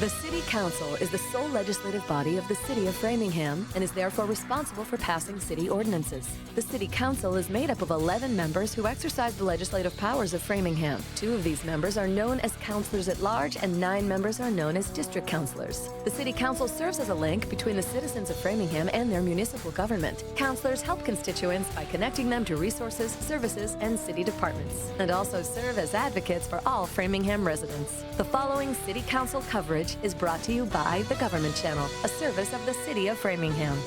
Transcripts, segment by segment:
The City Council is the sole legislative body of the City of Framingham and is therefore responsible for passing city ordinances. The City Council is made up of 11 members who exercise the legislative powers of Framingham. 2 of these members are known as councilors at large and 9 members are known as district councilors. The City Council serves as a link between the citizens of Framingham and their municipal government. Councilors help constituents by connecting them to resources, services, and city departments, and also serve as advocates for all Framingham residents. The following City Council coverage is brought to you by the Government Channel, a service of the City of Framingham.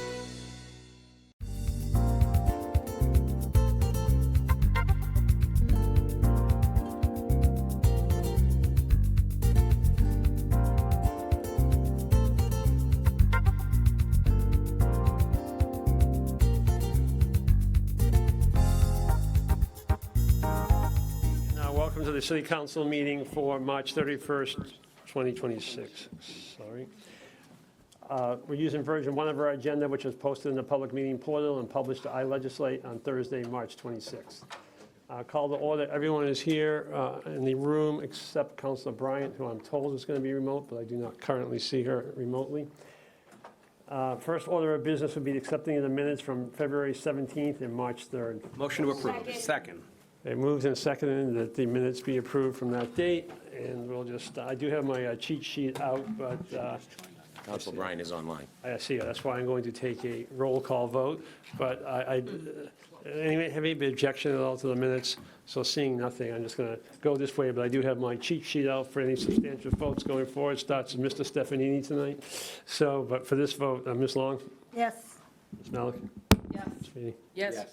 Welcome to the City Council meeting for March 31st, 2026. Sorry. We're using version 1 of our agenda, which was posted in the public meeting portal and published to iLegislate on Thursday, March 26th. Call to order. Everyone is here in the room except Councilor Bryant, who I'm told is going to be remote, but I do not currently see her remotely. First order of business would be accepting the minutes from February 17th and March 3rd. Motion to approve. Second. It moved and seconded that the minutes be approved from that date, and we'll just, I do have my cheat sheet out, but Council Bryan is online. I see it. That's why I'm going to take a roll call vote. But anyway, have any objection at all to the minutes? So seeing nothing, I'm just going to go this way, but I do have my cheat sheet out for any substantial votes going forward. Starts with Mr. Stefanini tonight. So, but for this vote, Ms. Long? Yes. Ms. Malik? Yes. Ms. Sweeney? Yes.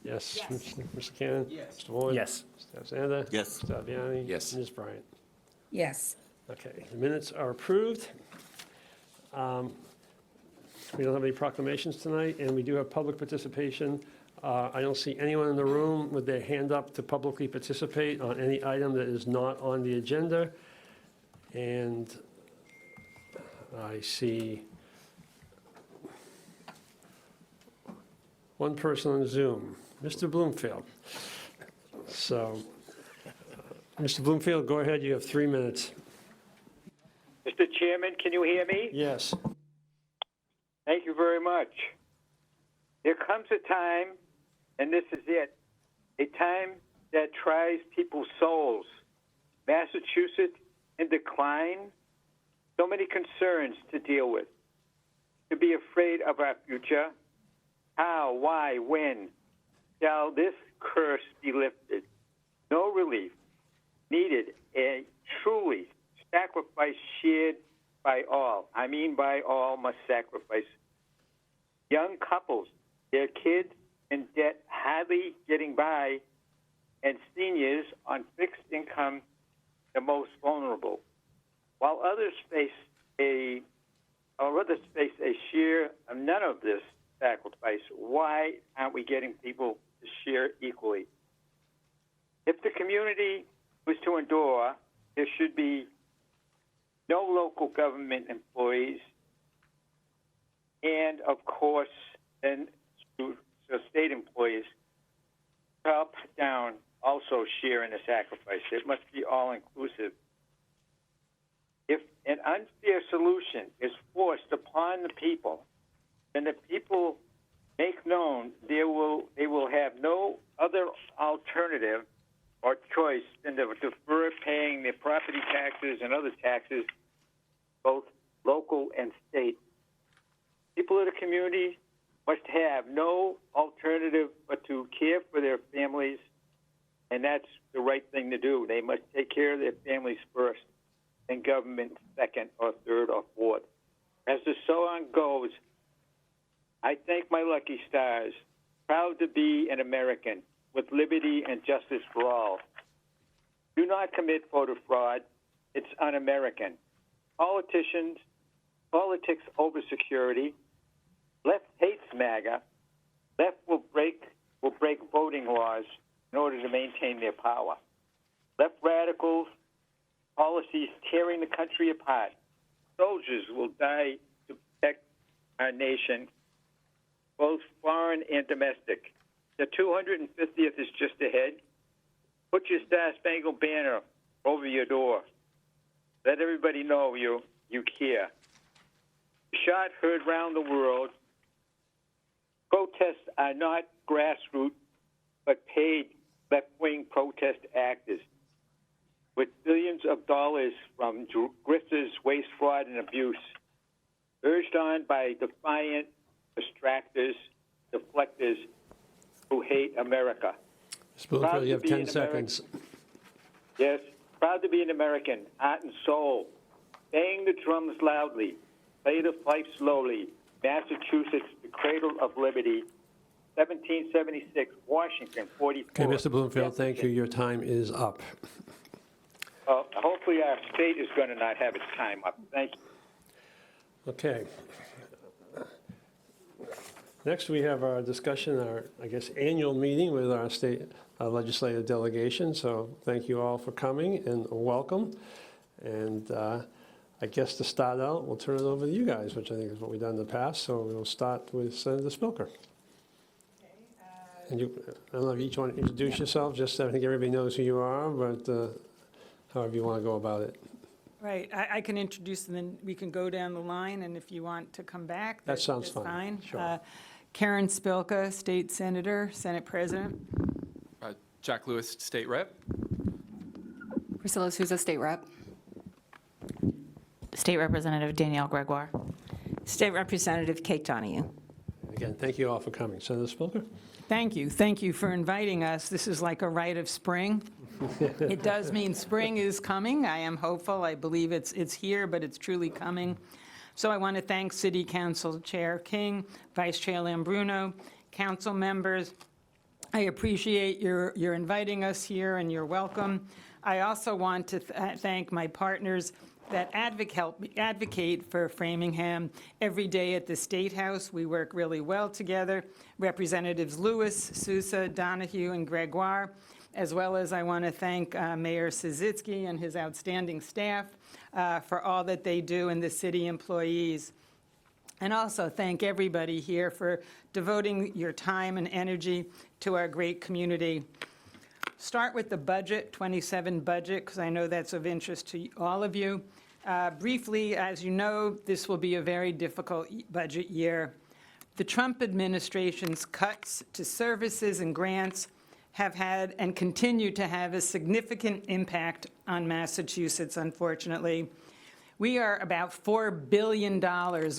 Yes. Mr. Cannon? Yes. Mr. Ward? Yes. Mr. Alexander? Yes. Mr. Aviani? Yes. Ms. Bryant? Yes. Okay, the minutes are approved. We don't have any proclamations tonight, and we do have public participation. I don't see anyone in the room with their hand up to publicly participate on any item that is not on the agenda. And I see one person on Zoom, Mr. Bloomfield. So, Mr. Bloomfield, go ahead, you have 3 minutes. Mr. Chairman, can you hear me? Yes. Thank you very much. There comes a time, and this is it, a time that tries people's souls. Massachusetts in decline, so many concerns to deal with, to be afraid of our future. How, why, when shall this curse be lifted? No relief needed, a truly sacrifice shared by all. I mean by all must sacrifice. Young couples, their kids in debt, hardly getting by, and seniors on fixed income, the most vulnerable. While others face a share of none of this sacrifice, why aren't we getting people to share equally? If the community was to endure, there should be no local government employees, and of course, and so state employees top down also share in the sacrifice. It must be all inclusive. If an unfair solution is forced upon the people, then the people make known they will have no other alternative or choice than to defer paying their property taxes and other taxes, both local and state. People of the community must have no alternative but to care for their families, and that's the right thing to do. They must take care of their families first, and government second or third or fourth. As the song goes, I thank my lucky stars, proud to be an American with liberty and justice for all. Do not commit voter fraud. It's un-American. Politics over security. Left hates MAGA. Left will break voting laws in order to maintain their power. Left radicals, policies tearing the country apart. Soldiers will die to protect our nation, both foreign and domestic. The 250th is just ahead. Put your Star Spangled Banner over your door. Let everybody know you care. Shot heard round the world. Protests are not grassroots, but paid left-wing protest actors with billions of dollars from grifters, waste, fraud, and abuse, urged on by defiant distractors, deflectors who hate America. Mr. Bloomfield, you have 10 seconds. Yes, proud to be an American, heart and soul. Bang the drums loudly, play the pipe slowly. Massachusetts, the cradle of liberty. 1776, Washington, 44. Okay, Mr. Bloomfield, thank you. Your time is up. Hopefully our state is going to not have its time up. Thank you. Okay. Next, we have our discussion, our, annual meeting with our state legislative delegation. So thank you all for coming and welcome. And I guess to start out, we'll turn it over to you guys, which I think is what we've done in the past. So we'll start with Senator Spilker. And you, I don't know if you each want to introduce yourself, just so I think everybody knows who you are, but however you want to go about it. Right, I can introduce, and then we can go down the line, and if you want to come back, That sounds that's fine. fine. Sure. Karen Spilka, State Senator, Senate President. Jack Lewis, State Rep. Priscilla Souza, State Rep. State Representative Danielle Gregoire. State Representative Kate Donahue. Again, thank you all for coming. Senator Spilker? Thank you for inviting us. This is like a rite of spring. It does mean spring is coming. I am hopeful. I believe it's here, but it's truly coming. So I want to thank City Council Chair King, Vice Chair Lambruno, council members. I appreciate your inviting us here, and you're welcome. I also want to thank my partners that advocate for Framingham every day at the State House. We work really well together. Representatives Lewis, Sousa, Donahue, and Gregoire, as well as I want to thank Mayor Sizitsky and his outstanding staff for all that they do, and the city employees. And also thank everybody here for devoting your time and energy to our great community. Start with the budget, 27 budget, because I know that's of interest to all of you. Briefly, as you know, this will be a very difficult budget year. The Trump administration's cuts to services and grants have had and continue to have a significant impact on Massachusetts, unfortunately. We are about $4 billion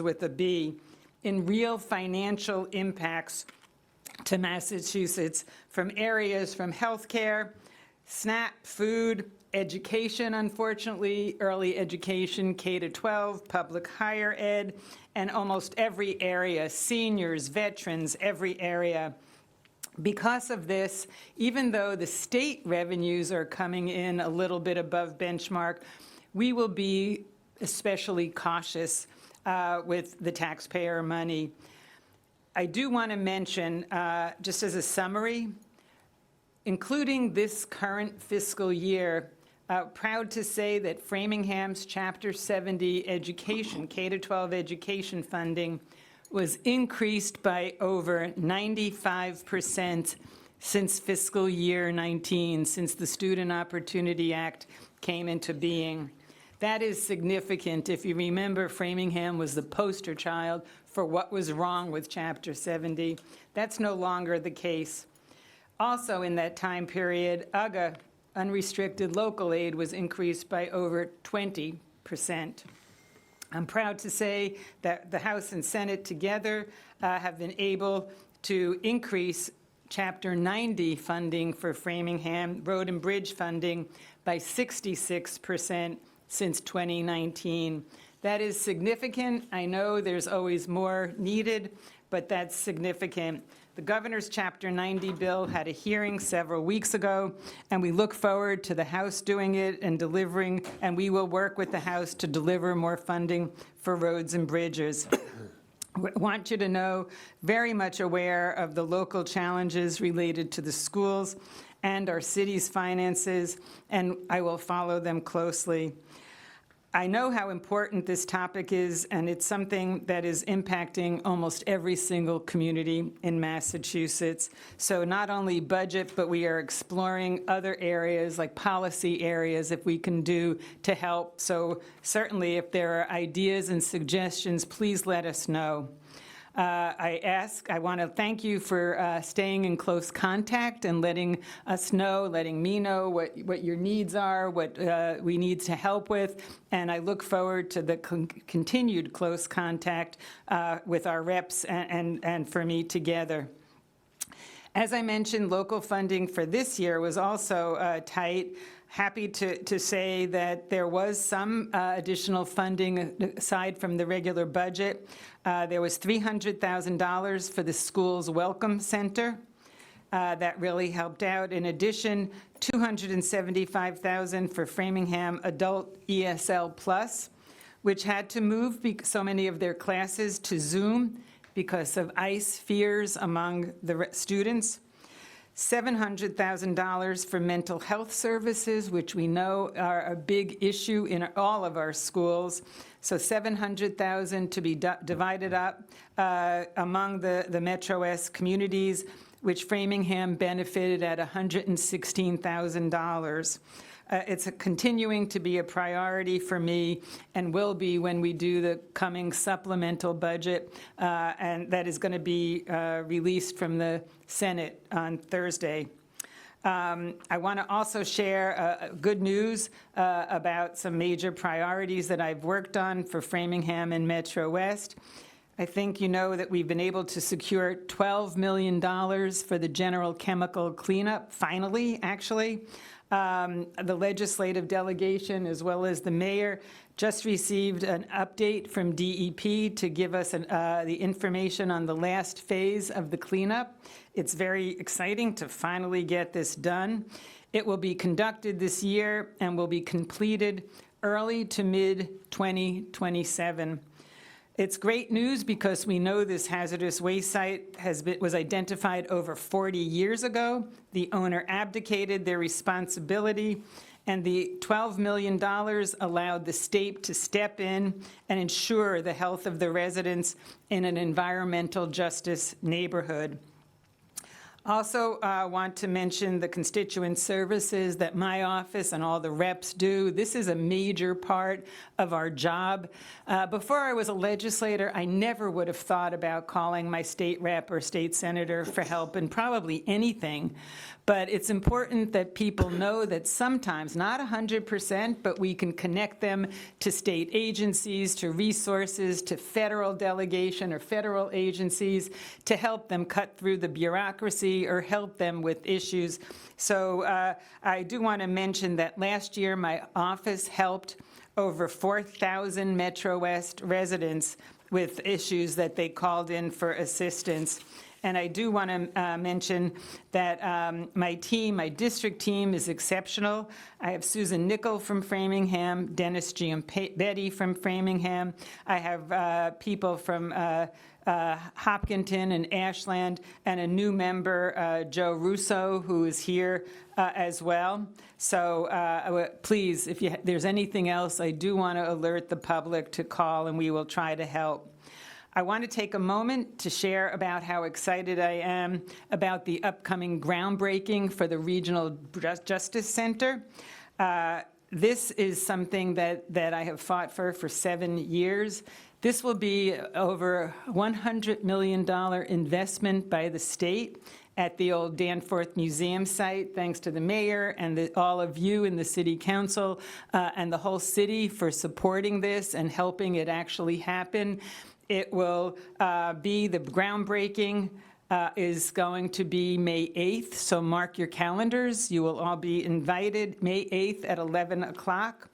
with a B in real financial impacts to Massachusetts from areas from healthcare, SNAP, food, education, unfortunately, early education, K-12, public higher ed, and almost every area, seniors, veterans, every area. Because of this, even though the state revenues are coming in a little bit above benchmark, we will be especially cautious with the taxpayer money. I do want to mention, just as a summary, including this current fiscal year, proud to say that Framingham's Chapter 70 education, K-12 education funding, was increased by over 95% since fiscal year 19, since the Student Opportunity Act came into being. That is significant. If you remember, Framingham was the poster child for what was wrong with Chapter 70. That's no longer the case. Also in that time period, UGA, unrestricted local aid, was increased by over 20%. I'm proud to say that the House and Senate together have been able to increase Chapter 90 funding for Framingham, road and bridge funding, by 66% since 2019. That is significant. I know there's always more needed, but that's significant. The governor's Chapter 90 bill had a hearing several weeks ago, and we look forward to the House doing it and delivering, and we will work with the House to deliver more funding for roads and bridges. I want you to know, very much aware of the local challenges related to the schools and our city's finances, and I will follow them closely. I know how important this topic is, and it's something that is impacting almost every single community in Massachusetts. So not only budget, but we are exploring other areas, like policy areas, if we can do to help. So certainly, if there are ideas and suggestions, please let us know. I want to thank you for staying in close contact and letting me know what your needs are, what we need to help with, and I look forward to the continued close contact with our reps and for me together. As I mentioned, local funding for this year was also tight. Happy to say that there was some additional funding aside from the regular budget. There was $300,000 for the school's Welcome Center. That really helped out. In addition, $275,000 for Framingham Adult ESL Plus, which had to move so many of their classes to Zoom because of ICE fears among the students. $700,000 for mental health services, which we know are a big issue in all of our schools. So $700,000 to be divided up among the Metro West communities, which Framingham benefited at $116,000. It's continuing to be a priority for me and will be when we do the coming supplemental budget, and that is going to be released from the Senate on Thursday. I want to also share good news about some major priorities that I've worked on for Framingham and Metro West. I think you know that we've been able to secure $12 million for the general chemical cleanup, finally, actually. The legislative delegation, as well as the mayor, just received an update from DEP to give us the information on the last phase of the cleanup. It's very exciting to finally get this done. It will be conducted this year and will be completed early to mid-2027. It's great news because we know this hazardous waste site was identified over 40 years ago. The owner abdicated their responsibility, and the $12 million allowed the state to step in and ensure the health of the residents in an environmental justice neighborhood. Also, want to mention the constituent services that my office and all the reps do. This is a major part of our job. Before I was a legislator, I never would have thought about calling my state rep or state senator for help in probably anything. But it's important that people know that sometimes, not 100%, but we can connect them to state agencies, to resources, to federal delegation or federal agencies to help them cut through the bureaucracy or help them with issues. So I do want to mention that last year my office helped over 4,000 Metro West residents with issues that they called in for assistance. And I do want to mention that my district team is exceptional. I have Susan Nickel from Framingham, Dennis Giambetti from Framingham. I have people from Hopkinton and Ashland, and a new member, Joe Russo, who is here as well. So please, if there's anything else, I do want to alert the public to call, and we will try to help. I want to take a moment to share about how excited I am about the upcoming groundbreaking for the Regional Justice Center. This is something that I have fought for 7 years. This will be over $100 million investment by the state at the old Danforth Museum site, thanks to the mayor and all of you in the city council and the whole city for supporting this and helping it actually happen. It will be the groundbreaking is going to be May 8th, so mark your calendars. You will all be invited May 8th at 11 o'clock.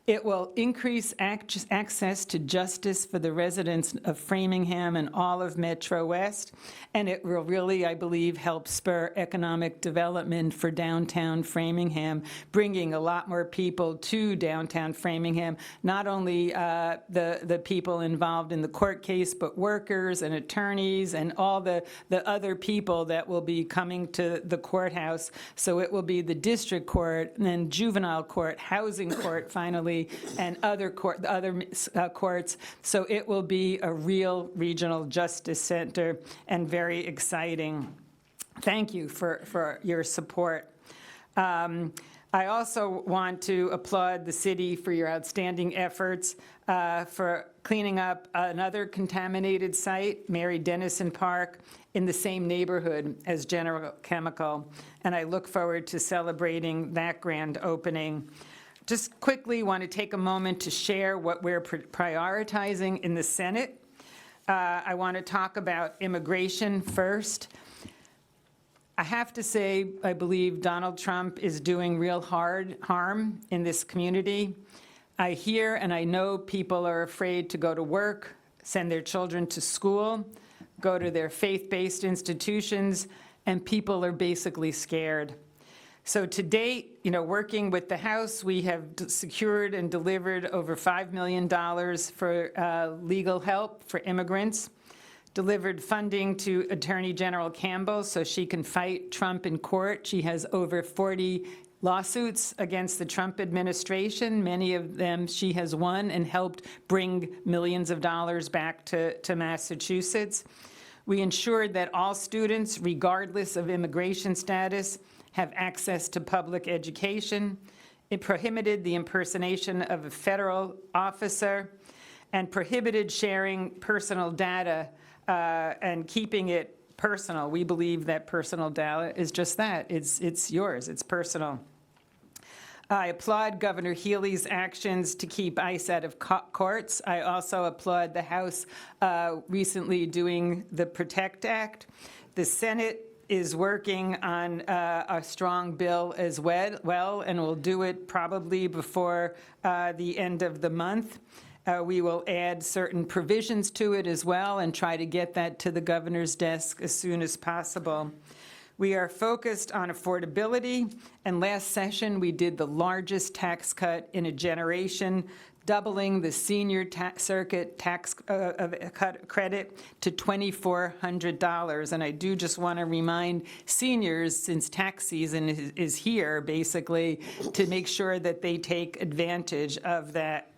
It will increase access to justice for the residents of Framingham and all of Metro West, and it will really, I believe, help spur economic development for downtown Framingham, bringing a lot more people to downtown Framingham, not only the people involved in the court case, but workers and attorneys and all the other people that will be coming to the courthouse. So it will be the district court and then juvenile court, housing court, finally, recently, and other courts. So it will be a real regional justice center and very exciting. Thank you for your support. I also want to applaud the city for your outstanding efforts for cleaning up another contaminated site, Mary Dennison Park, in the same neighborhood as General Chemical, and I look forward to celebrating that grand opening. Just quickly want to take a moment to share what we're prioritizing in the Senate. I want to talk about immigration first. I have to say, I believe Donald Trump is doing real harm in this community. I hear and I know people are afraid to go to work, send their children to school, go to their faith-based institutions, and people are basically scared. So to date, working with the House, we have secured and delivered over $5 million for legal help for immigrants, delivered funding to Attorney General Campbell so she can fight Trump in court. She has over 40 lawsuits against the Trump administration. Many of them she has won and helped bring millions of dollars back to Massachusetts. We ensured that all students, regardless of immigration status, have access to public education. It prohibited the impersonation of a federal officer and prohibited sharing personal data and keeping it personal. We believe that personal data is just that. It's yours. It's personal. I applaud Governor Healey's actions to keep ICE out of courts. I also applaud the House recently doing the PROTECT Act. The Senate is working on a strong bill as well, and will do it probably before the end of the month. We will add certain provisions to it as well and try to get that to the governor's desk as soon as possible. We are focused on affordability, and last session we did the largest tax cut in a generation, doubling the senior circuit tax credit to $2,400. And I do just want to remind seniors, since tax season is here, basically, to make sure that they take advantage of that.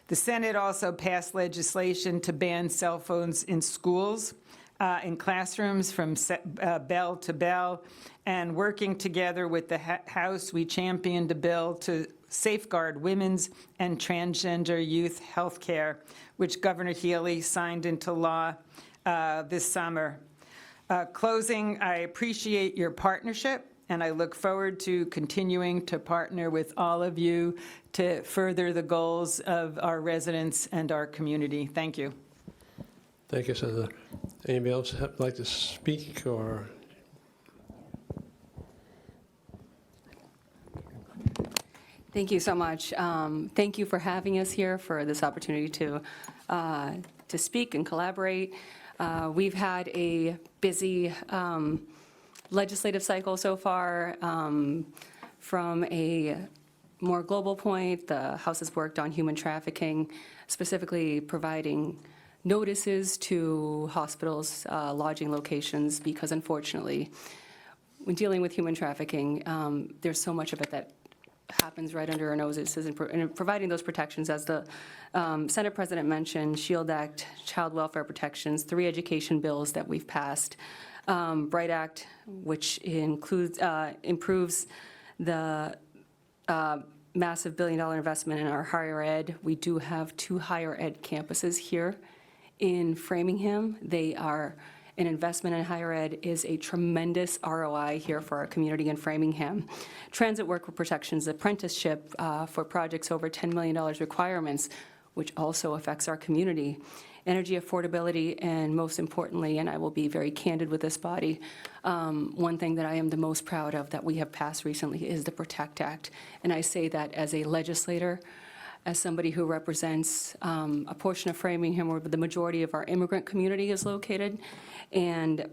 The Senate also passed legislation to ban cell phones in schools, in classrooms from bell to bell, and working together with the House, we championed a bill to safeguard women's and transgender youth health care, which Governor Healey signed into law this summer. Closing, I appreciate your partnership, and I look forward to continuing to partner with all of you to further the goals of our residents and our community. Thank you. Thank you, Senator. Anybody else like to speak or? Thank you so much. Thank you for having us here, for this opportunity to speak and collaborate. We've had a busy legislative cycle so far. From a more global point, the House has worked on human trafficking, specifically providing notices to hospitals, lodging locations, because unfortunately, when dealing with human trafficking, there's so much of it that happens right under our noses, and providing those protections, as the Senate President mentioned, SHIELD Act, child welfare protections, 3 education bills that we've passed, BRIGHT Act, which includes, improves the massive billion-dollar investment in our higher ed. We do have 2 higher ed campuses here in Framingham. They are an investment in higher ed is a tremendous ROI here for our community in Framingham. Transit worker protections, apprenticeship for projects over $10 million requirements, which also affects our community. Energy affordability, and most importantly, and I will be very candid with this body, one thing that I am the most proud of that we have passed recently is the PROTECT Act. And I say that as a legislator, as somebody who represents a portion of Framingham where the majority of our immigrant community is located, and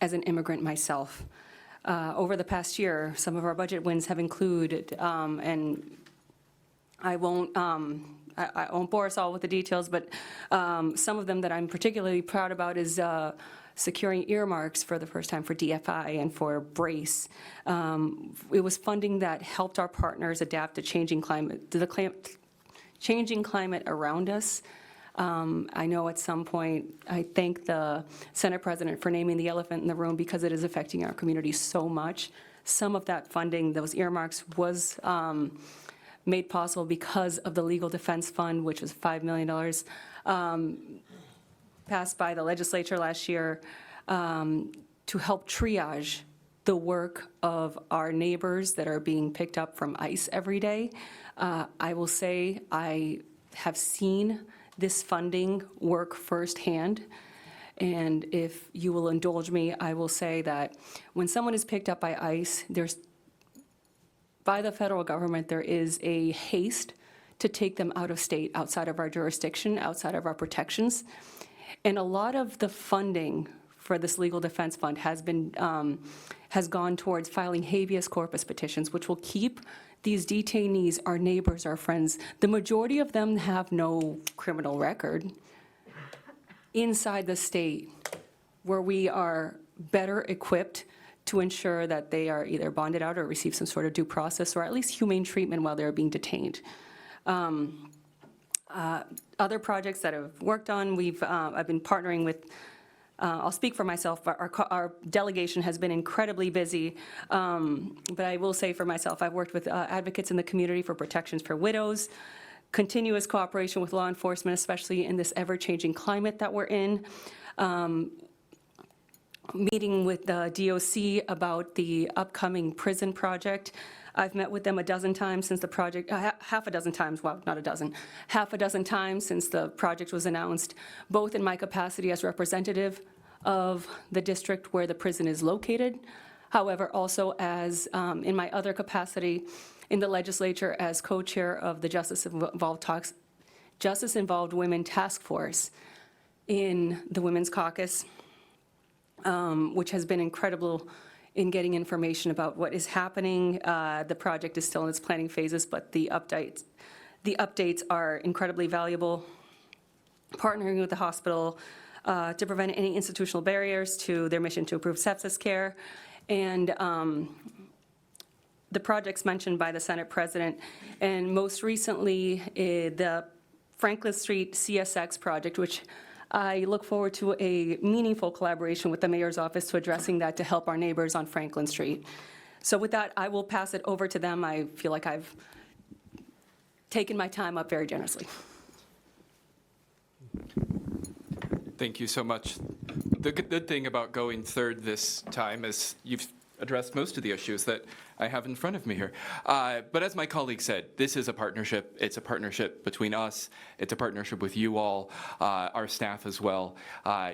as an immigrant myself. Over the past year, some of our budget wins have included, and I won't bore us all with the details, but some of them that I'm particularly proud about is securing earmarks for the first time for DFI and for BRACE. It was funding that helped our partners adapt to changing climate, changing climate around us. I know at some point, I thank the Senate President for naming the elephant in the room because it is affecting our community so much. Some of that funding, those earmarks, was made possible because of the Legal Defense Fund, which was $5 million, passed by the legislature last year to help triage the work of our neighbors that are being picked up from ICE every day. I will say I have seen this funding work firsthand. And if you will indulge me, I will say that when someone is picked up by ICE, by the federal government, there is a haste to take them out of state, outside of our jurisdiction, outside of our protections. And a lot of the funding for this legal defense fund has gone towards filing habeas corpus petitions, which will keep these detainees, our neighbors, our friends, the majority of them have no criminal record, inside the state, where we are better equipped to ensure that they are either bonded out or receive some sort of due process or at least humane treatment while they're being detained. Other projects that I've worked on, I've been partnering with, I'll speak for myself, but our delegation has been incredibly busy. But I will say for myself, I've worked with advocates in the community for protections for widows, continuous cooperation with law enforcement, especially in this ever-changing climate that we're in. Meeting with the DOC about the upcoming prison project. I've met with them a dozen times since the project, half a dozen times, well, not a dozen, half a dozen times since the project was announced, both in my capacity as representative of the district where the prison is located, however, also as in my other capacity in the legislature as co-chair of the Justice Involved Women Task Force in the Women's Caucus, which has been incredible in getting information about what is happening. The project is still in its planning phases, but the updates are incredibly valuable. Partnering with the hospital to prevent any institutional barriers to their mission to improve sepsis care. And the projects mentioned by the Senate President, and most recently, the Franklin Street CSX project, which I look forward to a meaningful collaboration with the mayor's office to addressing that to help our neighbors on Franklin Street. So with that, I will pass it over to them. I feel like I've taken my time up very generously. Thank you so much. The good thing about going third this time is you've addressed most of the issues that I have in front of me here. But as my colleague said, this is a partnership. It's a partnership between us. It's a partnership with you all, our staff as well.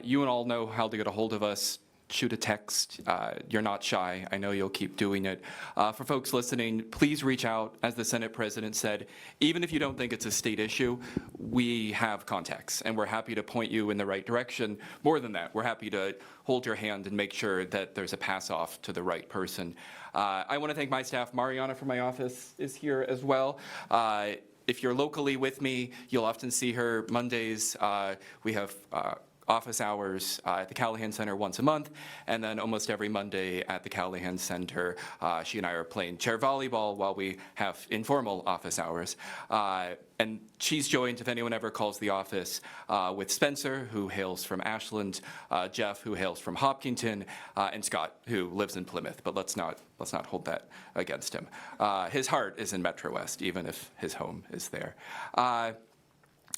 You all know how to get a hold of us. Shoot a text. You're not shy. I know you'll keep doing it. For folks listening, please reach out. As the Senate President said, even if you don't think it's a state issue, we have contacts, and we're happy to point you in the right direction. More than that, we're happy to hold your hand and make sure that there's a pass-off to the right person. I want to thank my staff. Mariana from my office is here as well. If you're locally with me, you'll often see her Mondays. We have office hours at the Callahan Center once a month, and then almost every Monday at the Callahan Center, she and I are playing chair volleyball while we have informal office hours. And she's joined, if anyone ever calls the office, with Spencer, who hails from Ashland, Jeff, who hails from Hopkinton, and Scott, who lives in Plymouth. But let's not hold that against him. His heart is in Metro West, even if his home is there.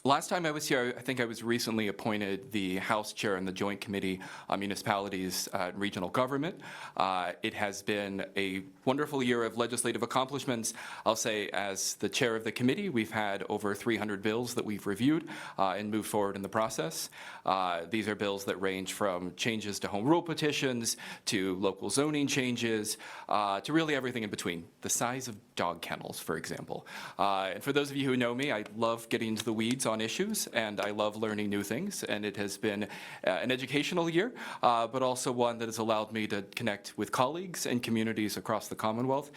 Last time I was here, I think I was recently appointed the House Chair in the Joint Committee on Municipalities and Regional Government. It has been a wonderful year of legislative accomplishments. I'll say as the chair of the committee, we've had over 300 bills that we've reviewed and moved forward in the process. These are bills that range from changes to home rule petitions, to local zoning changes, to really everything in between. The size of dog kennels, for example. And for those of you who know me, I love getting into the weeds on issues, and I love learning new things, and it has been an educational year, but also one that has allowed me to connect with colleagues and communities across the Commonwealth,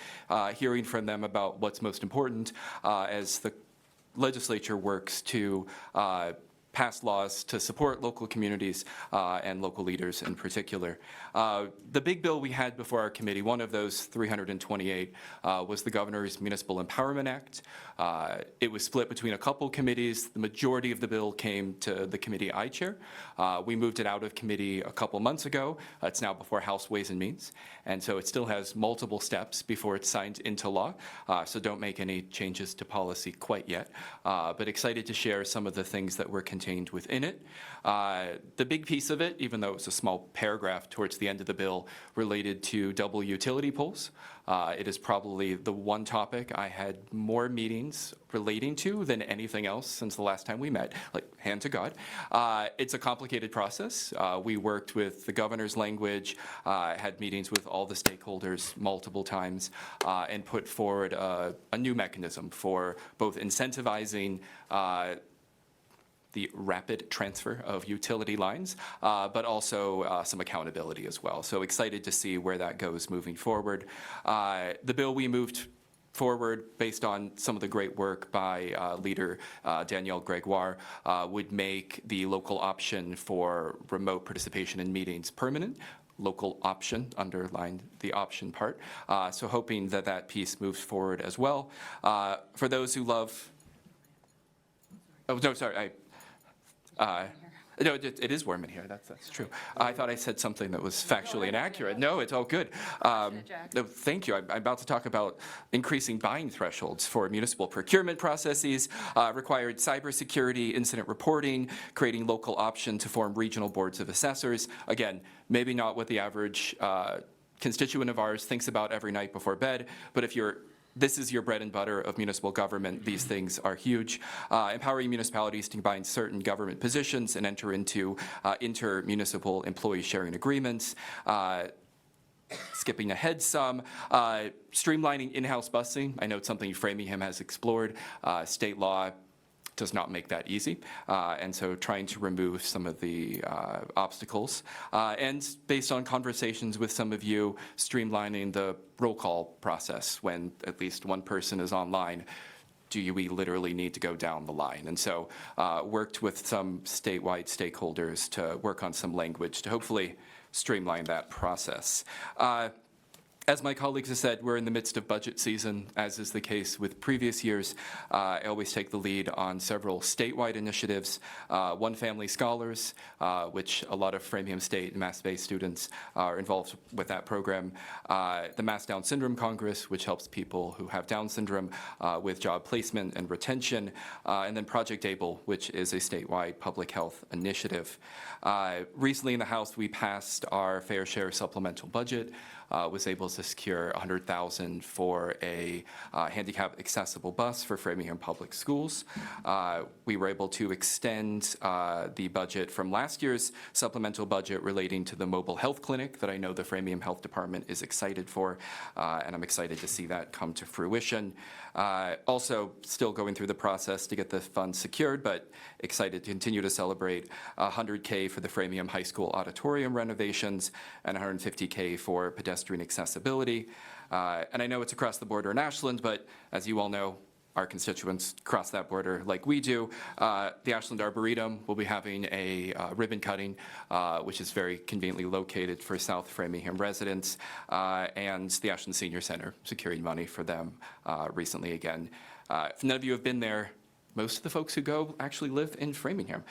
hearing from them about what's most important as the legislature works to pass laws to support local communities and local leaders in particular. The big bill we had before our committee, one of those 328, was the Governor's Municipal Empowerment Act. It was split between a couple committees. The majority of the bill came to the committee I chair. We moved it out of committee a couple months ago. It's now before House Ways and Means, and so it still has multiple steps before it's signed into law, so don't make any changes to policy quite yet, but excited to share some of the things that were contained within it. The big piece of it, even though it was a small paragraph towards the end of the bill, related to double utility poles. It is probably the one topic I had more meetings relating to than anything else since the last time we met, like, hand to God. It's a complicated process. We worked with the governor's language, had meetings with all the stakeholders multiple times, and put forward a new mechanism for both incentivizing the rapid transfer of utility lines, but also some accountability as well. So excited to see where that goes moving forward. The bill we moved forward based on some of the great work by leader Danielle Gregoire would make the local option for remote participation in meetings permanent. Local option, underline the option part. So hoping that that piece moves forward as well. For those who love, oh, no, sorry, no, it is warm in here. That's true. I thought I said something that was factually inaccurate. No, it's all good. No, thank you. I'm about to talk about increasing buying thresholds for municipal procurement processes, required cybersecurity, incident reporting, creating local option to form regional boards of assessors. Again, maybe not what the average constituent of ours thinks about every night before bed, but if this is your bread and butter of municipal government, these things are huge. Empowering municipalities to combine certain government positions and enter into inter-municipal employee sharing agreements. Skipping ahead some, streamlining in-house busing. I know it's something Framingham has explored. State law does not make that easy, and so trying to remove some of the obstacles. And based on conversations with some of you, streamlining the roll call process when at least one person is online. Do we literally need to go down the line? And so worked with some statewide stakeholders to work on some language to hopefully streamline that process. As my colleagues have said, we're in the midst of budget season, as is the case with previous years. I always take the lead on several statewide initiatives. One Family Scholars, which a lot of Framingham State and Mass Bay students are involved with that program. The Mass Down Syndrome Congress, which helps people who have Down syndrome with job placement and retention. And then Project ABLE, which is a statewide public health initiative. Recently in the House, we passed our fair share supplemental budget. Was able to secure $100,000 for a handicap accessible bus for Framingham Public Schools. We were able to extend the budget from last year's supplemental budget relating to the mobile health clinic that I know the Framingham Health Department is excited for, and I'm excited to see that come to fruition. Also, still going through the process to get the funds secured, but excited to continue to celebrate $100K for the Framingham High School auditorium renovations and $150K for pedestrian accessibility. And I know it's across the border in Ashland, but as you all know, our constituents cross that border like we do. The Ashland Arboretum will be having a ribbon cutting, which is very conveniently located for South Framingham residents, and the Ashland Senior Center securing money for them recently again. If none of you have been there, most of the folks who go actually live in Framingham.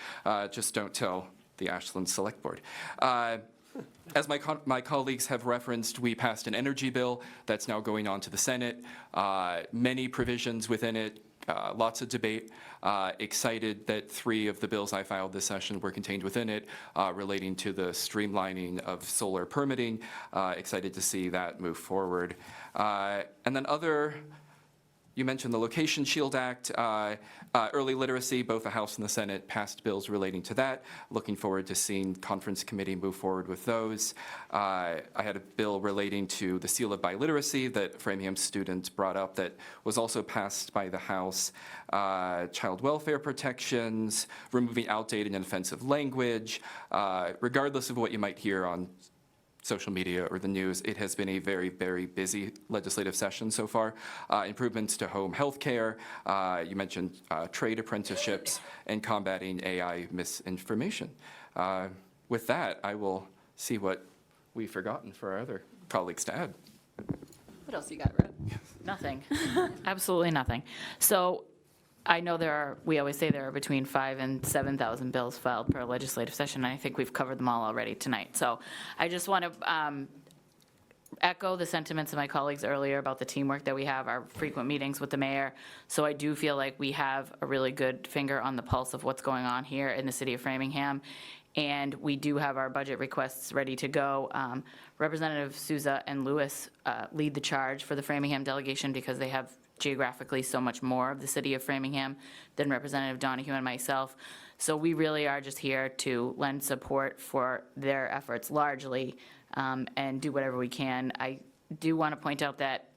Just don't tell the Ashland Select Board. As my colleagues have referenced, we passed an energy bill that's now going on to the Senate. Many provisions within it, lots of debate. Excited that 3 of the bills I filed this session were contained within it, relating to the streamlining of solar permitting. Excited to see that move forward. And then you mentioned the Location Shield Act, early literacy, both the House and the Senate passed bills relating to that. Looking forward to seeing conference committee move forward with those. I had a bill relating to the seal of biliteracy that Framingham students brought up that was also passed by the House. Child welfare protections, removing outdated and offensive language. Regardless of what you might hear on social media or the news, it has been a very, very busy legislative session so far. Improvements to home health care, you mentioned trade apprenticeships, and combating AI misinformation. With that, I will see what we've forgotten for our other colleagues to add. What else you got, Red? Nothing, absolutely nothing. So I know we always say there are between 5,000 and 7,000 bills filed per legislative session, and I think we've covered them all already tonight. So I just want to echo the sentiments of my colleagues earlier about the teamwork that we have, our frequent meetings with the mayor. So I do feel like we have a really good finger on the pulse of what's going on here in the city of Framingham. And we do have our budget requests ready to go. Representative Souza and Lewis lead the charge for the Framingham delegation because they have geographically so much more of the city of Framingham than Representative Donahue and myself. So we really are just here to lend support for their efforts largely and do whatever we can. I do want to point out that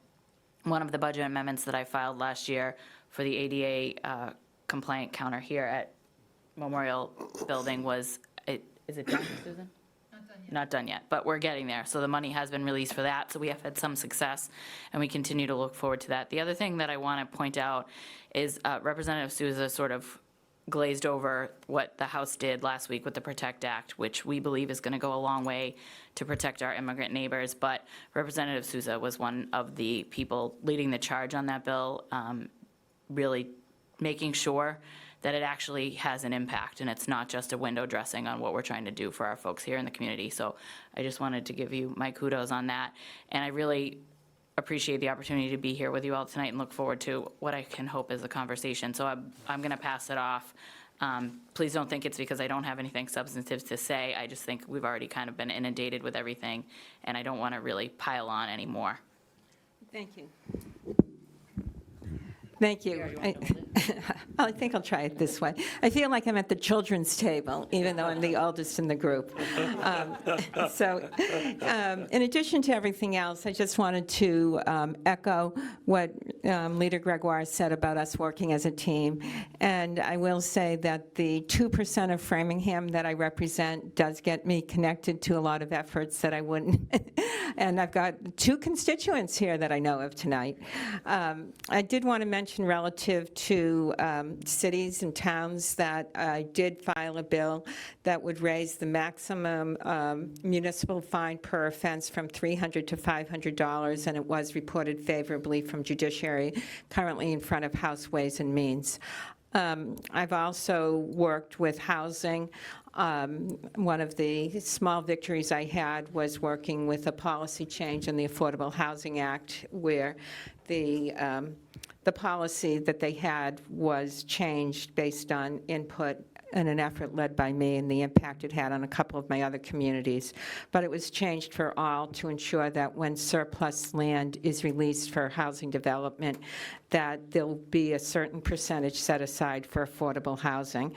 one of the budget amendments that I filed last year for the ADA compliant counter here at Memorial Building was, is it done, Susan? Not done yet, but we're getting there. So the money has been released for that, so we have had some success, and we continue to look forward to that. The other thing that I want to point out is Representative Souza sort of glazed over what the House did last week with the PROTECT Act, which we believe is going to go a long way to protect our immigrant neighbors. But Representative Souza was one of the people leading the charge on that bill, really making sure that it actually has an impact and it's not just a window dressing on what we're trying to do for our folks here in the community. So I just wanted to give you my kudos on that. And I really appreciate the opportunity to be here with you all tonight and look forward to what I can hope is a conversation. So I'm going to pass it off. Please don't think it's because I don't have anything substantive to say. I just think we've already kind of been inundated with everything, and I don't want to really pile on anymore. Thank you. Thank you. I think I'll try it this way. I feel like I'm at the children's table, even though I'm the oldest in the group. In addition to everything else, I just wanted to echo what Leader Gregoire said about us working as a team. And I will say that the 2% of Framingham that I represent does get me connected to a lot of efforts that I wouldn't. And I've got 2 constituents here that I know of tonight. I did want to mention relative to cities and towns that I did file a bill that would raise the maximum municipal fine per offense from $300 to $500, and it was reported favorably from Judiciary, currently in front of House Ways and Means. I've also worked with housing. One of the small victories I had was working with a policy change in the Affordable Housing Act, where the policy that they had was changed based on input in an effort led by me and the impact it had on a couple of my other communities. But it was changed for all to ensure that when surplus land is released for housing development, that there'll be a certain percentage set aside for affordable housing.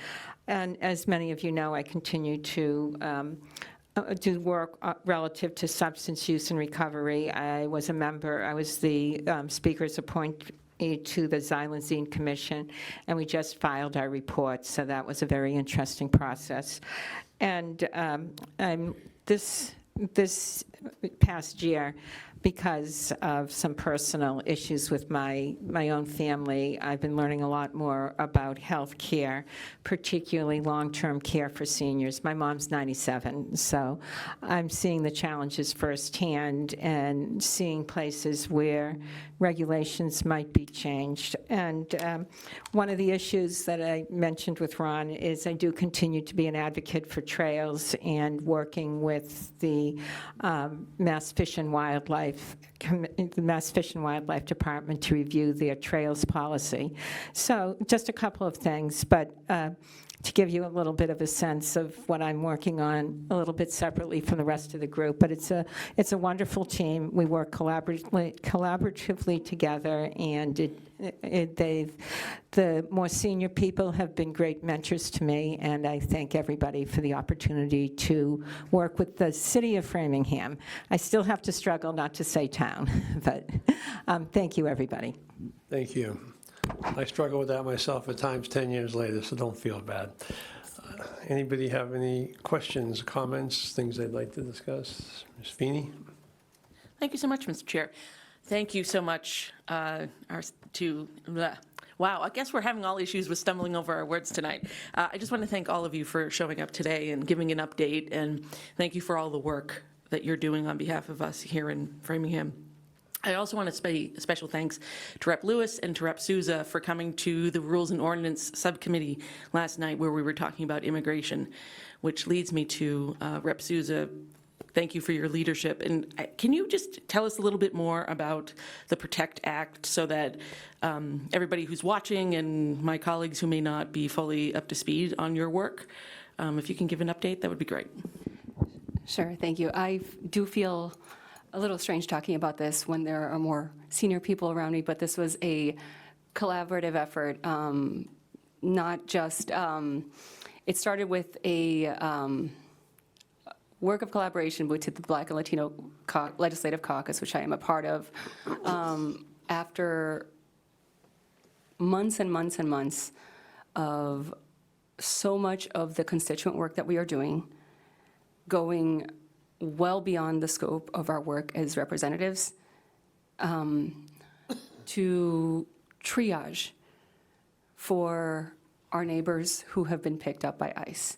And as many of you know, I continue to do work relative to substance use and recovery. I was the speaker's appointee to the Xylazine Commission, and we just filed our report, so that was a very interesting process. And this past year, because of some personal issues with my own family, I've been learning a lot more about health care, particularly long-term care for seniors. My mom's 97, so I'm seeing the challenges firsthand and seeing places where regulations might be changed. And one of the issues that I mentioned with Ron is I do continue to be an advocate for trails and working with the Mass Fish and Wildlife Department to review their trails policy. So just a couple of things, but to give you a little bit of a sense of what I'm working on a little bit separately from the rest of the group. But it's a wonderful team. We work collaboratively together, and the more senior people have been great mentors to me, and I thank everybody for the opportunity to work with the city of Framingham. I still have to struggle not to say town, but thank you, everybody. Thank you. I struggle with that myself at times 10 years later, so don't feel bad. Anybody have any questions, comments, things they'd like to discuss? Ms. Feeney? Thank you so much, Mr. Chair. Thank you so much Wow, I guess we're having all issues with stumbling over our words tonight. I just want to thank all of you for showing up today and giving an update, and thank you for all the work that you're doing on behalf of us here in Framingham. I also want to say special thanks to Rep. Lewis and to Rep. Souza for coming to the Rules and Ordinance Subcommittee last night where we were talking about immigration, which leads me to Rep. Souza. Thank you for your leadership. And can you just tell us a little bit more about the PROTECT Act so that everybody who's watching and my colleagues who may not be fully up to speed on your work, if you can give an update, that would be great. Sure, thank you. I do feel a little strange talking about this when there are more senior people around me, but this was a collaborative effort, not just, it started with a work of collaboration with the Black and Latino Legislative Caucus, which I am a part of, after months and months and months of so much of the constituent work that we are doing, going well beyond the scope of our work as representatives, to triage for our neighbors who have been picked up by ICE.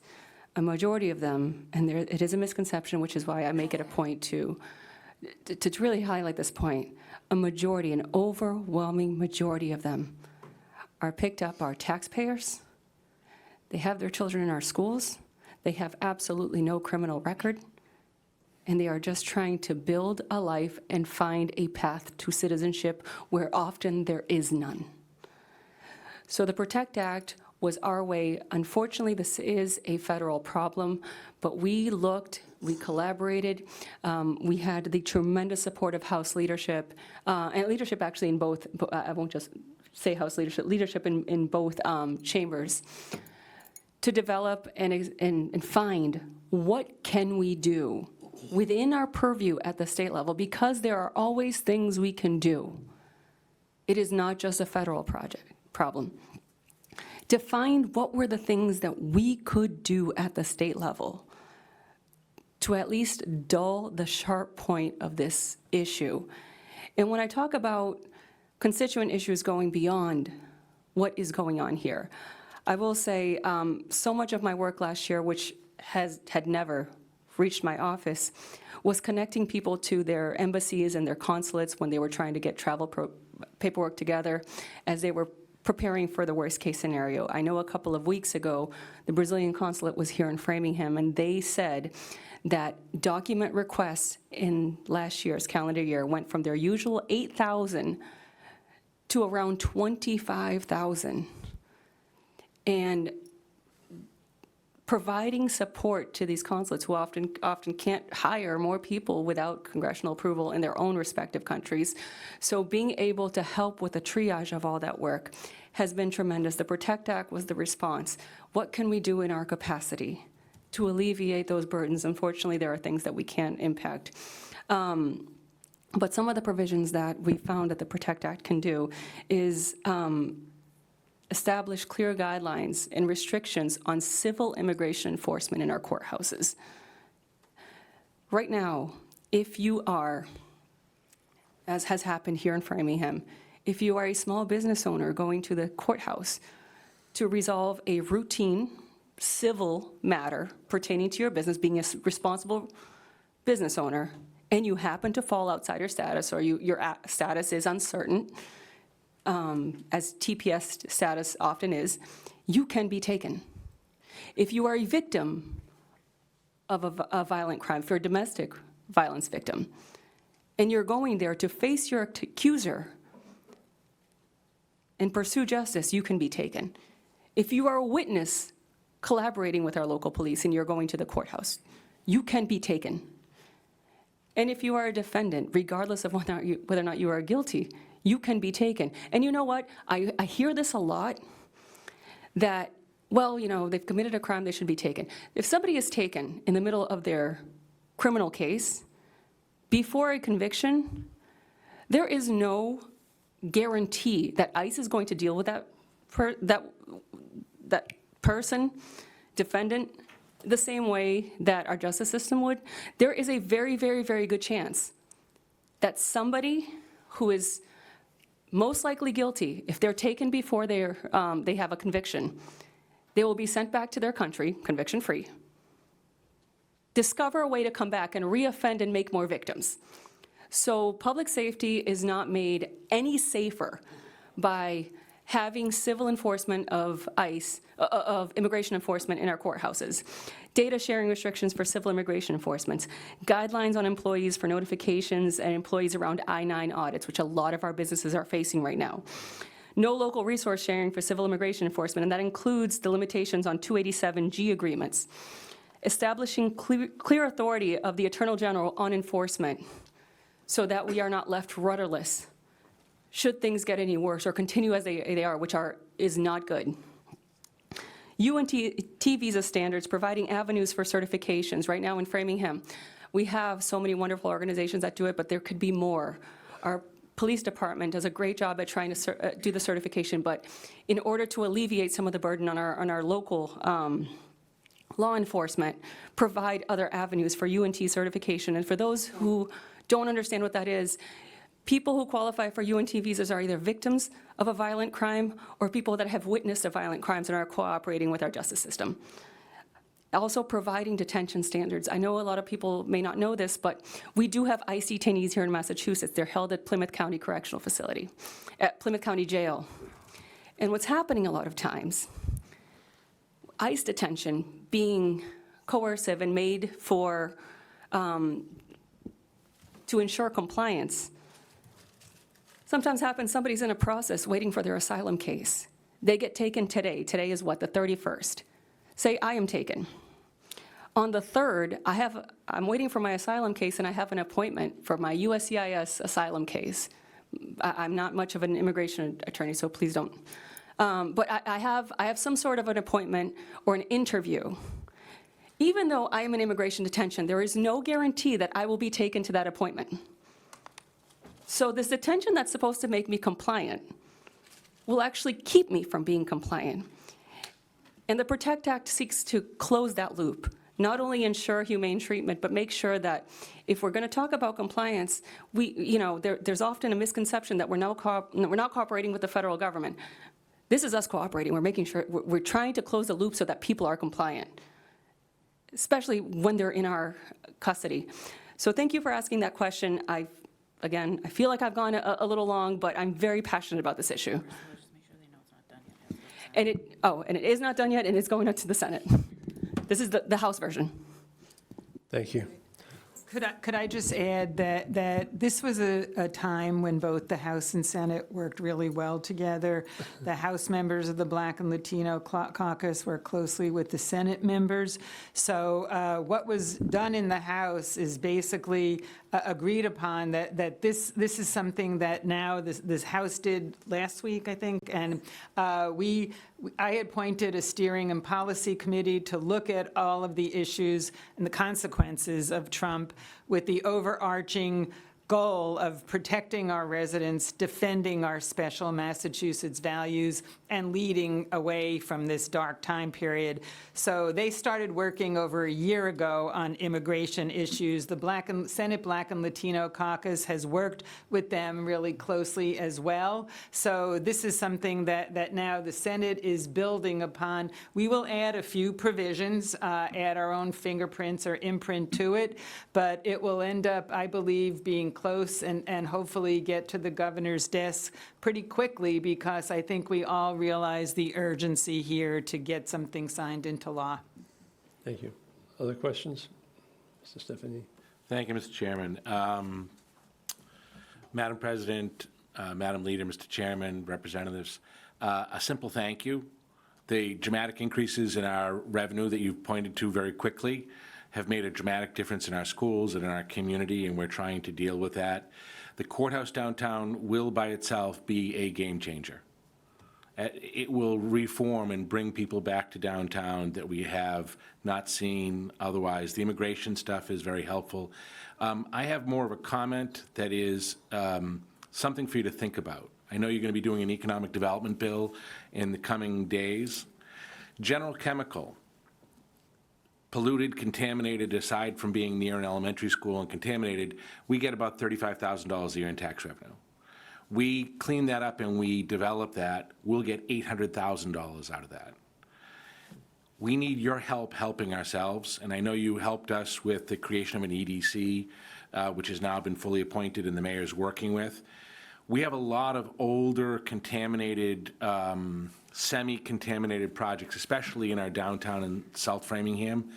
A majority of them, and it is a misconception, which is why I make it a point to really highlight this point, a majority, an overwhelming majority of them are picked up by taxpayers. They have their children in our schools. They have absolutely no criminal record. And they are just trying to build a life and find a path to citizenship where often there is none. So the PROTECT Act was our way. Unfortunately, this is a federal problem, but we looked, we collaborated, we had the tremendous support of House leadership, and leadership actually in both, I won't just say House leadership in both chambers, to develop and find what can we do within our purview at the state level, because there are always things we can do. It is not just a federal problem. To find what were the things that we could do at the state level to at least dull the sharp point of this issue. And when I talk about constituent issues going beyond what is going on here, I will say so much of my work last year, which had never reached my office, was connecting people to their embassies and their consulates when they were trying to get travel paperwork together as they were preparing for the worst case scenario. I know a couple of weeks ago, the Brazilian consulate was here in Framingham, and they said that document requests in last year's calendar year went from their usual 8,000 to around 25,000. And providing support to these consulates who often can't hire more people without congressional approval in their own respective countries. So being able to help with the triage of all that work has been tremendous. The PROTECT Act was the response. What can we do in our capacity to alleviate those burdens? Unfortunately, there are things that we can't impact. But some of the provisions that we found that the PROTECT Act can do is establish clear guidelines and restrictions on civil immigration enforcement in our courthouses. Right now, if you are, as has happened here in Framingham, if you are a small business owner going to the courthouse to resolve a routine civil matter pertaining to your business, being a responsible business owner, and you happen to fall outside your status or your status is uncertain, as TPS status often is, you can be taken. If you are a victim of a violent crime, if you're a domestic violence victim, and you're going there to face your accuser and pursue justice, you can be taken. If you are a witness collaborating with our local police and you're going to the courthouse, you can be taken. And if you are a defendant, regardless of whether or not you are guilty, you can be taken. And you know what? I hear this a lot, that, well, you know, they've committed a crime, they should be taken. If somebody is taken in the middle of their criminal case, before a conviction, there is no guarantee that ICE is going to deal with that person defendant the same way that our justice system would, there is a very, very, very good chance that somebody who is most likely guilty, if they're taken before they have a conviction, they will be sent back to their country, conviction-free, discover a way to come back and reoffend and make more victims. So public safety is not made any safer by having civil enforcement of ICE, of immigration enforcement in our courthouses, data sharing restrictions for civil immigration enforcement, guidelines on employees for notifications and employees around I-9 audits, which a lot of our businesses are facing right now. No local resource sharing for civil immigration enforcement, and that includes the limitations on 287G agreements. Establishing clear authority of the Attorney General on enforcement so that we are not left rudderless should things get any worse or continue as they are, which is not good. UNT visa standards, providing avenues for certifications. Right now in Framingham, we have so many wonderful organizations that do it, but there could be more. Our police department does a great job at trying to do the certification, but in order to alleviate some of the burden on our local law enforcement, provide other avenues for UNT certification. And for those who don't understand what that is, people who qualify for UNT visas are either victims of a violent crime or people that have witnessed a violent crimes and are cooperating with our justice system. Also providing detention standards. I know a lot of people may not know this, but we do have ICE detainees here in Massachusetts. They're held at Plymouth County Correctional Facility, at Plymouth County Jail. And what's happening a lot of times, ICE detention being coercive and made for, to ensure compliance, sometimes happens, somebody's in a process waiting for their asylum case. They get taken today. Today is what, the 31st. Say I am taken. On the 3rd, I'm waiting for my asylum case and I have an appointment for my USCIS asylum case. I'm not much of an immigration attorney, so please don't. But I have some sort of an appointment or an interview. Even though I am in immigration detention, there is no guarantee that I will be taken to that appointment. So this detention that's supposed to make me compliant will actually keep me from being compliant. And the PROTECT Act seeks to close that loop, not only ensure humane treatment, but make sure that if we're going to talk about compliance, there's often a misconception that we're not cooperating with the federal government. This is us cooperating. We're making sure, we're trying to close the loop so that people are compliant, especially when they're in our custody. So thank you for asking that question. Again, I feel like I've gone a little long, but I'm very passionate about this issue. And it is not done yet, and it's going up to the Senate. This is the House version. Thank you. Could I just add that this was a time when both the House and Senate worked really well together. The House members of the Black and Latino caucus worked closely with the Senate members. So what was done in the House is basically agreed upon that this is something that now this House did last week, I think, and I had appointed a steering and policy committee to look at all of the issues and the consequences of Trump with the overarching goal of protecting our residents, defending our special Massachusetts values, and leading away from this dark time period. So they started working over a year ago on immigration issues. The Senate Black and Latino Caucus has worked with them really closely as well. So this is something that now the Senate is building upon. We will add a few provisions, add our own fingerprints or imprint to it, but it will end up, I believe, being close and hopefully get to the governor's desk pretty quickly, because I think we all realize the urgency here to get something signed into law. Thank you. Other questions? Mr. Stephanie? Thank you, Mr. Chairman. Madam President, Madam Leader, Mr. Chairman, representatives, a simple thank you. The dramatic increases in our revenue that you've pointed to very quickly have made a dramatic difference in our schools and in our community, and we're trying to deal with that. The courthouse downtown will by itself be a game changer. It will reform and bring people back to downtown that we have not seen otherwise. The immigration stuff is very helpful. I have more of a comment that is something for you to think about. I know you're going to be doing an economic development bill in the coming days. General Chemical polluted, contaminated, aside from being near an elementary school and contaminated, we get about $35,000 a year in tax revenue. We clean that up and we develop that, we'll get $800,000 out of that. We need your help helping ourselves, and I know you helped us with the creation of an EDC, which has now been fully appointed and the mayor's working with. We have a lot of older, contaminated, semi-contaminated projects, especially in our downtown and South Framingham.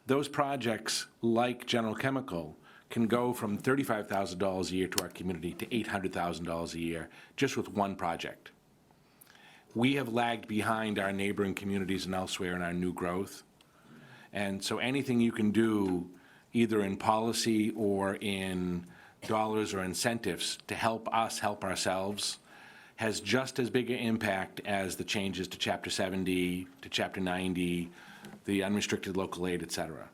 Those projects, like General Chemical, can go from $35,000 a year to our community to $800,000 a year just with one project. We have lagged behind our neighboring communities and elsewhere in our new growth. And so anything you can do, either in policy or in dollars or incentives to help us help ourselves, has just as big an impact as the changes to Chapter 70, to Chapter 90, the unrestricted local aid, et cetera.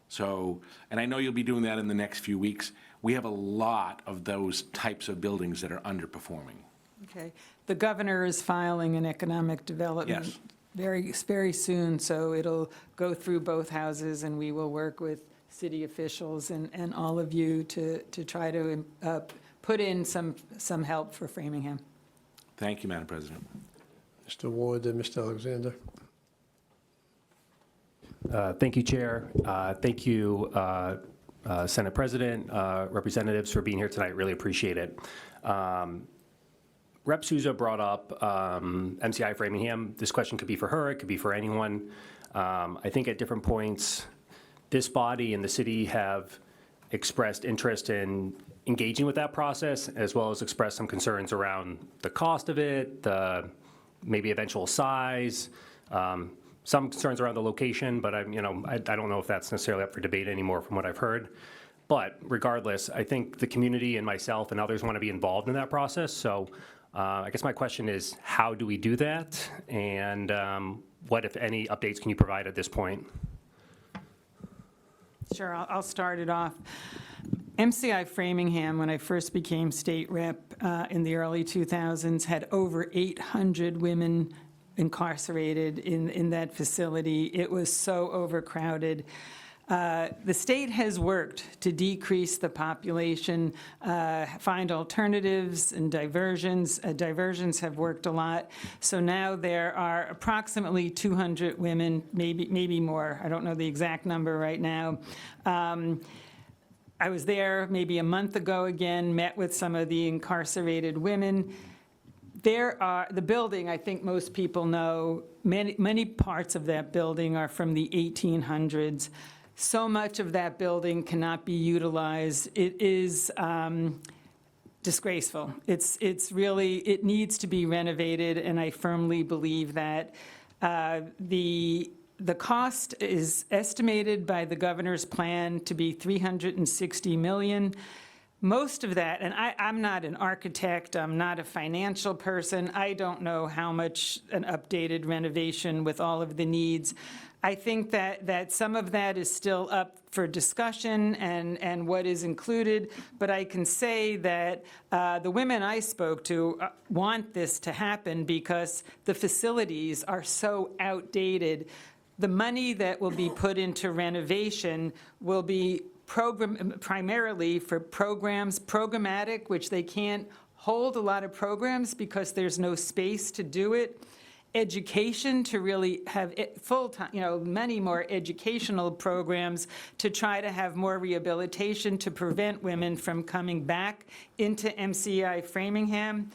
So, and I know you'll be doing that in the next few weeks. We have a lot of those types of buildings that are underperforming. Okay. The governor is filing an economic development Yes. very soon, so it'll go through both houses, and we will work with city officials and all of you to try to put in some help for Framingham. Thank you, Madam President. Mr. Ward and Mr. Alexander. Thank you, Chair. Thank you, Senate President, representatives for being here tonight. Really appreciate it. Rep. Souza brought up MCI Framingham. This question could be for her, it could be for anyone. I think at different points, this body and the city have expressed interest in engaging with that process, as well as expressed some concerns around the cost of it, the maybe eventual size, some concerns around the location, but I don't know if that's necessarily up for debate anymore from what I've heard. But regardless, I think the community and myself and others want to be involved in that process. So I guess my question is, how do we do that? And what, if any, updates can you provide at this point? Sure, I'll start it off. MCI Framingham, when I first became state rep in the early 2000s, had over 800 women incarcerated in that facility. It was so overcrowded. The state has worked to decrease the population, find alternatives and diversions. Diversions have worked a lot. So now there are approximately 200 women, maybe more. I don't know the exact number right now. I was there maybe a month ago again, met with some of the incarcerated women. The building, I think most people know, many parts of that building are from the 1800s. So much of that building cannot be utilized. It is disgraceful. It needs to be renovated, and I firmly believe that. The cost is estimated by the governor's plan to be $360 million. Most of that, and I'm not an architect, I'm not a financial person, I don't know how much an updated renovation with all of the needs. I think that some of that is still up for discussion and what is included, but I can say that the women I spoke to want this to happen because the facilities are so outdated. The money that will be put into renovation will be primarily for programs, programmatic, which they can't hold a lot of programs because there's no space to do it. Education, to really have full-time, many more educational programs to try to have more rehabilitation to prevent women from coming back into MCI Framingham.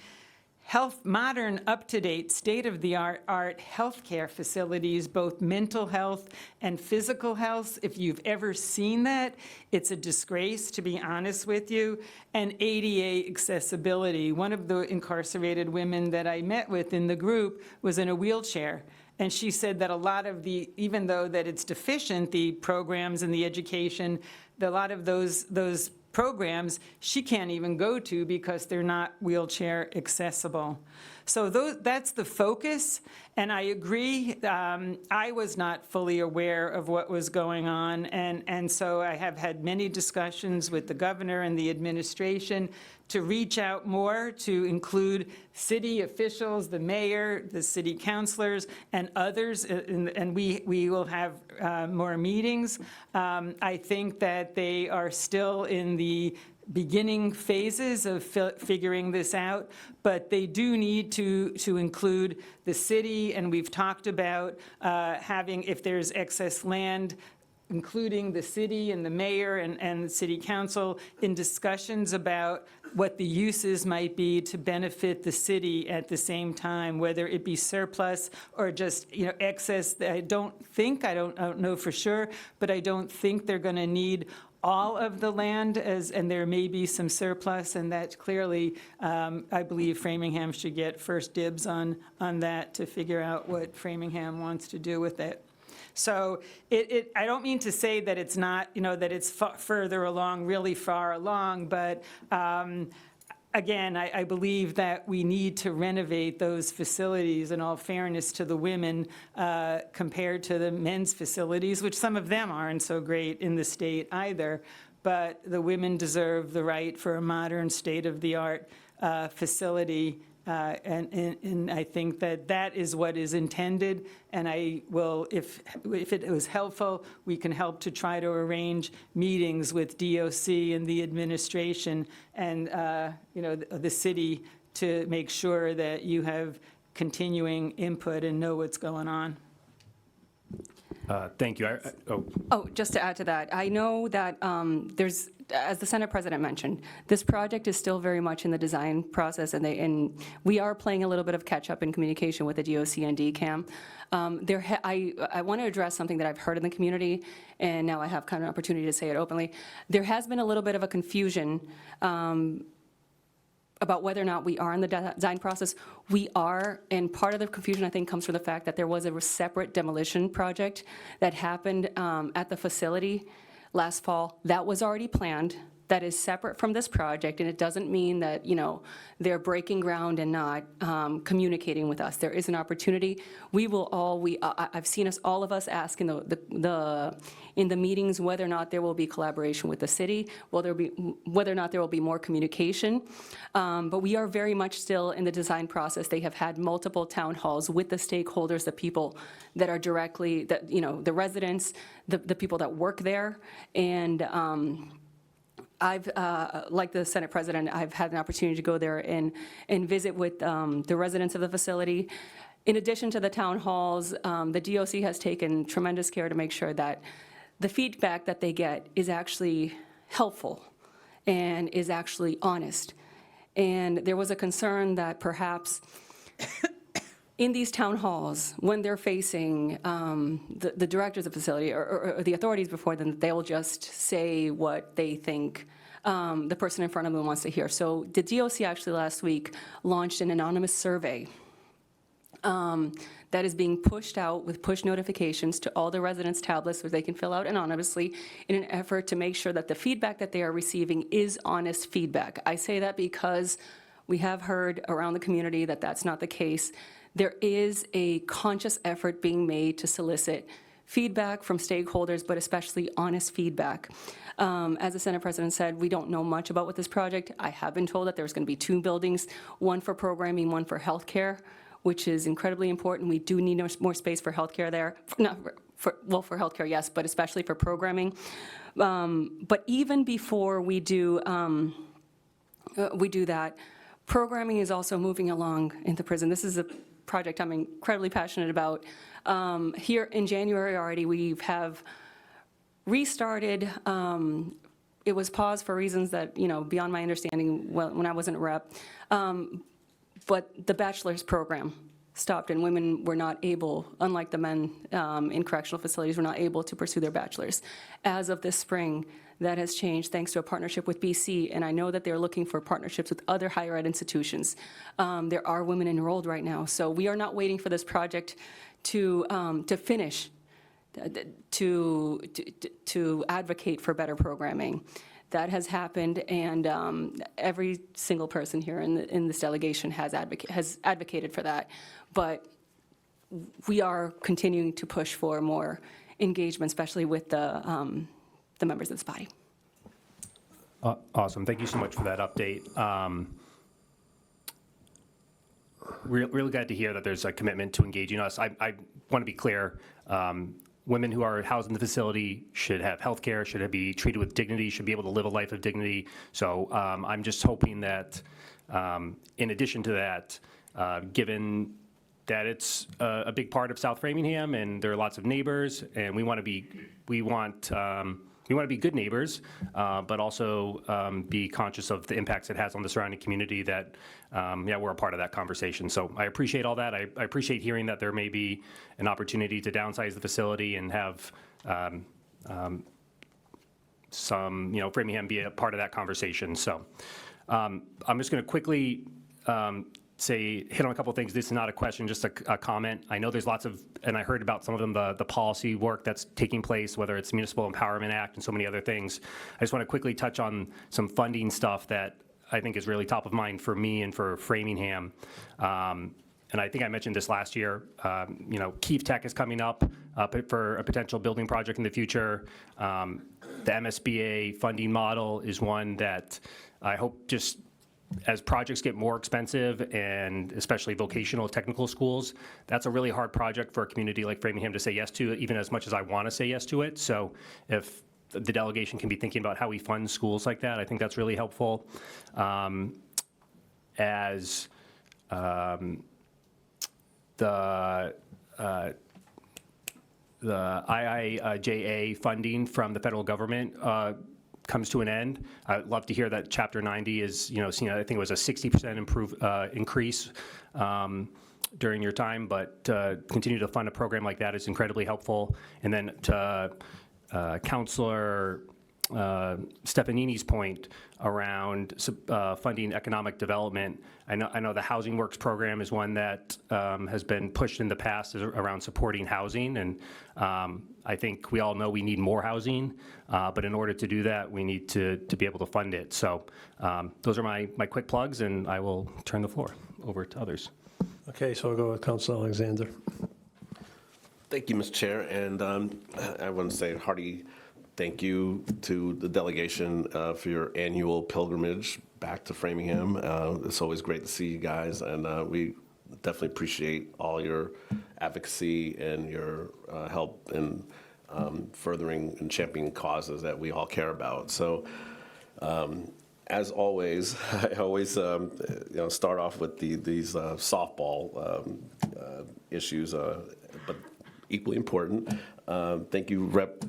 Modern, up-to-date, state-of-the-art healthcare facilities, both mental health and physical health. If you've ever seen that, it's a disgrace, to be honest with you. And ADA accessibility. One of the incarcerated women that I met with in the group was in a wheelchair. And she said that a lot of even though that it's deficient, the programs and the education, a lot of those programs she can't even go to because they're not wheelchair accessible. So that's the focus, and I agree. I was not fully aware of what was going on, and so I have had many discussions with the governor and the administration to reach out more, to include city officials, the mayor, the city councilors, and others, and we will have more meetings. I think that they are still in the beginning phases of figuring this out, but they do need to include the city, and we've talked about having, if there's excess land, including the city and the mayor and the city council in discussions about what the uses might be to benefit the city at the same time, whether it be surplus or just, excess. I don't know for sure, but I don't think they're going to need all of the land, and there may be some surplus, and that clearly, I believe Framingham should get first dibs on that to figure out what Framingham wants to do with it. So I don't mean to say that it's not, that it's further along, really far along, but again, I believe that we need to renovate those facilities in all fairness to the women compared to the men's facilities, which some of them aren't so great in the state either. But the women deserve the right for a modern, state-of-the-art facility. And I think that is what is intended, and I will, if it was helpful, we can help to try to arrange meetings with DOC and the administration and, the city to make sure that you have continuing input and know what's going on. Thank you. Just to add to that, I know that there's, as the Senate President mentioned, this project is still very much in the design process, and we are playing a little bit of catch-up in communication with the DOC and DCAM. I want to address something that I've heard in the community, and now I have kind of an opportunity to say it openly. There has been a little bit of a confusion about whether or not we are in the design process. We are, and part of the confusion, I think, comes from the fact that there was a separate demolition project that happened at the facility last fall. That was already planned. That is separate from this project, and it doesn't mean that, they're breaking ground and not communicating with us. There is an opportunity. We will all, I've seen all of us ask in the meetings whether or not there will be collaboration with the city, whether or not there will be more communication. But we are very much still in the design process. They have had multiple town halls with the stakeholders, the people that are directly, the residents, the people that work there, and I've, like the Senate President, I've had an opportunity to go there and visit with the residents of the facility. In addition to the town halls, the DOC has taken tremendous care to make sure that the feedback that they get is actually helpful and is actually honest. And there was a concern that perhaps in these town halls, when they're facing the directors of the facility or the authorities before them, they'll just say what they think the person in front of them wants to hear. So the DOC actually last week launched an anonymous survey that is being pushed out with push notifications to all the residents' tablets where they can fill out anonymously in an effort to make sure that the feedback that they are receiving is honest feedback. I say that because we have heard around the community that that's not the case. There is a conscious effort being made to solicit feedback from stakeholders, but especially honest feedback. As the Senate President said, we don't know much about what this project. I have been told that there's going to be 2 buildings, one for programming, one for healthcare, which is incredibly important. We do need more space for healthcare there. For healthcare, yes, but especially for programming. But even before we do that, programming is also moving along in the prison. This is a project I'm incredibly passionate about. Here in January already, we have restarted. It was paused for reasons that, beyond my understanding when I wasn't a rep. But the bachelor's program stopped, and women were not able, unlike the men in correctional facilities, were not able to pursue their bachelor's. As of this spring, that has changed thanks to a partnership with BC, and I know that they're looking for partnerships with other higher ed institutions. There are women enrolled right now, so we are not waiting for this project to finish, to advocate for better programming. that has happened, and every single person here in this delegation has advocated for that. But we are continuing to push for more engagement, especially with the members of this body. Awesome. Thank you so much for that update. Really glad to hear that there's a commitment to engaging us. I want to be clear. Women who are housed in the facility should have health care, should be treated with dignity, should be able to live a life of dignity. So I'm just hoping that, in addition to that, given that it's a big part of South Framingham and there are lots of neighbors, and we want to be good neighbors, but also be conscious of the impacts it has on the surrounding community, that, we're a part of that conversation. So I appreciate all that. I appreciate hearing that there may be an opportunity to downsize the facility and have Framingham be a part of that conversation. So I'm just going to quickly hit on a couple of things. This is not a question, just a comment. I know there's lots of, and I heard about some of them, the policy work that's taking place, whether it's Municipal Empowerment Act and so many other things. I just want to quickly touch on some funding stuff that I think is really top of mind for me and for Framingham. And I think I mentioned this last year. Keefe Tech is coming up for a potential building project in the future. The MSBA funding model is one that I hope, just as projects get more expensive, and especially vocational technical schools, that's a really hard project for a community like Framingham to say yes to, even as much as I want to say yes to it. So if the delegation can be thinking about how we fund schools like that, I think that's really helpful. As the IIJA funding from the federal government comes to an end, I'd love to hear that Chapter 90 is, seen, I think it was a 60% increase during your time, but continue to fund a program like that is incredibly helpful. And then to Councilor Stefanini's point around funding economic development, I know the Housing Works program is one that has been pushed in the past around supporting housing, and I think we all know we need more housing, but in order to do that, we need to be able to fund it. So those are my quick plugs, and I will turn the floor over to others. Okay, so I'll go with Councilor Alexander. Thank you, Mr. Chair, and I want to say a hearty thank you to the delegation for your annual pilgrimage back to Framingham. It's always great to see you guys, and we definitely appreciate all your advocacy and your help in furthering and championing causes that we all care about. So, as always, I always start off with these softball issues, but equally important. Thank you, Rep.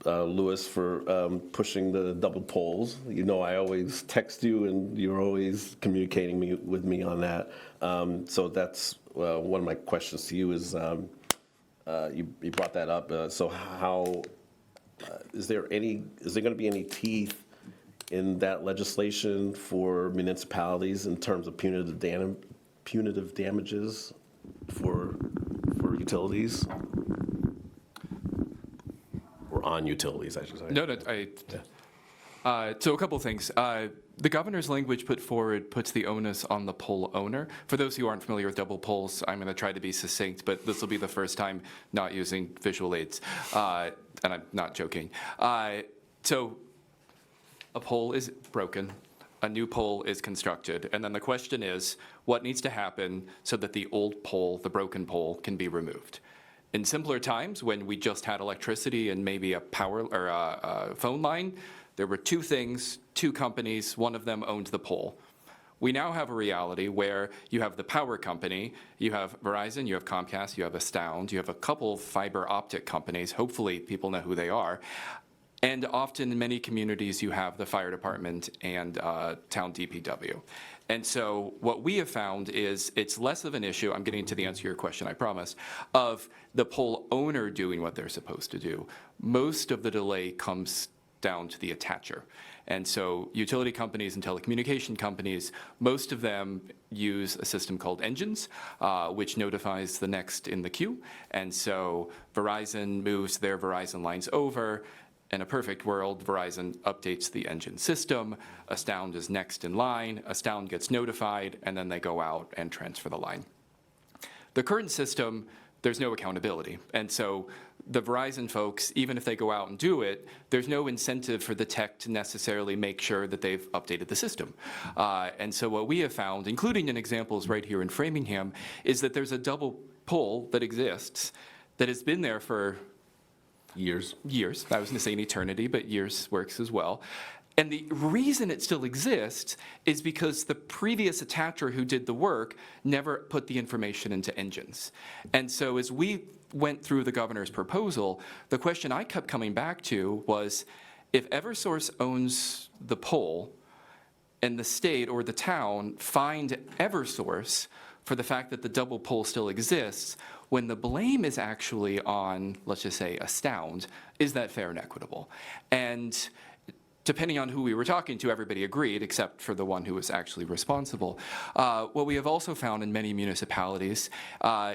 Lewis, for pushing the double polls. I always text you, and you're always communicating with me on that. So that's one of my questions to you is, you brought that up. So how is there going to be any teeth in that legislation for municipalities in terms of punitive damages for utilities? On utilities, I should say. No, so a couple of things. The governor's language put forward puts the onus on the pole owner. For those who aren't familiar with double poles, I'm going to try to be succinct, but this will be the first time not using visual aids, and I'm not joking. So a pole is broken, a new pole is constructed, and then the question is, what needs to happen so that the old pole, the broken pole, can be removed? In simpler times, when we just had electricity and maybe a power or a phone line, there were two things, two companies, one of them owned the pole. We now have a reality where you have the power company, you have Verizon, you have Comcast, you have Astound, you have a couple of fiber optic companies, hopefully people know who they are, and often in many communities you have the fire department and town DPW. And so what we have found is it's less of an issue, I'm getting to the answer to your question, I promise, of the pole owner doing what they're supposed to do. Most of the delay comes down to the attacher. And so utility companies and telecommunication companies, most of them use a system called engines, which notifies the next in the queue. And so Verizon moves their Verizon lines over. in a perfect world, Verizon updates the engine system, Astound is next in line, Astound gets notified, and then they go out and transfer the line. The current system, there's no accountability. And so the Verizon folks, even if they go out and do it, there's no incentive for the tech to necessarily make sure that they've updated the system. And so what we have found, including in examples right here in Framingham, is that there's a double pole that exists that has been there for Years. years. I was going to say an eternity, but years works as well. And the reason it still exists is because the previous attacher who did the work never put the information into engines. And so as we went through the governor's proposal, the question I kept coming back to was, if Eversource owns the pole and the state or the town fined Eversource for the fact that the double pole still exists, when the blame is actually on, let's just say, Astound, is that fair and equitable? And depending on who we were talking to, everybody agreed, except for the one who was actually responsible. What we have also found in many municipalities,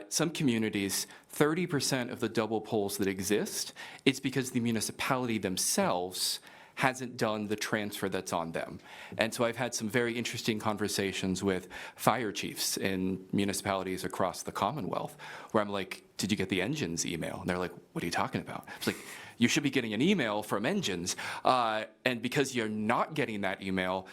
some communities, 30% of the double poles that exist, it's because the municipality themselves hasn't done the transfer that's on them. And so I've had some very interesting conversations with fire chiefs in municipalities across the Commonwealth, where I'm like, did you get the engines email? And they're like, what are you talking about? It's like, you should be getting an email from engines. And because you're not getting that email,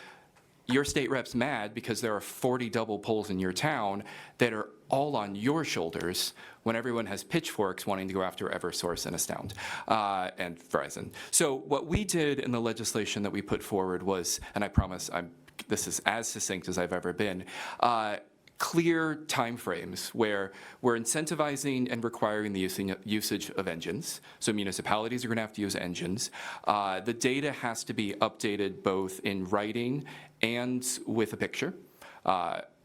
your state rep's mad because there are 40 double poles in your town that are all on your shoulders when everyone has pitchforks wanting to go after Eversource and Astound and Verizon. So what we did in the legislation that we put forward was, and I promise this is as succinct as I've ever been, clear timeframes where we're incentivizing and requiring the usage of engines. So municipalities are going to have to use engines. The data has to be updated both in writing and with a picture.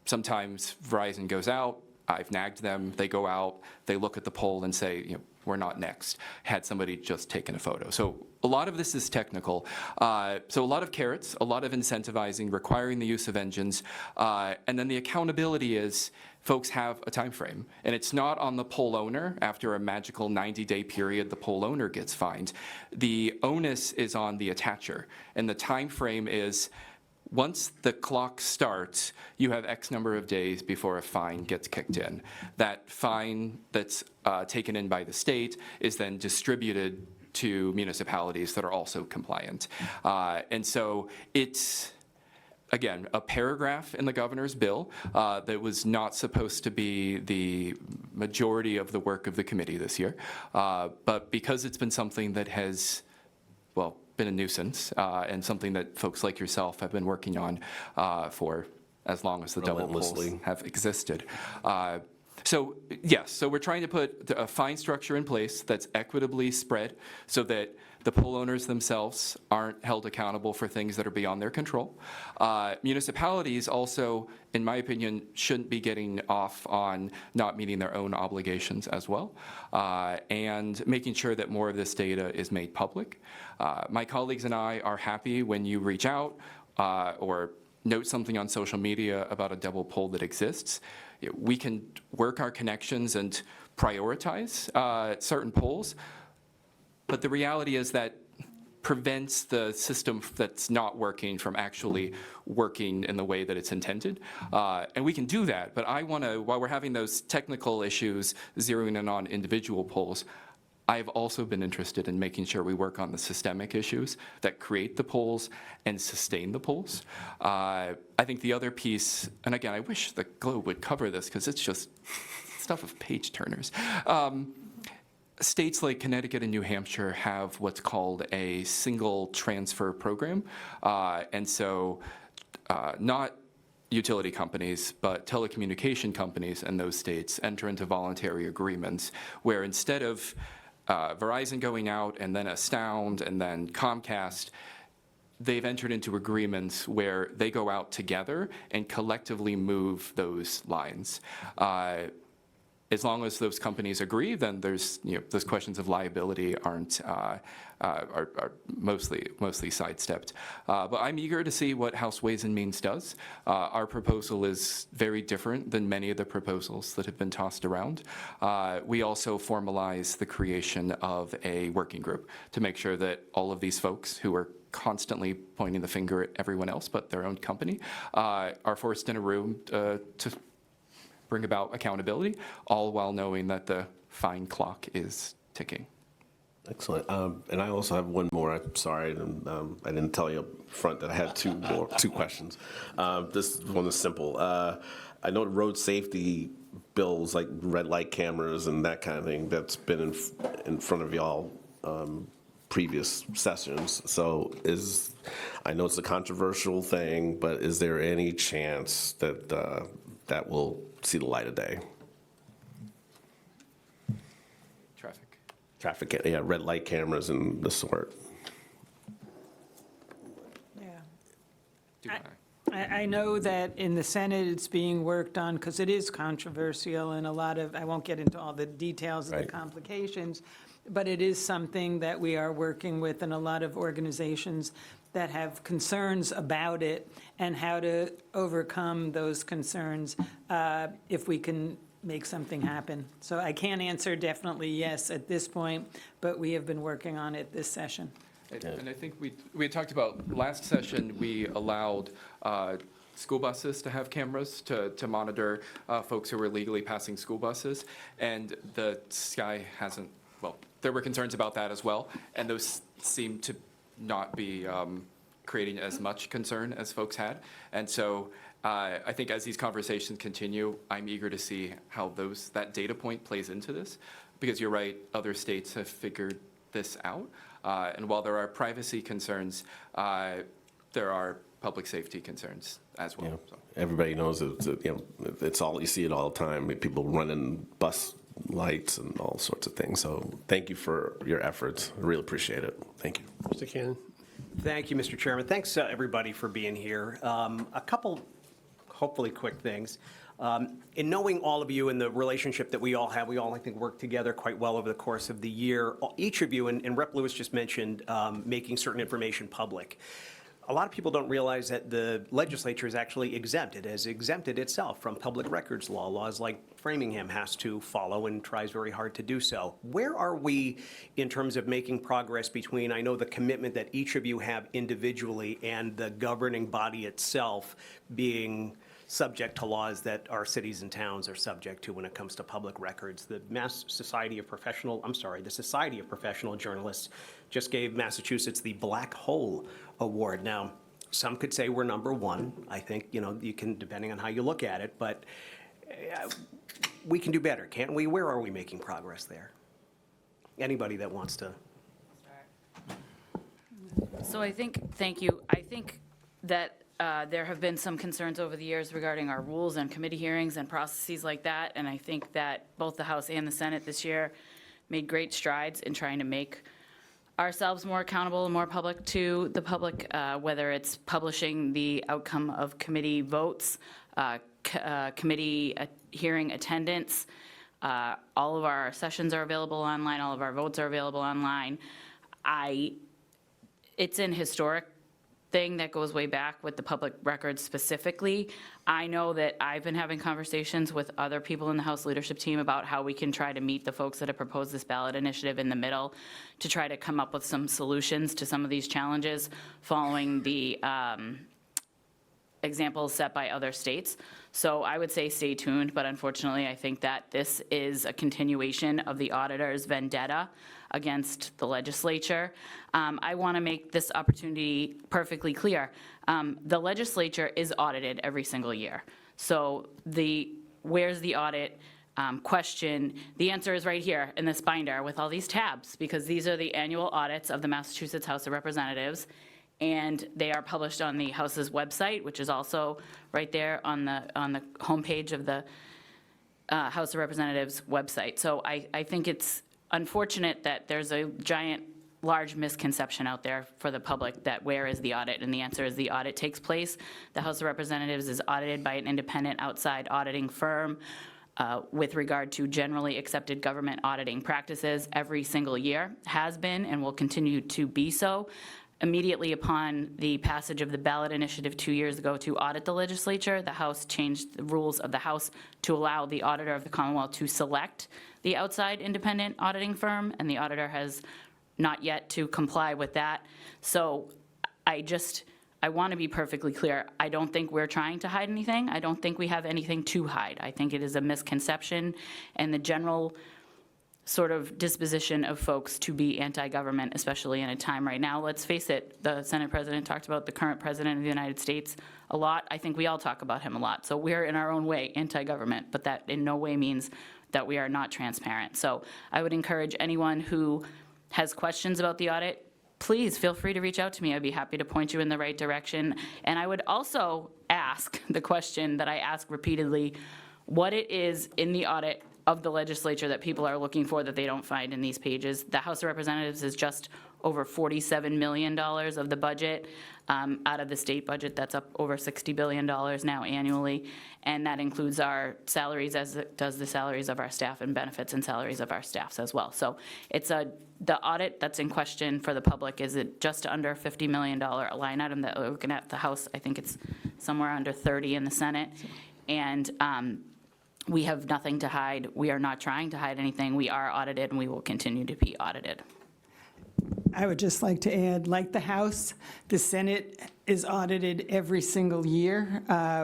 Sometimes Verizon goes out, I've nagged them, they go out, they look at the poll and say, you know, we're not next. Had somebody just taken a photo. So a lot of this is technical. So a lot of carrots, a lot of incentivizing, requiring the use of engines, and then the accountability is folks have a time frame. And it's not on the poll owner. After a magical 90-day period, the poll owner gets fined. The onus is on the attacher. And the time frame is, once the clock starts, you have X number of days before a fine gets kicked in. That fine that's taken in by the state is then distributed to municipalities that are also compliant. And so it's, again, a paragraph in the governor's bill that was not supposed to be the majority of the work of the committee this year. But because it's been something that has, well, been a nuisance and something that folks like yourself have been working on for as long as the double poles have existed. So yes, so we're trying to put a fine structure in place that's equitably spread so that the poll owners themselves aren't held accountable for things that are beyond their control. Municipalities also, in my opinion, shouldn't be getting off on not meeting their own obligations as well, and making sure that more of this data is made public. My colleagues and I are happy when you reach out or note something on social media about a double poll that exists. We can work our connections and prioritize certain polls, but the reality is that prevents the system that's not working from actually working in the way that it's intended. And we can do that, but I want to, while we're having those technical issues zeroing in on individual polls, I've also been interested in making sure we work on the systemic issues that create the polls and sustain the polls. I think the other piece, and again, I wish the Globe would cover this because it's just stuff of page turners. States like Connecticut and New Hampshire have what's called a single transfer program. And so not utility companies, but telecommunication companies in those states enter into voluntary agreements where instead of Verizon going out and then Astound and then Comcast, they've entered into agreements where they go out together and collectively move those lines. as long as those companies agree, then there's, those questions of liability aren't, are mostly sidestepped. But I'm eager to see what House Ways and Means does. Our proposal is very different than many of the proposals that have been tossed around. We also formalize the creation of a working group to make sure that all of these folks who are constantly pointing the finger at everyone else but their own company are forced in a room to bring about accountability, all while knowing that the fine clock is ticking. Excellent. And I also have one more. I'm sorry, I didn't tell you up front that I had two questions. This one is simple. I know the road safety bills, like red light cameras and that kind of thing, that's been in front of y'all previous sessions. So I know it's a controversial thing, but is there any chance that that will see the light of day? Traffic, yeah, red light cameras and the sort. Yeah. I know that in the Senate, it's being worked on, because it is controversial, and I won't get into all the details of the complications, but it is something that we are working with, and a lot of organizations that have concerns about it, and how to overcome those concerns if we can make something happen. So I can't answer definitely yes at this point, but we have been working on it this session. And I think we had talked about last session, we allowed school buses to have cameras to monitor folks who were illegally passing school buses, and the sky hasn't, well, there were concerns about that as well, and those seem to not be creating as much concern as folks had. And so I think as these conversations continue, I'm eager to see how that data point plays into this, because you're right, other states have figured this out. And while there are privacy concerns, there are public safety concerns as well. Yeah. So. Everybody knows it's all, you see it all the time. People running bus lights and all sorts of things. So thank you for your efforts. I really appreciate it. Thank you. Mr. Cannon. Thank you, Mr. Chairman. Thanks, everybody, for being here. A couple, hopefully, quick things. In knowing all of you and the relationship that we all have, we all, I think, work together quite well over the course of the year. Each of you, and Rep. Lewis just mentioned making certain information public. A lot of people don't realize that the legislature is actually exempted, has exempted itself from public records law. Laws like Framingham has to follow and tries very hard to do so. Where are we in terms of making progress between, I know, the commitment that each of you have individually and the governing body itself being subject to laws that our cities and towns are subject to when it comes to public records? The Society of Professional Journalists just gave Massachusetts the Black Hole Award. Now, some could say we're number one. I think, you can, depending on how you look at it, but we can do better, can't we? Where are we making progress there? Anybody that wants to? So thank you. I think that there have been some concerns over the years regarding our rules and committee hearings and processes like that, and I think that both the House and the Senate this year made great strides in trying to make ourselves more accountable and more public to the public, whether it's publishing the outcome of committee votes, committee hearing attendance. All of our sessions are available online, all of our votes are available online. It's an historic thing that goes way back with the public records specifically. I know that I've been having conversations with other people in the House leadership team about how we can try to meet the folks that have proposed this ballot initiative in the middle to try to come up with some solutions to some of these challenges following the examples set by other states. So I would say stay tuned, but unfortunately I think that this is a continuation of the auditor's vendetta against the legislature. I want to make this opportunity perfectly clear. The legislature is audited every single year. So where's the audit question? The answer is right here in this binder with all these tabs, because these are the annual audits of the Massachusetts House of Representatives, and they are published on the House's website, which is also right there on the homepage of the House of Representatives website. So I think it's unfortunate that there's a large misconception out there for the public that where is the audit, and the answer is the audit takes place. The House of Representatives is audited by an independent outside auditing firm. with regard to generally accepted government auditing practices every single year, has been and will continue to be so. Immediately upon the passage of the ballot initiative 2 years ago to audit the legislature, the House changed the rules of the House to allow the auditor of the Commonwealth to select the outside independent auditing firm, and the auditor has not yet to comply with that. So I want to be perfectly clear. I don't think we're trying to hide anything. I don't think we have anything to hide. I think it is a misconception and the general sort of disposition of folks to be anti-government, especially in a time right now. Let's face it, the Senate President talked about the current President of the United States a lot. I think we all talk about him a lot. So we're in our own way anti-government, but that in no way means that we are not transparent. So I would encourage anyone who has questions about the audit, please feel free to reach out to me. I'd be happy to point you in the right direction. And I would also ask the question that I ask repeatedly, what it is in the audit of the legislature that people are looking for that they don't find in these pages. The House of Representatives is just over $47 million of the budget. Out of the state budget, that's up over $60 billion now annually. And that includes our salaries, as it does the salaries of our staff, and benefits and salaries of our staffs as well. So it's the audit that's in question for the public is it just under $50 million line item that we're looking at the House. I think it's somewhere under 30 in the Senate. And we have nothing to hide. We are not trying to hide anything. We are audited and we will continue to be audited. I would just like to add, like the House, the Senate is audited every single year.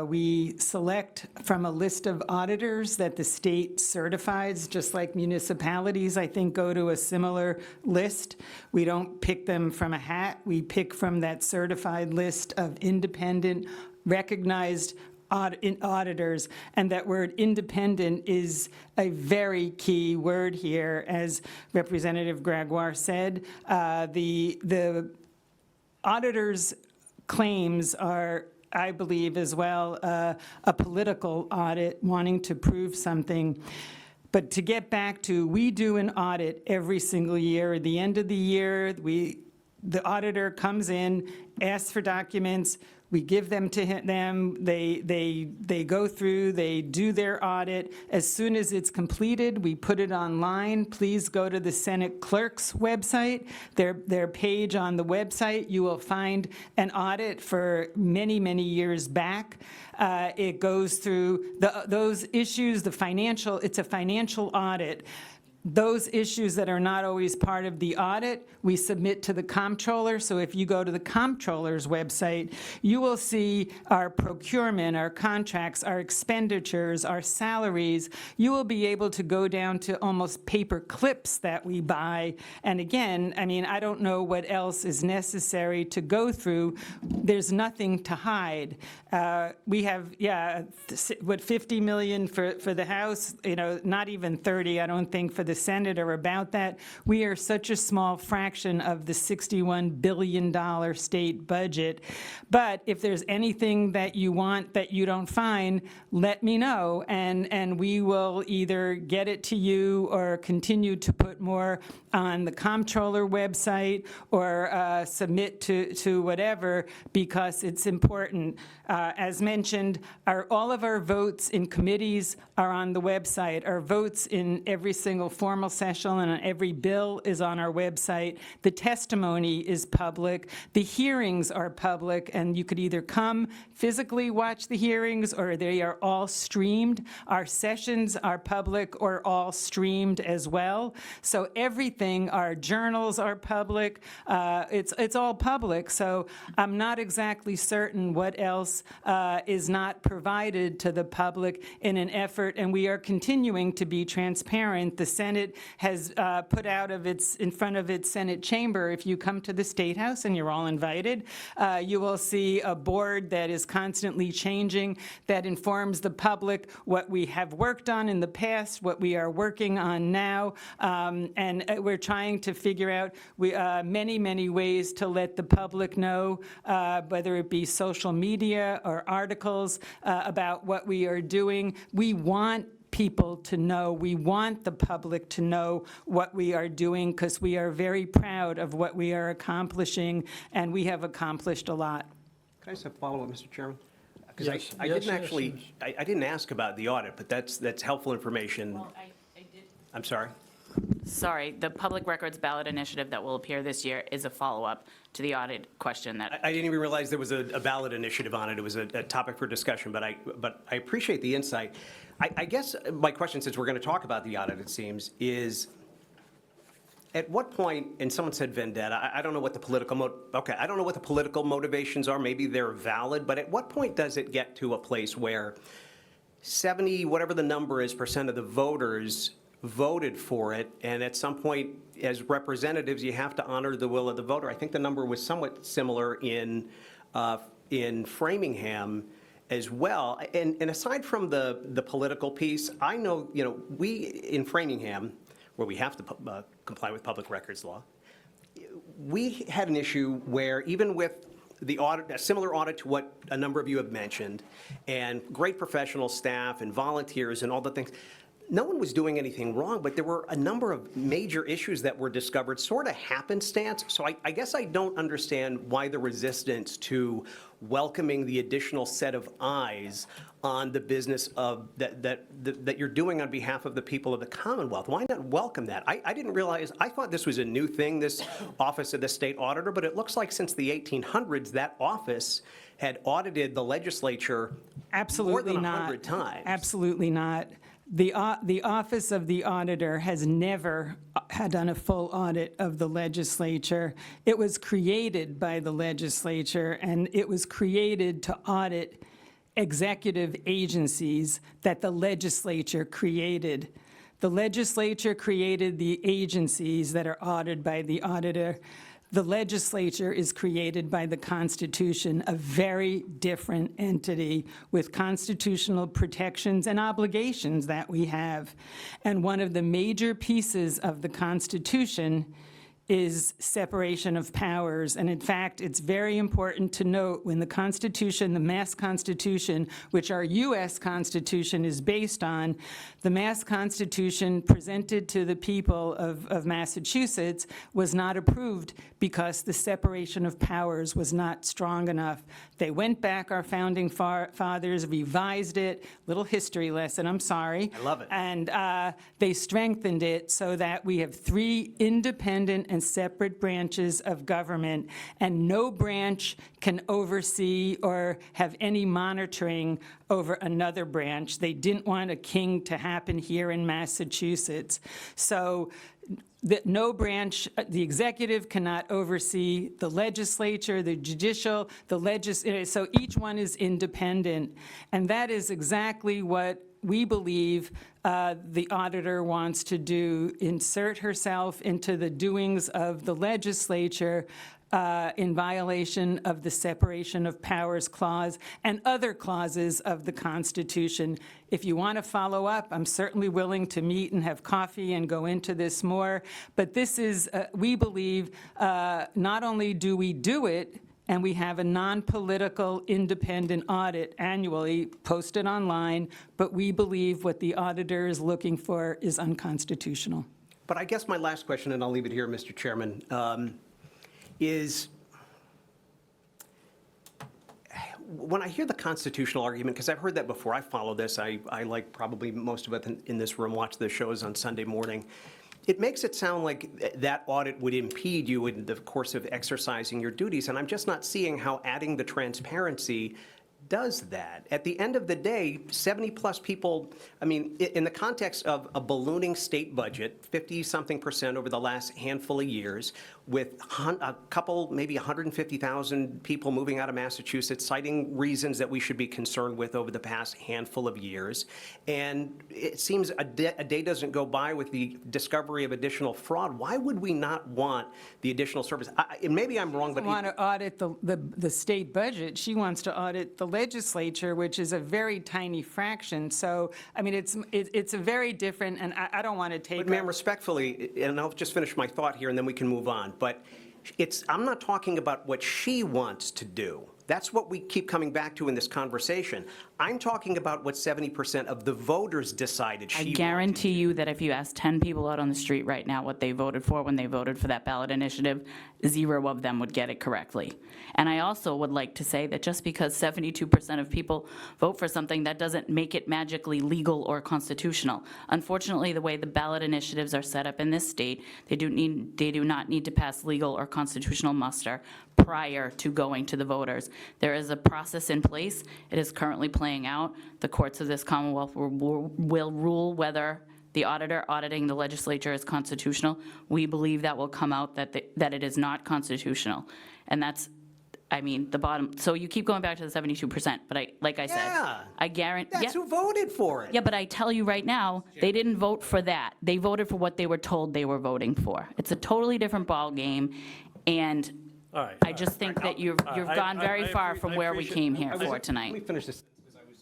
We select from a list of auditors that the state certifies, just like municipalities, I think, go to a similar list. We don't pick them from a hat. We pick from that certified list of independent, recognized auditors, and that word independent is a very key word here. As Representative Gregoire said, the auditors' claims are, I believe, as well, a political audit, wanting to prove something. But to get back to, we do an audit every single year. At the end of the year, the auditor comes in, asks for documents, we give them to them, they go through, they do their audit. As soon as it's completed, we put it online. Please go to the Senate Clerk's website. Their page on the website, you will find an audit for many, many years back. It goes through those issues, it's a financial audit. Those issues that are not always part of the audit, we submit to the comptroller. So if you go to the comptroller's website, you will see our procurement, our contracts, our expenditures, our salaries. You will be able to go down to almost paper clips that we buy. And again, I mean, I don't know what else is necessary to go through. There's nothing to hide. We have, what, 50 million for the House, not even 30, I don't think, for the Senate or about that. We are such a small fraction of the $61 billion state budget. But if there's anything that you want that you don't find, let me know, and we will either get it to you or continue to put more on the comptroller website or submit to whatever, because it's important. As mentioned, all of our votes in committees are on the website. Our votes in every single formal session and every bill is on our website. The testimony is public. The hearings are public, and you could either come physically watch the hearings or they are all streamed. Our sessions are public or all streamed as well. So everything, our journals are public. It's all public. So I'm not exactly certain what else is not provided to the public in an effort, and we are continuing to be transparent. The Senate has put out in front of its Senate chamber, if you come to the State House, and you're all invited, you will see a board that is constantly changing, that informs the public what we have worked on in the past, what we are working on now, and we're trying to figure out many, many ways to let the public know, whether it be social media or articles about what we are doing. We want people to know, we want the public to know what we are doing, because we are very proud of what we are accomplishing, and we have accomplished a lot. Can I just have a follow-up, Mr. Chairman? Because Yes, I yes, didn't yes, actually, yes. I didn't ask about the audit, but that's helpful information. I did. I'm sorry? Sorry, the public records ballot initiative that will appear this year is a follow-up to the audit question that, I didn't even realize there was a ballot initiative on it. It was a topic for discussion, but I appreciate the insight. I guess my question, since we're going to talk about the audit, it seems, is at what point, and someone said vendetta, I don't know what the political, I don't know what the political motivations are. Maybe they're valid, but at what point does it get to a place where 70, whatever the number is, % of the voters voted for it, and at some point, as representatives, you have to honor the will of the voter? I think the number was somewhat similar in Framingham as well. And aside from the political piece, I know, we in Framingham, where we have to comply with public records law, we had an issue where even with the audit, a similar audit to what a number of you have mentioned, and great professional staff and volunteers and all the things, no one was doing anything wrong, but there were a number of major issues that were discovered, sort of happenstance. So I guess I don't understand why the resistance to welcoming the additional set of eyes on the business of that you're doing on behalf of the people of the Commonwealth. Why not welcome that? I didn't realize, I thought this was a new thing, this Office of the State Auditor, but it looks like since the 1800s, that office had audited the legislature more than 100 times. Absolutely not. The Office of the Auditor has never had done a full audit of the legislature. It was created by the legislature, and it was created to audit executive agencies that the legislature created. The legislature created the agencies that are audited by the auditor. The legislature is created by the Constitution, a very different entity with constitutional protections and obligations that we have. And one of the major pieces of the Constitution is separation of powers. And in fact, it's very important to note when the Constitution, the Mass Constitution, which our U.S. Constitution is based on, the Mass Constitution presented to the people of Massachusetts was not approved because the separation of powers was not strong enough. They went back, our founding fathers revised it, little history lesson, I'm sorry. I love it. And they strengthened it so that we have 3 independent and separate branches of government, and no branch can oversee or have any monitoring over another branch. They didn't want a king to happen here in Massachusetts. So no branch, the executive cannot oversee the legislature, the judicial, so each one is independent. And that is exactly what we believe the auditor wants to do, insert herself into the doings of the legislature in violation of the separation of powers clause and other clauses of the Constitution. If you want to follow up, I'm certainly willing to meet and have coffee and go into this more. But this is, we believe, not only do we do it, and we have a non-political independent audit annually posted online, but we believe what the auditor is looking for is unconstitutional. But I guess my last question, and I'll leave it here, Mr. Chairman, is when I hear the constitutional argument, because I've heard that before, I follow this, I like probably most of it in this room, watch the shows on Sunday morning. It makes it sound like that audit would impede you in the course of exercising your duties, and I'm just not seeing how adding the transparency does that. At the end of the day, 70-plus people, I mean, in the context of a ballooning state budget, 50-something% over the last handful of years, with a couple, maybe 150,000 people moving out of Massachusetts, citing reasons that we should be concerned with over the past handful of years. And it seems a day doesn't go by with the discovery of additional fraud. Why would we not want the additional service? And maybe I'm wrong, but... She doesn't want to audit the state budget. She wants to audit the legislature, which is a very tiny fraction. So, I mean, it's a very different, and I don't want to take... But ma'am, respectfully, and I'll just finish my thought here and then we can move on, but I'm not talking about what she wants to do. That's what we keep coming back to in this conversation. I'm talking about what 70% of the voters decided she I wanted. guarantee you that if you ask 10 people out on the street right now what they voted for when they voted for that ballot initiative, 0 of them would get it correctly. And I also would like to say that just because 72% of people vote for something, that doesn't make it magically legal or constitutional. Unfortunately, the way the ballot initiatives are set up in this state, they do not need to pass legal or constitutional muster prior to going to the voters. There is a process in place. It is currently playing out. The courts of this Commonwealth will rule whether the auditor auditing the legislature is constitutional. We believe that will come out that it is not constitutional. And that's, I mean, the bottom, so you keep going back to the 72%, but like I said, Yeah. I guarantee. That's who voted for it. Yeah, but I tell you right now, they didn't vote for that. They voted for what they were told they were voting for. It's a totally different ballgame, and All right. I just think that you've gone very far from where we came here for tonight. Let me finish this,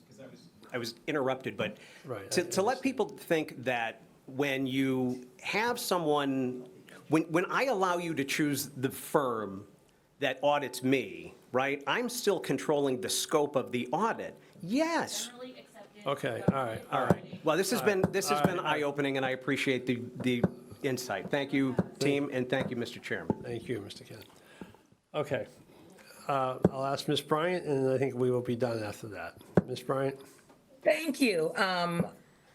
because I was interrupted, but Right, to let people think that when you have someone, when I allow you to choose the firm that audits me, right, I'm still controlling the scope of the audit. Yes. Okay, all right. Well, this has been eye-opening, and I appreciate the insight. Thank you, team, and thank you, Mr. Chairman. Thank you, Mr. Ken. Okay. I'll ask Ms. Bryant, and I think we will be done after that. Ms. Bryant? Thank you.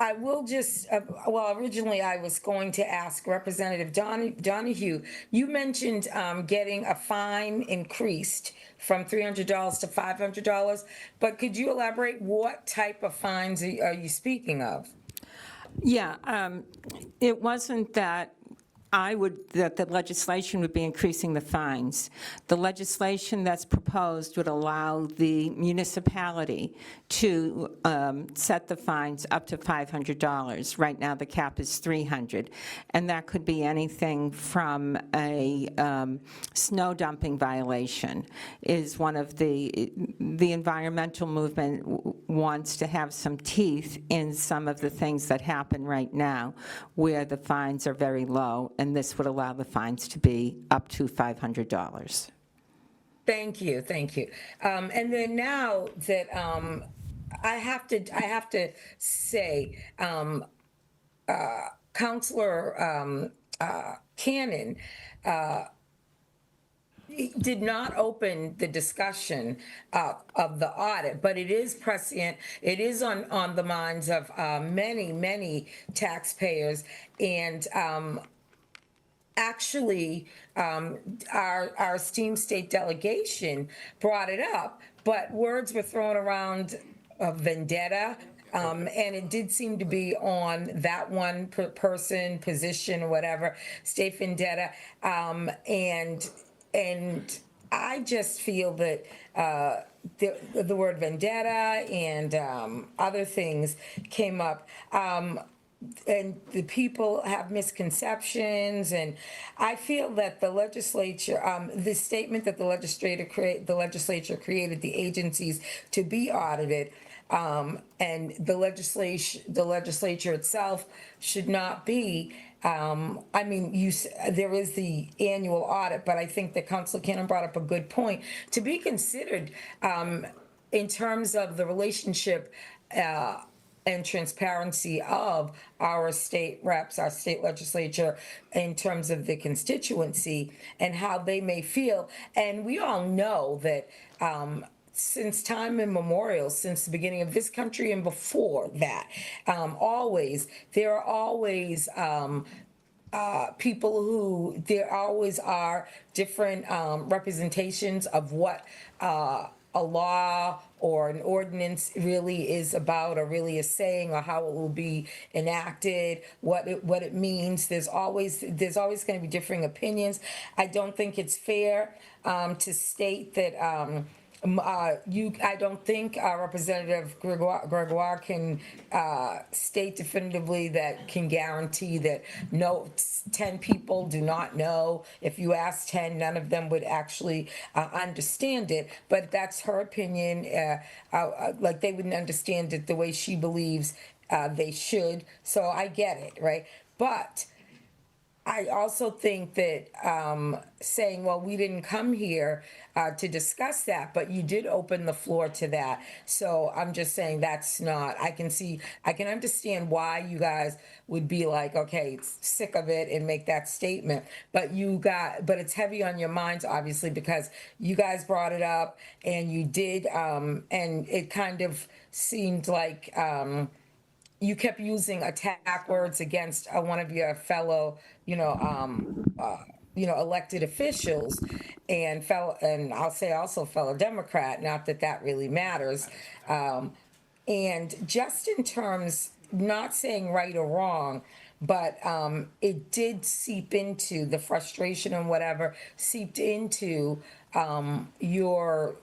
I will just, well, originally I was going to ask Representative Donahue, you mentioned getting a fine increased from $300 to $500, but could you elaborate what type of fines are you speaking of? Yeah, it wasn't that that the legislation would be increasing the fines. The legislation that's proposed would allow the municipality to set the fines up to $500. Right now, the cap is $300, and that could be anything from a snow dumping violation. Is one of the environmental movement wants to have some teeth in some of the things that happen right now, where the fines are very low, and this would allow the fines to be up to $500. Thank you, thank you. And then now that I have to say, Councilor Cannon did not open the discussion of the audit, but it is prescient. It is on the minds of many taxpayers, and actually, our esteemed state delegation brought it up, but words were thrown around of vendetta, and it did seem to be on that one person, position, or whatever, state vendetta, and I just feel that the word vendetta and other things came up. And the people have misconceptions, and I feel that the legislature, the statement that the legislature created the agencies to be audited, and the legislature itself should not be. I mean, there is the annual audit, but I think that Councilor Cannon brought up a good point to be considered in terms of the relationship and transparency of our state reps, our state legislature, in terms of the constituency and how they may feel. And we all know that since time immemorial, since the beginning of this country and before that, there are always people who, there always are different representations of what a law or an ordinance really is about, or really is saying, or how it will be enacted, what it means. There's always going to be differing opinions. I don't think it's fair to state that I don't think Representative Gregoire can state definitively that can guarantee that 10 people do not know. If you ask 10, none of them would actually understand it. But that's her opinion. Like they wouldn't understand it the way she believes they should. So I get it, right? But I also think that saying, well, we didn't come here to discuss that, but you did open the floor to that. So I'm just saying that's not, I can understand why you guys would be like, okay, sick of it and make that statement. But but it's heavy on your minds, obviously, because you guys brought it up and you did, and it kind of seemed like, you kept using attack words against one of your fellow, elected officials, and I'll say also fellow Democrat. Not that that really matters. And just in terms, not saying right or wrong, but it did seep into the frustration and whatever seeped into your,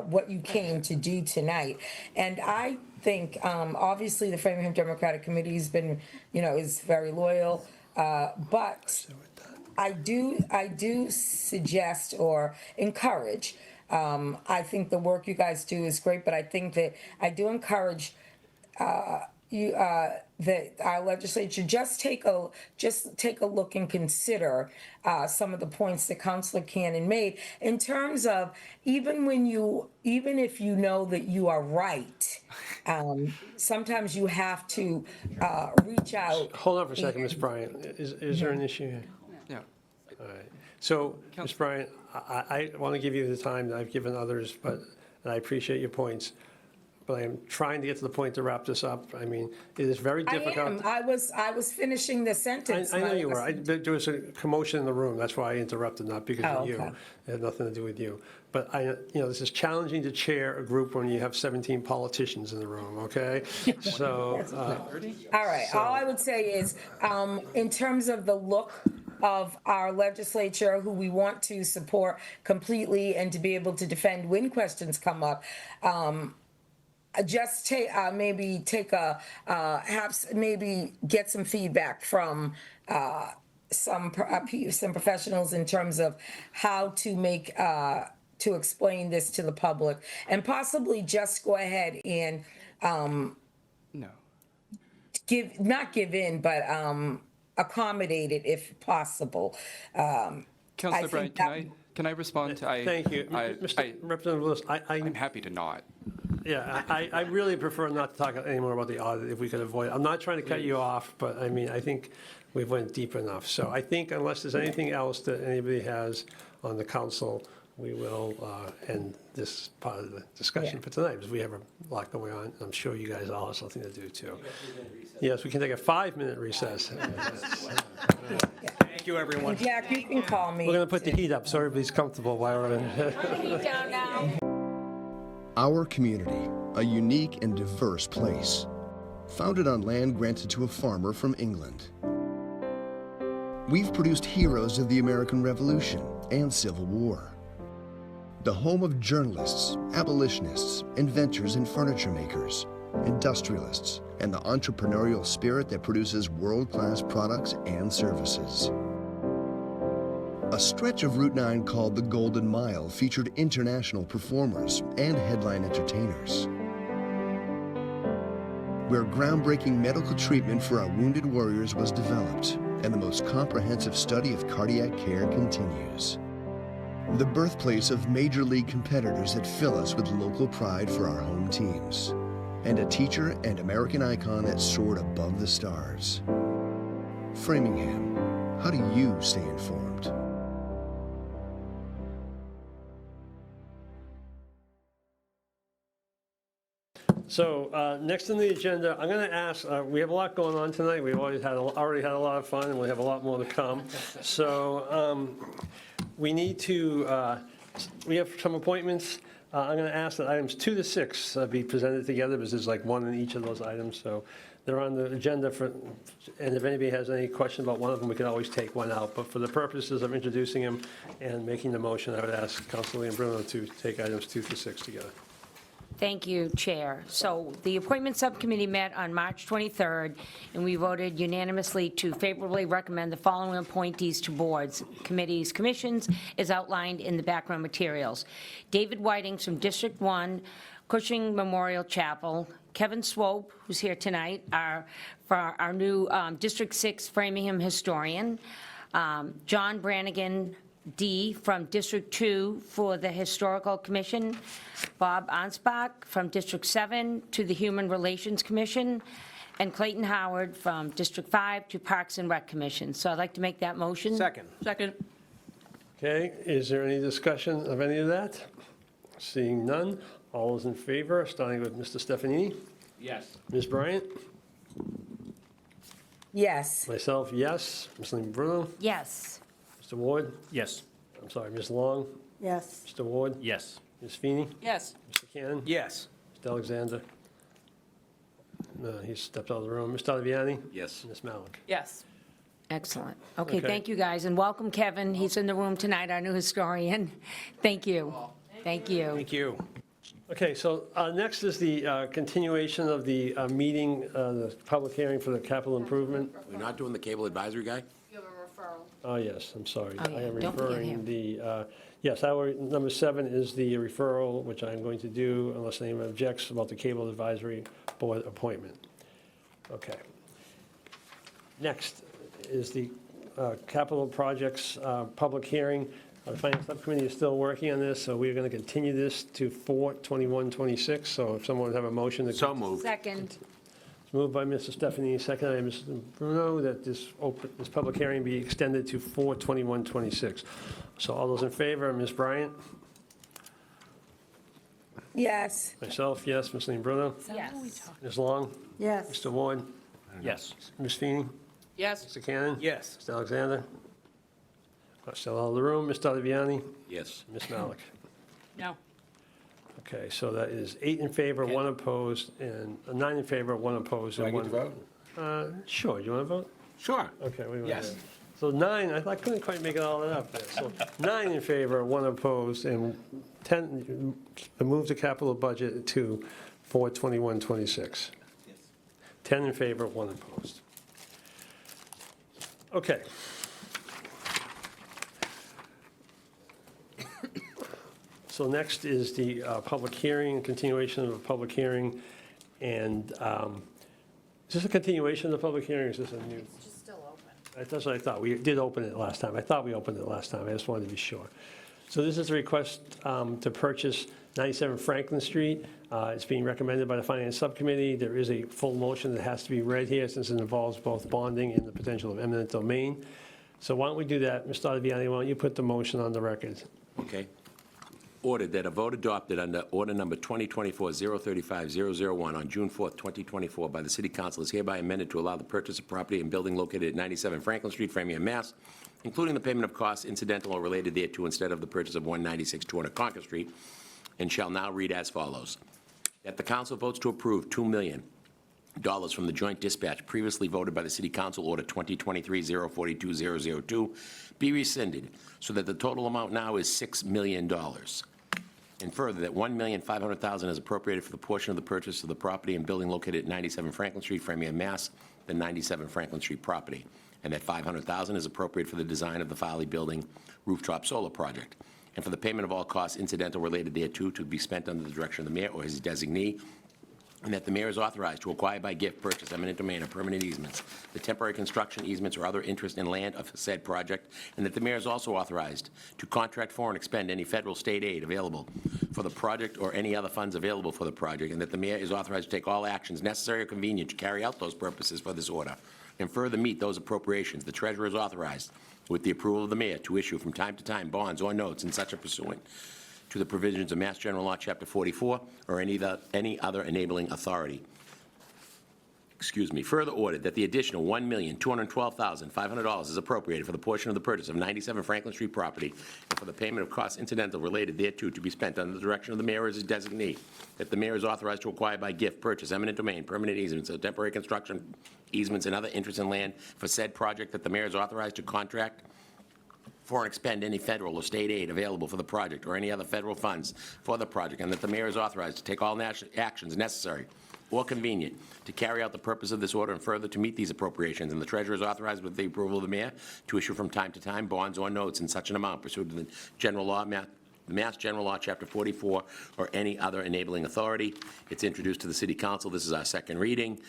what you came to do tonight. And I think, obviously, the Framingham Democratic Committee has been, is very loyal, but I do suggest or encourage. I think the work you guys do is great, but I think that I do encourage that our legislature just take a look and consider some of the points that Councilor Cannon made in terms of even if you know that you are right, sometimes you have to reach out. Hold on for a second, Ms. Bryant. Is there an issue here? Yeah. All right. So, Ms. Bryant, I want to give you the time that I've given others, and I appreciate your points. But I am trying to get to the point to wrap this up. I mean, it is very difficult. I was finishing the sentence. I know you were. There was a commotion in the room. That's why I interrupted, not because of you. Okay. It had nothing to do with you. But this is challenging to chair a group when you have 17 politicians in the room, okay? So. All right. All I would say is, in terms of the look of our legislature, who we want to support completely and to be able to defend when questions come up, just maybe get some feedback from some professionals in terms of how to make to explain this to the public, and possibly just go ahead and not give in, but accommodate it if possible. Councilor Bryant, can I respond to? Thank you, Mr. Representative Lewis. I'm happy to not. Yeah, I really prefer not to talk anymore about the audit if we could avoid it. I'm not trying to cut you off, but I mean, I think we've went deep enough. So I think unless there's anything else that anybody has on the council, we will end this part of the discussion for tonight, because we have a lot going on. I'm sure you guys all have something to do too. Yes, we can take a 5-minute recess. Thank you, everyone. Jack, you can call me. We're going to put the heat up so everybody's comfortable while we're in. Down now. Our community, a unique and diverse place, founded on land granted to a farmer from England. We've produced heroes of the American Revolution and Civil War. The home of journalists, abolitionists, inventors and furniture makers, industrialists, and the entrepreneurial spirit that produces world-class products and services. A stretch of Route 9 called the Golden Mile featured international performers and headline entertainers, where groundbreaking medical treatment for our wounded warriors was developed and the most comprehensive study of cardiac care continues. The birthplace of major league competitors that fill us with local pride for our home teams, and a teacher and American icon that soared above the stars. Framingham, how do you stay informed? So next on the agenda, I'm going to ask, we have a lot going on tonight. We've already had a lot of fun, and we have a lot more to come. So we need to, we have some appointments. I'm going to ask that items 2 to 6 be presented together, because there's like one in each of those items. So they're on the agenda for, and if anybody has any question about one of them, we can always take one out. But for the purposes of introducing him and making the motion, I would ask Councilor Bruno to take items 2 to 6 together. Thank you, Chair. So the Appointment Subcommittee met on March 23rd, and we voted unanimously to favorably recommend the following appointees to boards, committees, commissions, as outlined in the background materials. David Whitings from District 1, Cushing Memorial Chapel. Kevin Swope, who's here tonight, for our new District 6 Framingham historian. John Brannigan, D, from District 2 for the Historical Commission. Bob Ansbach from District 7 to the Human Relations Commission. And Clayton Howard from District 5 to Parks and Rec Commission. So I'd like to make that motion. Second. Second. Okay, is there any discussion of any of that? Seeing none, all those in favor, starting with Mr. Stefanini? Yes. Ms. Bryant? Yes. Myself, yes. Ms. Lima Bruno? Yes. Mr. Ward? Yes. I'm sorry, Ms. Long? Yes. Mr. Ward? Yes. Ms. Feeney? Yes. Mr. Cannon? Yes. Mr. Alexander? No, he stepped out of the room. Mr. Vianney? Yes. Ms. Malik? Yes. Excellent. Okay, Okay. thank you, guys, and welcome Kevin. He's in the room tonight, our new historian. Thank you. Thank you. Thank you. Okay, so next is the continuation of the meeting, the public hearing for the capital improvement. We're not doing the cable advisory guy? Oh, yes, I'm sorry. Oh, yeah, I am don't forget referring him. yes, our number 7 is the referral, which I'm going to do unless anyone objects about the cable advisory board appointment. Okay. Next is the capital projects public hearing. The Finance Subcommittee is still working on this, so we're going to continue this to 4/21/26. So if someone would have a motion to... So moved. Second. It's moved by Mr. Stephanie, seconded by Mr. Bruno, that this public hearing be extended to 4/21/26. So all those in favor, Ms. Bryant? Yes. Myself, yes. Ms. Lane Bruno? Yes. Ms. Long? Yes. Mr. Ward? Yes. Ms. Feeney? Yes. Mr. Cannon? Yes. Mr. Alexander? Still out of the room. Mr. Vianney? Yes. Ms. Malik? No. Okay, so that is 8 in favor, 1 opposed, and 9 in favor, 1 opposed. Do I and get to one- vote? Sure. Do you want to vote? Sure. Okay. wait a minute. Yes. So 9, I couldn't quite make it all that up there. So 9 in favor, 1 opposed, and 10, move the capital budget to 4/21/26. 10 in favor, 1 opposed. Okay. So next is the public hearing, continuation of the public hearing. And is this a continuation of the public hearing, or is this a new? It's just still open. That's what I thought. We did open it last time. I thought we opened it last time. I just wanted to be sure. So this is a request to purchase 97 Franklin Street. It's being recommended by the Finance Subcommittee. There is a full motion that has to be read here since it involves both bonding and the potential of eminent domain. So why don't we do that? Mr. Vianney, why don't you put the motion on the record? Okay. Ordered that a vote adopted under order number 2024-035-001 on June 4th, 2024 by the City Council is hereby amended to allow the purchase of property and building located at 97 Franklin Street, Framingham, Mass., including the payment of costs incidental or related thereto instead of the purchase of 196 200 Concord Street, and shall now read as follows. That the council votes to approve $2 million from the joint dispatch previously voted by the City Council Order 2023-042-002 be rescinded so that the total amount now is $6 million. And further, that $1,500,000 is appropriated for the portion of the purchase of the property and building located at 97 Franklin Street, Framingham, Mass., the 97 Franklin Street property, and that $500,000 is appropriated for the design of the Folly Building rooftop solar project, and for the payment of all costs incidental related thereto to be spent under the direction of the mayor or his designee, and that the mayor is authorized to acquire by gift, purchase, eminent domain, or permanent easements, the temporary construction easements or other interest in land of said project, and that the mayor is also authorized to contract for and expend any federal state aid available for the project or any other funds available for the project, and that the mayor is authorized to take all actions necessary or convenient to carry out those purposes for this order, and further meet those appropriations. The treasurer is authorized, with the approval of the mayor, to issue from time to time bonds or notes in such a pursuant to the provisions of Mass General Law, Chapter 44, or any other enabling authority. Further ordered that the additional $1,212,500 is appropriated for the portion of the purchase of 97 Franklin Street property and for the payment of costs incidental related thereto to be spent under the direction of the mayor as his designee, that the mayor is authorized to acquire by gift, purchase, eminent domain, permanent easements, or temporary construction easements and other interests in land for said project, that the mayor is authorized to contract for and expend any federal or state aid available for the project or any other federal funds for the project, and that the mayor is authorized to take all actions necessary or convenient to carry out the purpose of this order, and further to meet these appropriations. And the treasurer is authorized, with the approval of the mayor, to issue from time to time bonds or notes in such an amount pursuant to the general law, the Mass General Law, Chapter 44, or any other enabling authority. It's introduced to the City Council. This is our second reading.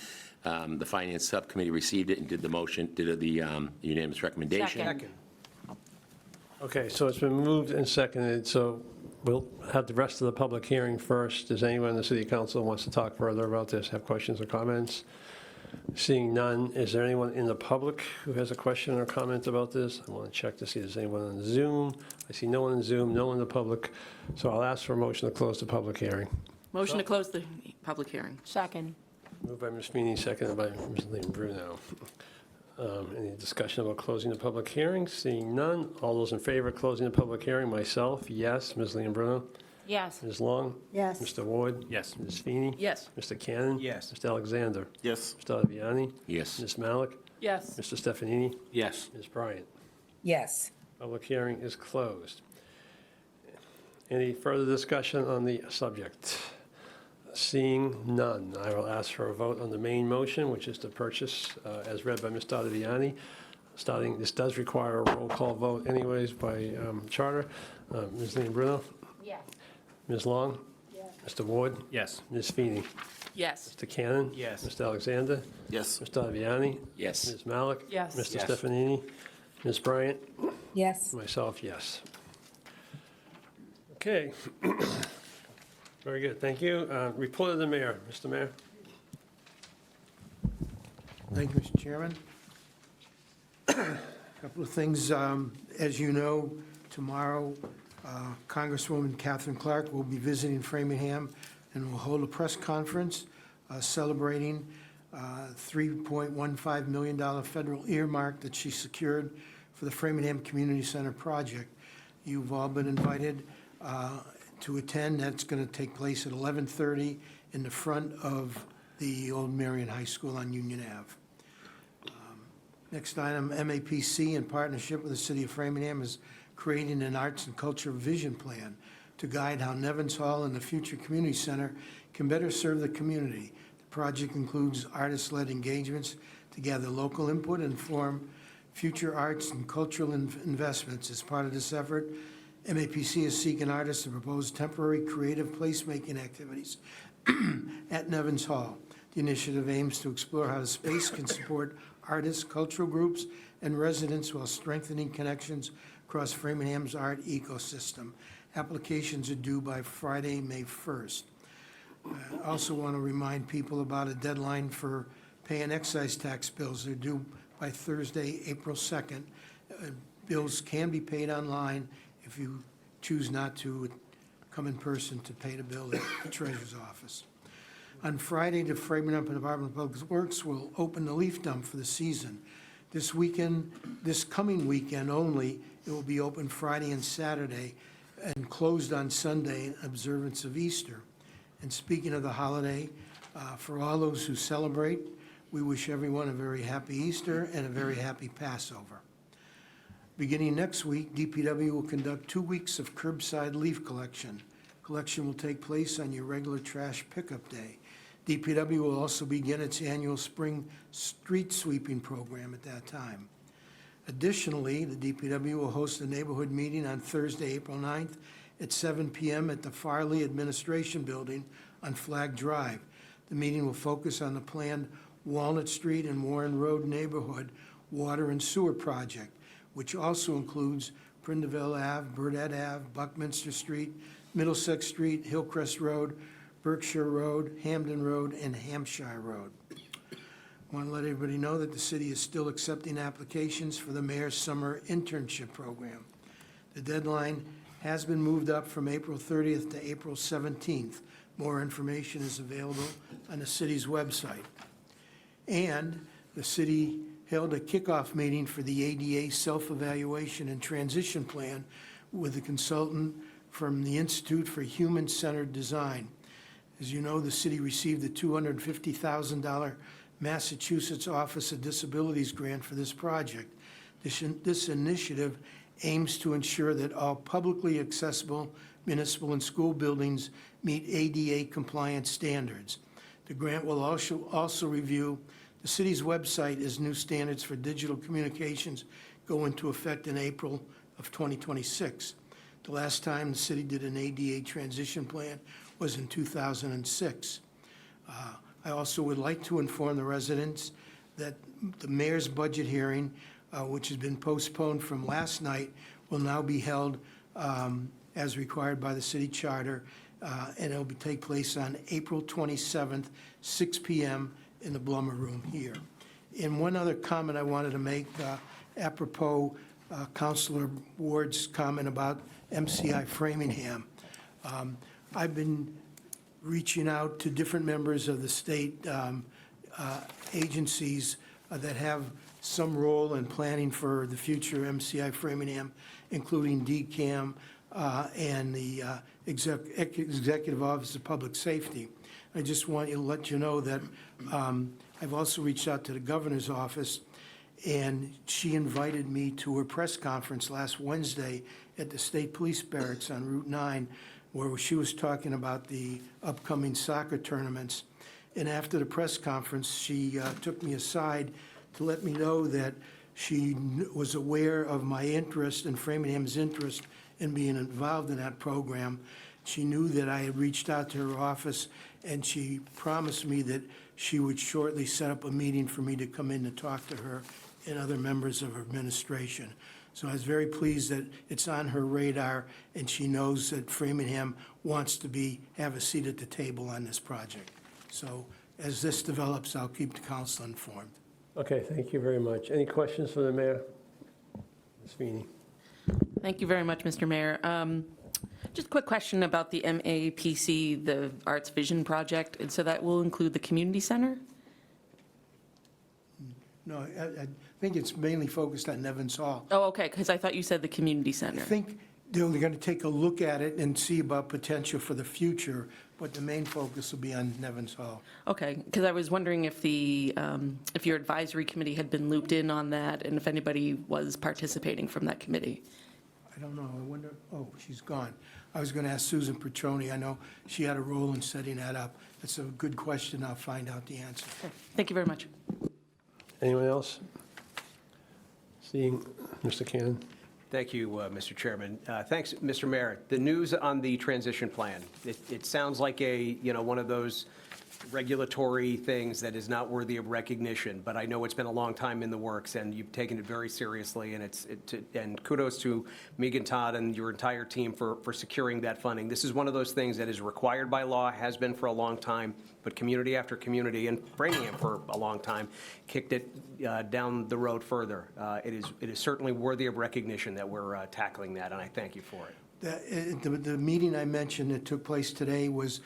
The Finance Subcommittee received it and did the unanimous recommendation. Second. Okay, so it's been moved and seconded, so we'll have the rest of the public hearing first. Does anyone in the city council who wants to talk further about this, have questions or comments? Seeing none, is there anyone in the public who has a question or comment about this? I want to check to see if there's anyone on Zoom. I see no one in Zoom, no one in the public, so I'll ask for a motion to close the public hearing. Motion to close the public hearing. Second. Moved by Ms. Meany, seconded by Ms. Lynn Bruno. Any discussion about closing the public hearing? Seeing none, all those in favor of closing the public hearing? Myself, yes. Ms. Lynn Bruno? Yes. Ms. Long? Yes. Mr. Ward? Yes. Ms. Feeney? Yes. Mr. Cannon? Yes. Mr. Alexander? Yes. Mr. Aviani? Yes. Ms. Malik? Yes. Mr. Stefanini? Yes. Ms. Bryant? Yes. Public hearing is closed. Any further discussion on the subject? Seeing none, I will ask for a vote on the main motion, which is to purchase, as read by Mr. Aviani. This does require a roll call vote anyways by charter. Ms. Lynn Bruno? Yes. Ms. Long? Yes. Mr. Ward? Yes. Ms. Feeney? Yes. Mr. Cannon? Yes. Mr. Alexander? Yes. Mr. Aviani? Yes. Ms. Malik? Yes. Mr. Yes. Stefanini? Ms. Bryant? Yes. Myself, yes. Okay. Very good, thank you. Report of the mayor. Mr. Mayor? Thank you, Mr. Chairman. Couple of things. As you know, tomorrow, Congresswoman Catherine Clark will be visiting Framingham and will hold a press conference celebrating $3.15 million federal earmark that she secured for the Framingham Community Center project. You've all been invited to attend. That's going to take place at 11:30 in the front of the old Marion High School on Union Ave. Next item, MAPC, in partnership with the City of Framingham, is creating an arts and culture vision plan to guide how Nevins Hall and the future community center can better serve the community. The project includes artist-led engagements to gather local input and form future arts and cultural investments. As part of this effort, MAPC is seeking artists to propose temporary creative placemaking activities at Nevins Hall. The initiative aims to explore how the space can support artists, cultural groups, and residents while strengthening connections across Framingham's art ecosystem. Applications are due by Friday, May 1st. I also want to remind people about a deadline for paying excise tax bills. They're due by Thursday, April 2nd. Bills can be paid online if you choose not to come in person to pay the bill at the treasurer's office. On Friday, the Framingham Department of Public Works will open the leaf dump for the season. This coming weekend only, it will be open Friday and Saturday and closed on Sunday in observance of Easter. And speaking of the holiday, for all those who celebrate, we wish everyone a very happy Easter and a very happy Passover. Beginning next week, DPW will conduct 2 weeks of curbside leaf collection. Collection will take place on your regular trash pickup day. DPW will also begin its annual spring street sweeping program at that time. Additionally, the DPW will host a neighborhood meeting on Thursday, April 9th at 7 p.m. at the Farley Administration Building on Flag Drive. The meeting will focus on the planned Walnut Street and Warren Road neighborhood water and sewer project, which also includes Prindiville Ave, Burdett Ave, Buckminster Street, Middlesex Street, Hillcrest Road, Berkshire Road, Hamden Road, and Hampshire Road. I want to let everybody know that the city is still accepting applications for the mayor's summer internship program. The deadline has been moved up from April 30th to April 17th. More information is available on the city's website. And the city held a kickoff meeting for the ADA self-evaluation and transition plan with a consultant from the Institute for Human-Centered Design. As you know, the city received a $250,000 Massachusetts Office of Disabilities grant for this project. This initiative aims to ensure that all publicly accessible municipal and school buildings meet ADA compliance standards. The grant will also review the city's website as new standards for digital communications go into effect in April of 2026. The last time the city did an ADA transition plan was in 2006. I also would like to inform the residents that the mayor's budget hearing, which has been postponed from last night, will now be held as required by the city charter, and it'll take place on April 27th, 6 p.m. in the Blummer Room here. And one other comment I wanted to make, apropos Councilor Ward's comment about MCI Framingham. I've been reaching out to different members of the state agencies that have some role in planning for the future MCI Framingham, including DCAM and the Executive Office of Public Safety. I just want to let you know that I've also reached out to the governor's office, and she invited me to her press conference last Wednesday at the State Police Barracks on Route 9, where she was talking about the upcoming soccer tournaments. And after the press conference, she took me aside to let me know that she was aware of my interest and Framingham's interest in being involved in that program. She knew that I had reached out to her office, and she promised me that she would shortly set up a meeting for me to come in to talk to her and other members of her administration. So I was very pleased that it's on her radar, and she knows that Framingham wants to have a seat at the table on this project. So as this develops, I'll keep the council informed. Okay, thank you very much. Any questions for the mayor? Ms. Feeney? Thank you very much, Mr. Mayor. Just a quick question about the MAPC, the Arts Vision Project, and so that will include the community center? No, I think it's mainly focused on Nevins Hall. Oh, okay, because I thought you said the community center. I think they're only going to take a look at it and see about potential for the future, but the main focus will be on Nevins Hall. Okay, because I was wondering if if your advisory committee had been looped in on that, and if anybody was participating from that committee. I don't know, I wonder, oh, she's gone. I was going to ask Susan Petroni. I know she had a role in setting that up. That's a good question. I'll find out the answer. Thank you very much. Anyone else? Seeing Mr. Cannon. Thank you, Mr. Chairman. Thanks, Mr. Mayor. The news on the transition plan, it sounds like one of those regulatory things that is not worthy of recognition, but I know it's been a long time in the works, and you've taken it very seriously, and and kudos to Megan Todd and your entire team for securing that funding. This is one of those things that is required by law, has been for a long time, but community after community, and Framingham for a long time, kicked it down the road further. It is certainly worthy of recognition that we're tackling that, and I thank you for it. The meeting I mentioned that took place today was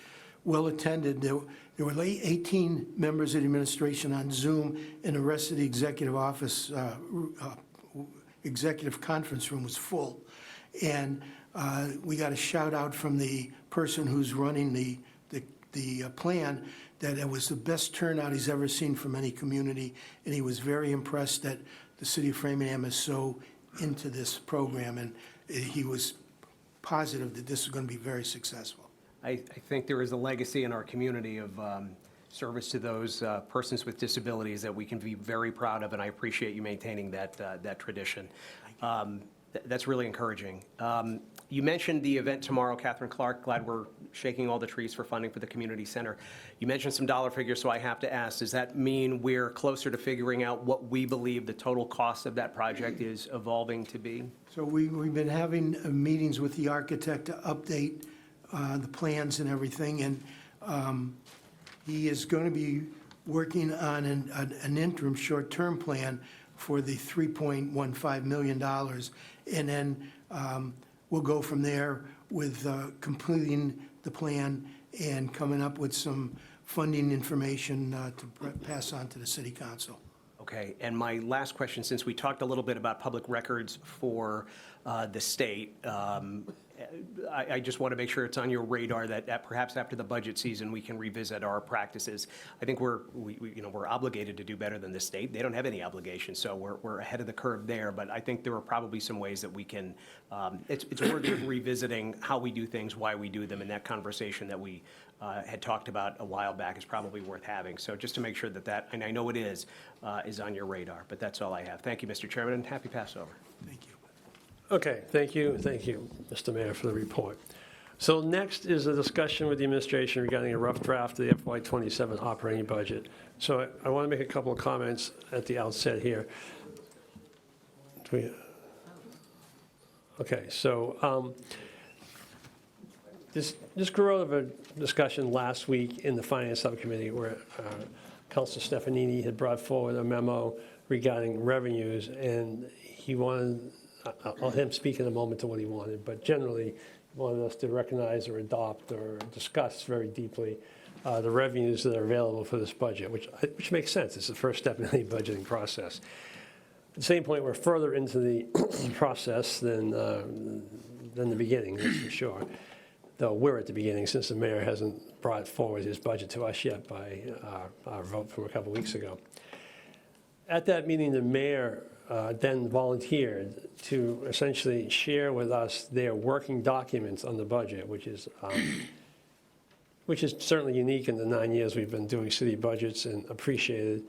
well attended. There were 18 members of the administration on Zoom, and the rest of the executive office, executive conference room was full. And we got a shout out from the person who's running the plan that it was the best turnout he's ever seen from any community, and he was very impressed that the city of Framingham is so into this program, and he was positive that this is going to be very successful. I think there is a legacy in our community of service to those persons with disabilities that we can be very proud of, and I appreciate you maintaining that tradition. That's really encouraging. You mentioned the event tomorrow, Catherine Clark. Glad we're shaking all the trees for funding for the community center. You mentioned some dollar figures, so I have to ask, does that mean we're closer to figuring out what we believe the total cost of that project is evolving to be? So we've been having meetings with the architect to update the plans and everything, and he is going to be working on an interim short-term plan for the $3.15 million, and then we'll go from there with completing the plan and coming up with some funding information to pass on to the city council. Okay, and my last question, since we talked a little bit about public records for the state, I just want to make sure it's on your radar that perhaps after the budget season, we can revisit our practices. I think we're obligated to do better than the state. They don't have any obligations, so we're ahead of the curve there. But I think there are probably some ways that we can, it's worthy of revisiting how we do things, why we do them, and that conversation that we had talked about a while back is probably worth having. So just to make sure that, and I know it is on your radar, but that's all I have. Thank you, Mr. Chairman, and happy Passover. Thank you. Okay, thank you, Mr. Mayor, for the report. So next is a discussion with the administration regarding a rough draft of the FY27 operating budget. So I want to make a couple of comments at the outset here. Okay, so this grew out of a discussion last week in the Finance Subcommittee where Councilor Stefanini had brought forward a memo regarding revenues, and he wanted, I'll let him speak in a moment to what he wanted, but generally he wanted us to recognize or adopt or discuss very deeply the revenues that are available for this budget, which makes sense. It's the first step in the budgeting process. At the same point, we're further into the process than the beginning, that's for sure. Though we're at the beginning, since the mayor hasn't brought forward his budget to us yet by our vote from a couple weeks ago. At that meeting, the mayor then volunteered to essentially share with us their working documents on the budget, which is certainly unique in the 9 years we've been doing city budgets and appreciated.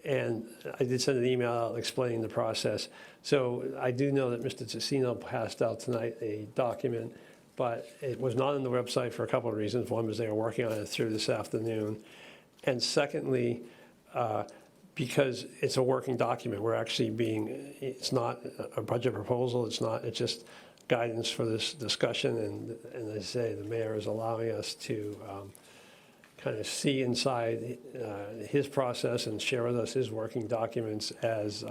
And I did send an email out explaining the process. So I do know that Mr. Tassino passed out tonight a document, but it was not on the website for a couple of reasons. One was they were working on it through this afternoon. And secondly, because it's a working document, we're actually it's not a budget proposal, it's just guidance for this discussion. And as I say, the mayor is allowing us to kind of see inside his process and share with us his working documents as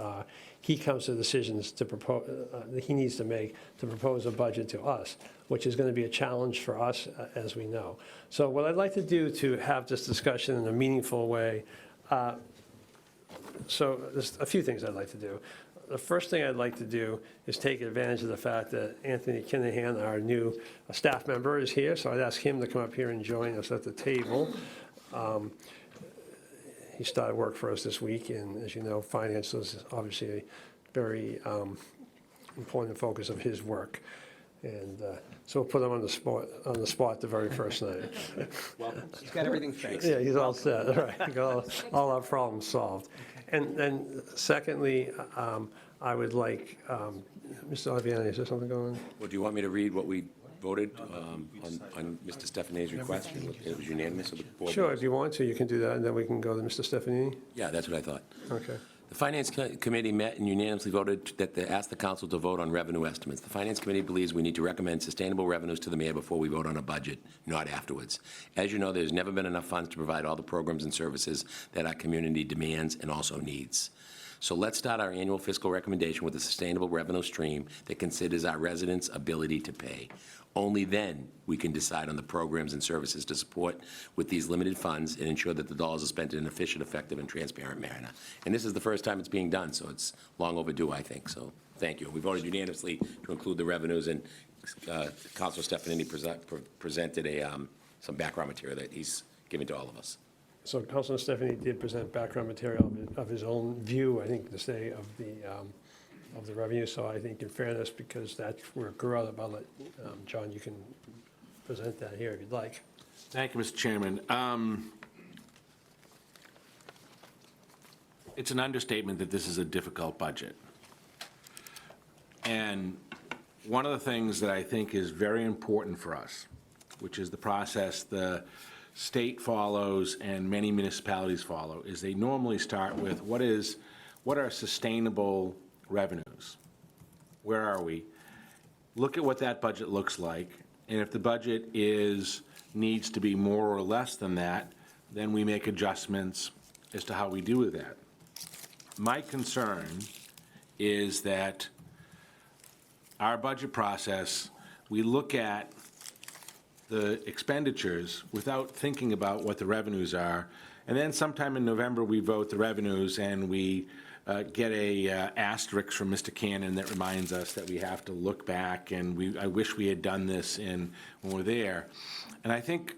he comes to decisions to propose that he needs to make to propose a budget to us, which is going to be a challenge for us, as we know. So what I'd like to do to have this discussion in a meaningful way, so there's a few things I'd like to do. The first thing I'd like to do is take advantage of the fact that Anthony Kinahan, our new staff member, is here. So I'd ask him to come up here and join us at the table. He started work for us this week, and as you know, finance is obviously a very important focus of his work. And so we'll put him on the spot the very first night. Welcome. He's got everything fixed. Yeah, he's all set. All right, he got all our problems solved. And then secondly, I would like, Mr. Oliviani, is there something going on? Well, do you want me to read what we voted on Mr. Stefani's request? It was unanimous of the board? Sure, if you want to, you can do that, and then we can go to Mr. Stefanini. Yeah, that's what I thought. Okay. The Finance Committee met and unanimously voted that they asked the council to vote on revenue estimates. The Finance Committee believes we need to recommend sustainable revenues to the mayor before we vote on a budget, not afterwards. As you know, there's never been enough funds to provide all the programs and services that our community demands and also needs. So let's start our annual fiscal recommendation with a sustainable revenue stream that considers our residents' ability to pay. Only then we can decide on the programs and services to support with these limited funds and ensure that the dollars are spent in an efficient, effective, and transparent manner. And this is the first time it's being done, so it's long overdue, I think. So thank you. We voted unanimously to include the revenues, and Councilor Stefanini presented some background material that he's given to all of us. So Councilor Stefanini did present background material of his own view, I think, to say, of the revenue. So I think in fairness, because that's where it grew out, I'll let John, you can present that here if you'd like. Thank you, Mr. Chairman. It's an understatement that this is a difficult budget. And one of the things that I think is very important for us, which is the process the state follows and many municipalities follow, is they normally start with what are sustainable revenues? Where are we? Look at what that budget looks like, and if the budget needs to be more or less than that, then we make adjustments as to how we do with that. My concern is that our budget process, we look at the expenditures without thinking about what the revenues are, and then sometime in November we vote the revenues and we get a asterisk from Mr. Cannon that reminds us that we have to look back, and I wish we had done this when we're there. And I think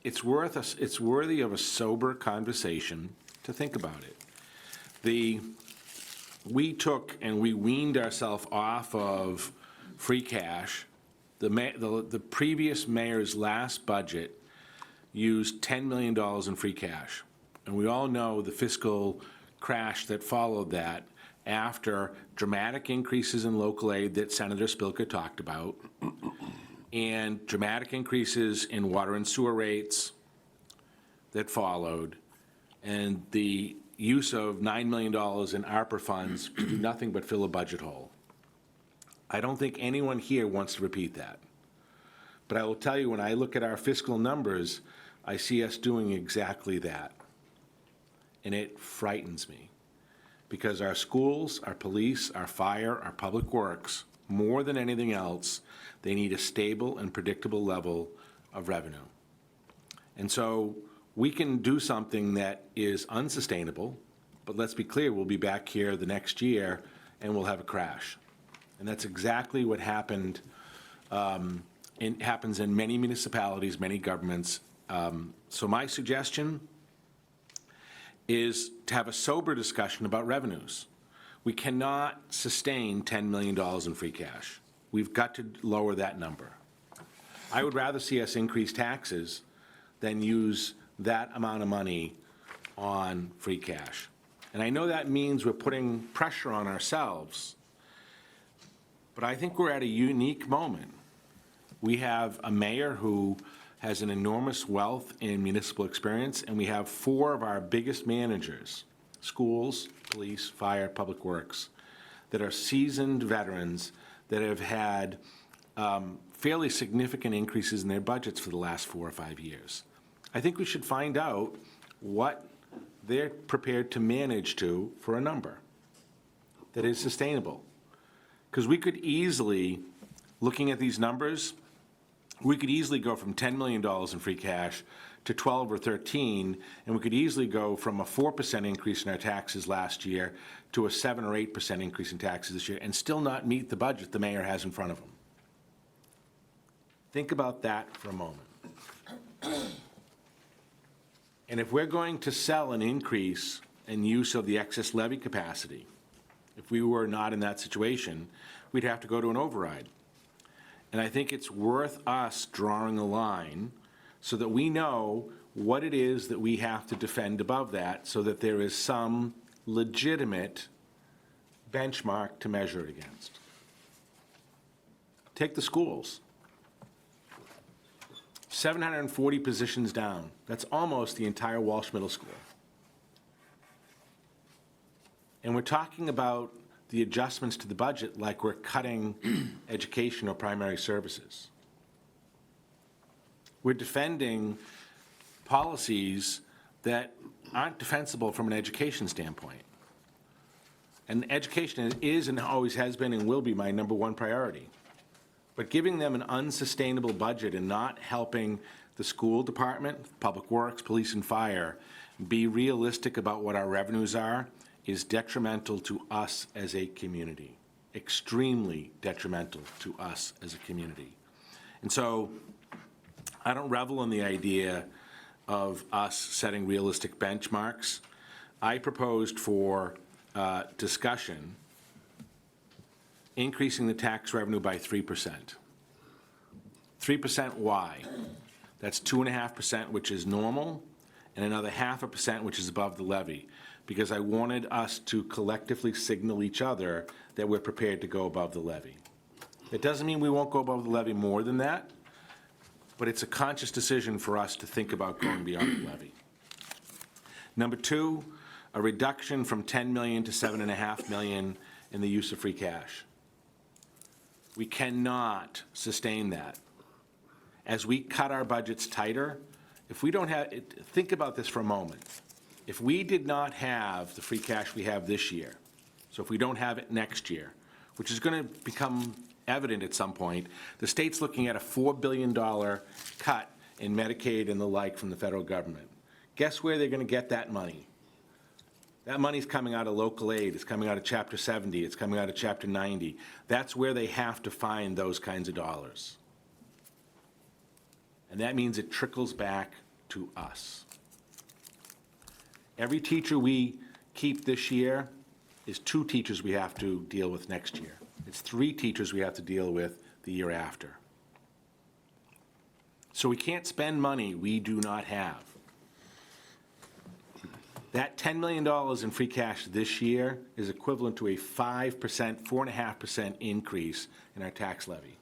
it's worthy of a sober conversation to think about it. We took and we weaned ourselves off of free cash. The previous mayor's last budget used $10 million in free cash. And we all know the fiscal crash that followed that after dramatic increases in local aid that Senator Spilka talked about, and dramatic increases in water and sewer rates that followed, and the use of $9 million in ARPA funds to do nothing but fill a budget hole. I don't think anyone here wants to repeat that. But I will tell you, when I look at our fiscal numbers, I see us doing exactly that. And it frightens me, because our schools, our police, our fire, our public works, more than anything else, they need a stable and predictable level of revenue. And so we can do something that is unsustainable, but let's be clear, we'll be back here the next year and we'll have a crash. And that's exactly what happened, happens in many municipalities, many governments. So my suggestion is to have a sober discussion about revenues. We cannot sustain $10 million in free cash. We've got to lower that number. I would rather see us increase taxes than use that amount of money on free cash. And I know that means we're putting pressure on ourselves, but I think we're at a unique moment. We have a mayor who has an enormous wealth in municipal experience, and we have 4 of our biggest managers, schools, police, fire, public works, that are seasoned veterans that have had fairly significant increases in their budgets for the last 4 or 5 years. I think we should find out what they're prepared to manage to for a number that is sustainable. Because we could easily, looking at these numbers, we could easily go from $10 million in free cash to 12 or 13, and we could easily go from a 4% increase in our taxes last year to a 7 or 8% increase in taxes this year, and still not meet the budget the mayor has in front of him. Think about that for a moment. And if we're going to sell an increase in use of the excess levy capacity, if we were not in that situation, we'd have to go to an override. And I think it's worth us drawing a line so that we know what it is that we have to defend above that, so that there is some legitimate benchmark to measure it against. Take the schools. 740 positions down. That's almost the entire Walsh Middle School. And we're talking about the adjustments to the budget like we're cutting education or primary services. We're defending policies that aren't defensible from an education standpoint. And education is and always has been and will be my #1 priority. But giving them an unsustainable budget and not helping the school department, public works, police and fire be realistic about what our revenues are is detrimental to us as a community, extremely detrimental to us as a community. And so I don't revel in the idea of us setting realistic benchmarks. I proposed for discussion increasing the tax revenue by 3%. 3% why? That's 2.5%, which is normal, and another 0.5%, which is above the levy, because I wanted us to collectively signal each other that we're prepared to go above the levy. It doesn't mean we won't go above the levy more than that, but it's a conscious decision for us to think about going beyond the levy. #2, a reduction from $10 million to $7.5 million in the use of free cash. We cannot sustain that. As we cut our budgets tighter, if we don't have, think about this for a moment. If we did not have the free cash we have this year, so if we don't have it next year, which is going to become evident at some point, the state's looking at a $4 billion cut in Medicaid and the like from the federal government. Guess where they're going to get that money? That money's coming out of local aid, it's coming out of Chapter 70, it's coming out of Chapter 90. That's where they have to find those kinds of dollars. And that means it trickles back to us. Every teacher we keep this year is 2 teachers we have to deal with next year. It's 3 teachers we have to deal with the year after. So we can't spend money we do not have. That $10 million in free cash this year is equivalent to a 5%, 4.5% increase in our tax levy,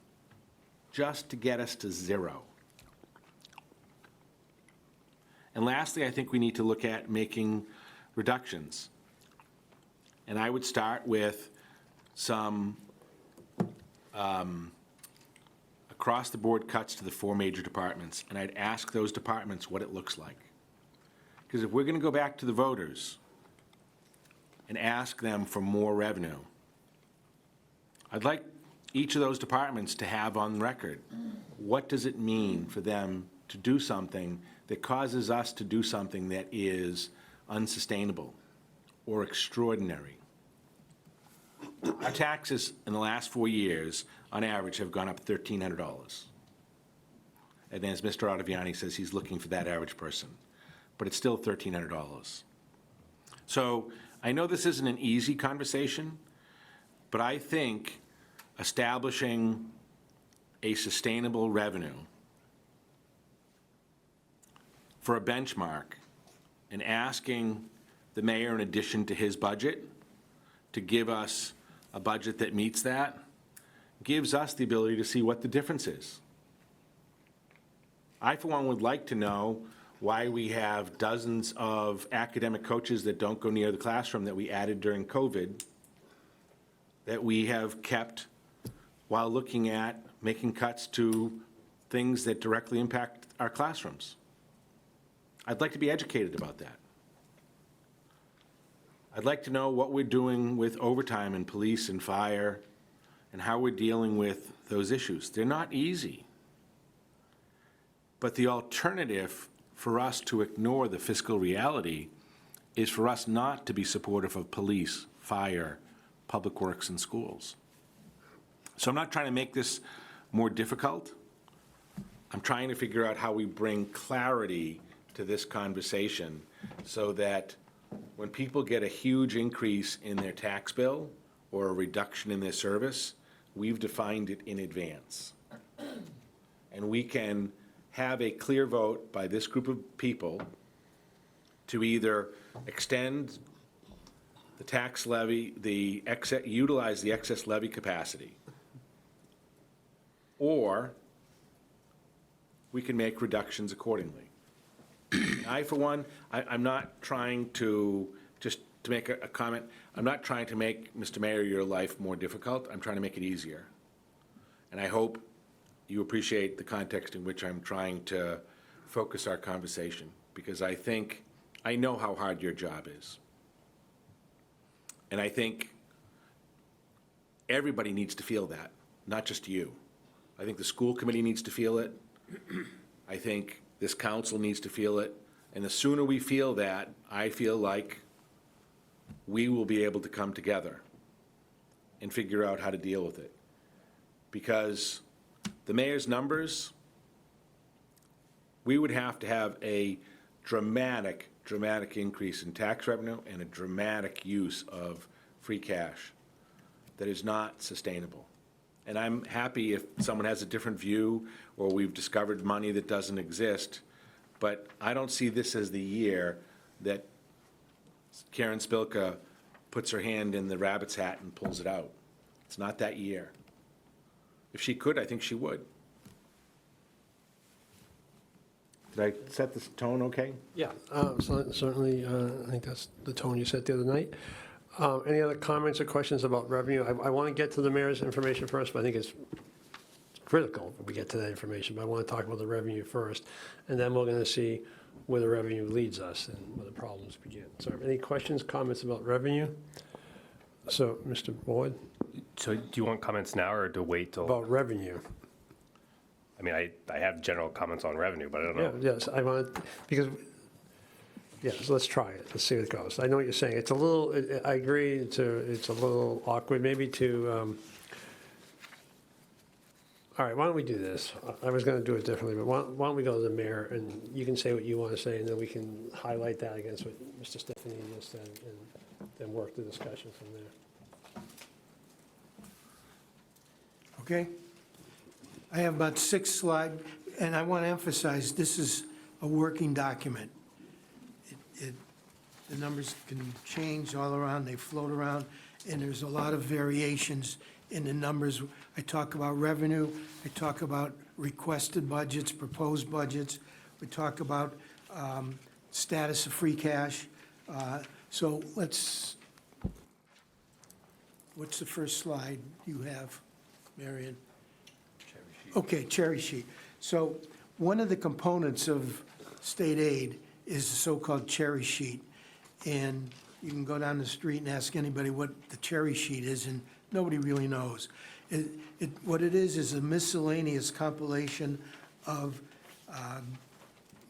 just to get us to zero. And lastly, I think we need to look at making reductions. And I would start with some across-the-board cuts to the 4 major departments, and I'd ask those departments what it looks like. Because if we're going to go back to the voters and ask them for more revenue, I'd like each of those departments to have on record, what does it mean for them to do something that causes us to do something that is unsustainable or extraordinary? Our taxes in the last 4 years, on average, have gone up $1,300. And as Mr. Ottaviani says, he's looking for that average person. But it's still $1,300. So I know this isn't an easy conversation, but I think establishing a sustainable revenue for a benchmark and asking the mayor, in addition to his budget, to give us a budget that meets that, gives us the ability to see what the difference is. I, for one, would like to know why we have dozens of academic coaches that don't go near the classroom that we added during COVID, that we have kept while looking at making cuts to things that directly impact our classrooms. I'd like to be educated about that. I'd like to know what we're doing with overtime in police and fire and how we're dealing with those issues. They're not easy. But the alternative for us to ignore the fiscal reality is for us not to be supportive of police, fire, public works, and schools. So I'm not trying to make this more difficult. I'm trying to figure out how we bring clarity to this conversation so that when people get a huge increase in their tax bill or a reduction in their service, we've defined it in advance. And we can have a clear vote by this group of people to either extend the tax levy, utilize the excess levy capacity, or we can make reductions accordingly. I, for one, I'm not trying to, just to make a comment, I'm not trying to make, Mr. Mayor, your life more difficult. I'm trying to make it easier. And I hope you appreciate the context in which I'm trying to focus our conversation, because I know how hard your job is. And I think everybody needs to feel that, not just you. I think the school committee needs to feel it. I think this council needs to feel it. And the sooner we feel that, I feel like we will be able to come together and figure out how to deal with it. Because the mayor's numbers, we would have to have a dramatic increase in tax revenue and a dramatic use of free cash that is not sustainable. And I'm happy if someone has a different view or we've discovered money that doesn't exist, but I don't see this as the year that Karen Spilka puts her hand in the rabbit's hat and pulls it out. It's not that year. If she could, I think she would. Did I set this tone okay? Yeah, certainly, I think that's the tone you set the other night. Any other comments or questions about revenue? I want to get to the mayor's information first, but I think it's critical that we get to that information. But I want to talk about the revenue first, and then we're going to see where the revenue leads us and where the problems begin. So any questions, comments about revenue? So, Mr. Ward? So do you want comments now or to wait till? About revenue. I mean, I have general comments on revenue, but I don't know. Yeah, yes, I want, because, yes, let's try it. Let's see what it goes. I know what you're saying. It's a little, I agree, it's a little awkward maybe to, all right, why don't we do this? I was going to do it differently, but why don't we go to the mayor, and you can say what you want to say, and then we can highlight that against what Mr. Stephanie just said, and then work the discussion from there. Okay? I have about 6 slides, and I want to emphasize, this is a working document. The numbers can change all around, they float around, and there's a lot of variations in the numbers. I talk about revenue, I talk about requested budgets, proposed budgets, we talk about status of free cash. So what's the first slide you have, Marion? Okay, cherry sheet. So one of the components of state aid is the so-called cherry sheet. And you can go down the street and ask anybody what the cherry sheet is, and nobody really knows. What it is a miscellaneous compilation of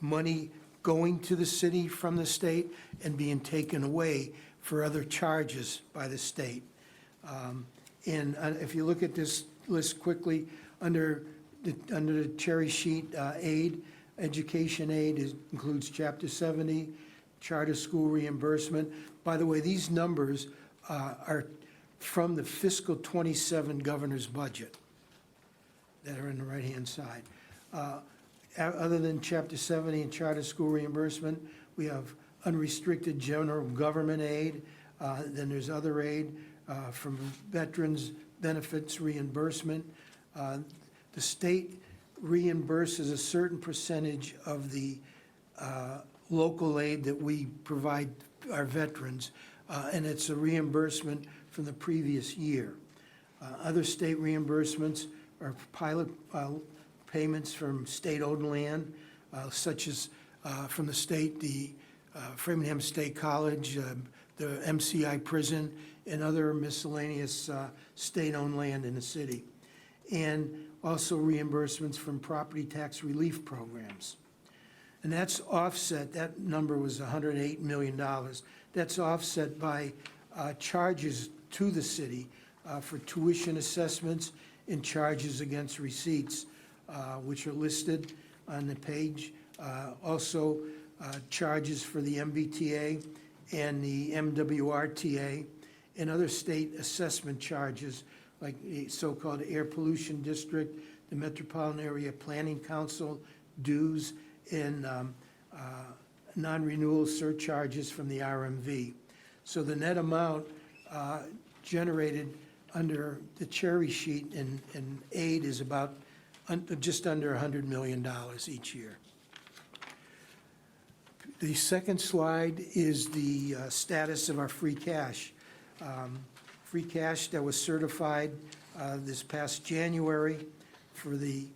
money going to the city from the state and being taken away for other charges by the state. And if you look at this list quickly, under the cherry sheet aid, education aid includes Chapter 70, charter school reimbursement. By the way, these numbers are from the fiscal 27 governor's budget that are on the right-hand side. Other than Chapter 70 and charter school reimbursement, we have unrestricted general government aid. Then there's other aid from veterans benefits reimbursement. The state reimburses a certain percentage of the local aid that we provide our veterans, and it's a reimbursement from the previous year. Other state reimbursements are pilot payments from state-owned land, such as from the state, the Framingham State College, the MCI prison, and other miscellaneous state-owned land in the city. And also reimbursements from property tax relief programs. And that's offset, that number was $108 million. That's offset by charges to the city for tuition assessments and charges against receipts, which are listed on the page. Also, charges for the MBTA and the MWRTA and other state assessment charges like the so-called Air Pollution District, the Metropolitan Area Planning Council, dues, and non-renewal surcharges from the RMV. So the net amount generated under the cherry sheet and aid is about just under $100 million each year. The second slide is the status of our free cash. Free cash that was certified this past January for the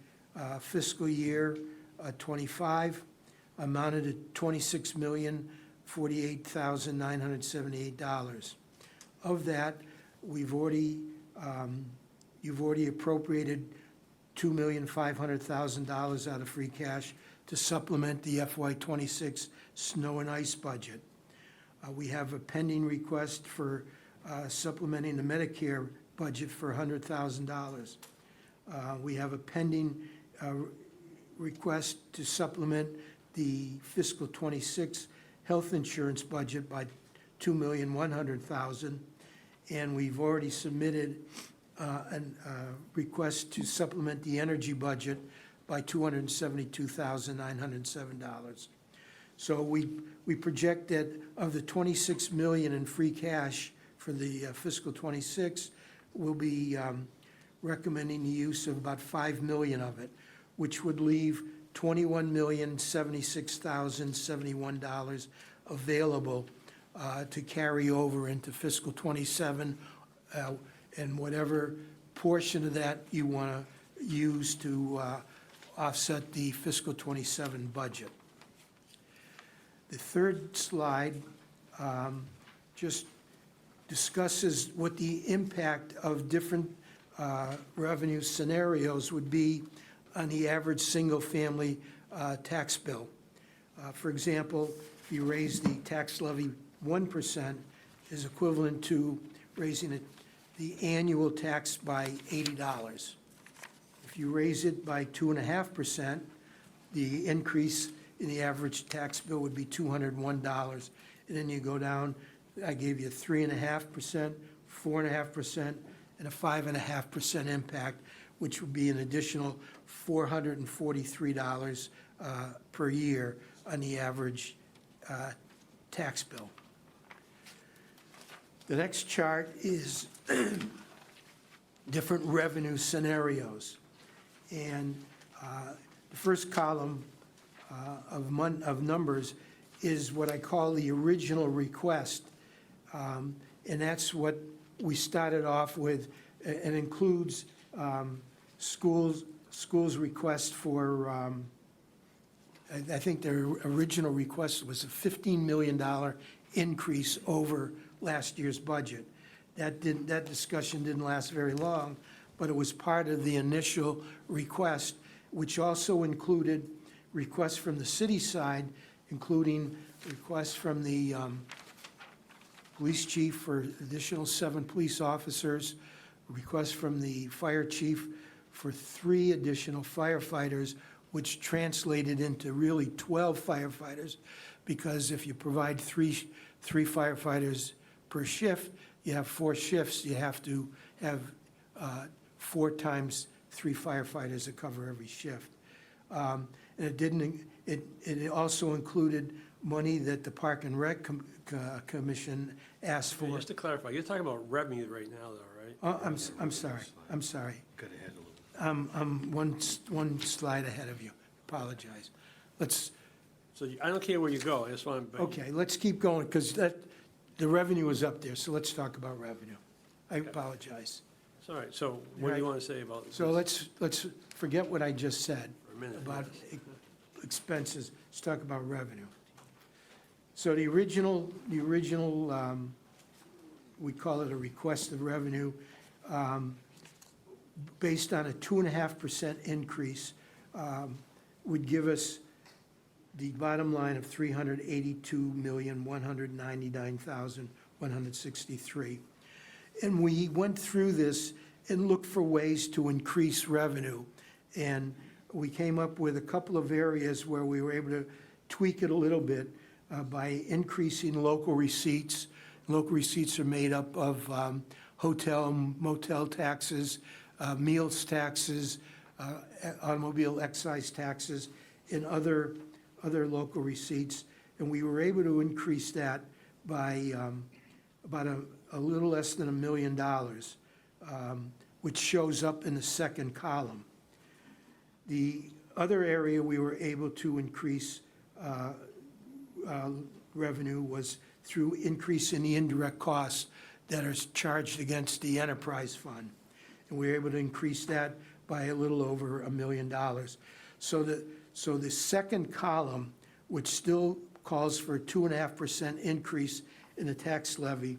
fiscal year 25 amounted to $26,048,978. Of that, you've already appropriated $2,500,000 out of free cash to supplement the FY26 snow and ice budget. We have a pending request for supplementing the Medicare budget for $100,000. We have a pending request to supplement the fiscal 26 health insurance budget by $2,100,000, and we've already submitted a request to supplement the energy budget by $272,907. So we project that of the $26 million in free cash for the fiscal 26, we'll be recommending the use of about $5 million of it, which would leave $21,076,071 available to carry over into fiscal 27, and whatever portion of that you want to use to offset the fiscal 27 budget. The third slide just discusses what the impact of different revenue scenarios would be on the average single-family tax bill. For example, if you raise the tax levy 1%, is equivalent to raising the annual tax by $80. If you raise it by 2.5%, the increase in the average tax bill would be $201. And then you go down, I gave you 3.5%, 4.5%, and a 5.5% impact, which would be an additional $443 per year on the average tax bill. The next chart is different revenue scenarios. And the first column of numbers is what I call the original request. And that's what we started off with, and includes schools' request for, I think their original request was a $15 million increase over last year's budget. That discussion didn't last very long, but it was part of the initial request, which also included requests from the city side, including requests from the police chief for additional 7 police officers, requests from the fire chief for 3 additional firefighters, which translated into really 12 firefighters, because if you provide three firefighters per shift, you have 4 shifts, you have to have 4 times 3 firefighters to cover every shift. And it also included money that the Park and Rec Commission asked for. Just to clarify, you're talking about revenue right now, though, right? I'm sorry. I'm one slide ahead of you. Apologize. So I don't care where you go, I just want to. Okay, let's keep going, because the revenue is up there, so let's talk about revenue. I apologize. It's all right, so what do you want to say about this? So let's forget what I just said For a minute. about expenses. Let's talk about revenue. So the original, we call it a request of revenue, based on a 2.5% increase, would give us the bottom line of $382,199,163. And we went through this and looked for ways to increase revenue. And we came up with a couple of areas where we were able to tweak it a little bit by increasing local receipts. Local receipts are made up of hotel, motel taxes, meals taxes, automobile excise taxes, and other local receipts. And we were able to increase that by about a little less than $1 million, which shows up in the second column. The other area we were able to increase revenue was through increasing the indirect costs that are charged against the enterprise fund. And we were able to increase that by a little over $1 million. So the second column, which still calls for a 2.5% increase in the tax levy,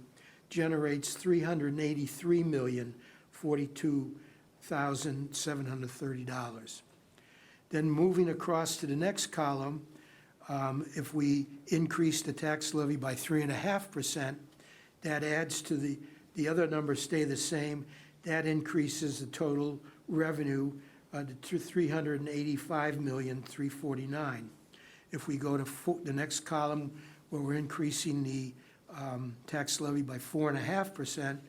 generates $383,042,730. Then moving across to the next column, if we increase the tax levy by 3.5%, that adds to the other numbers stay the same. That increases the total revenue to $385,349,000. If we go to the next column, where we're increasing the tax levy by 4.5%,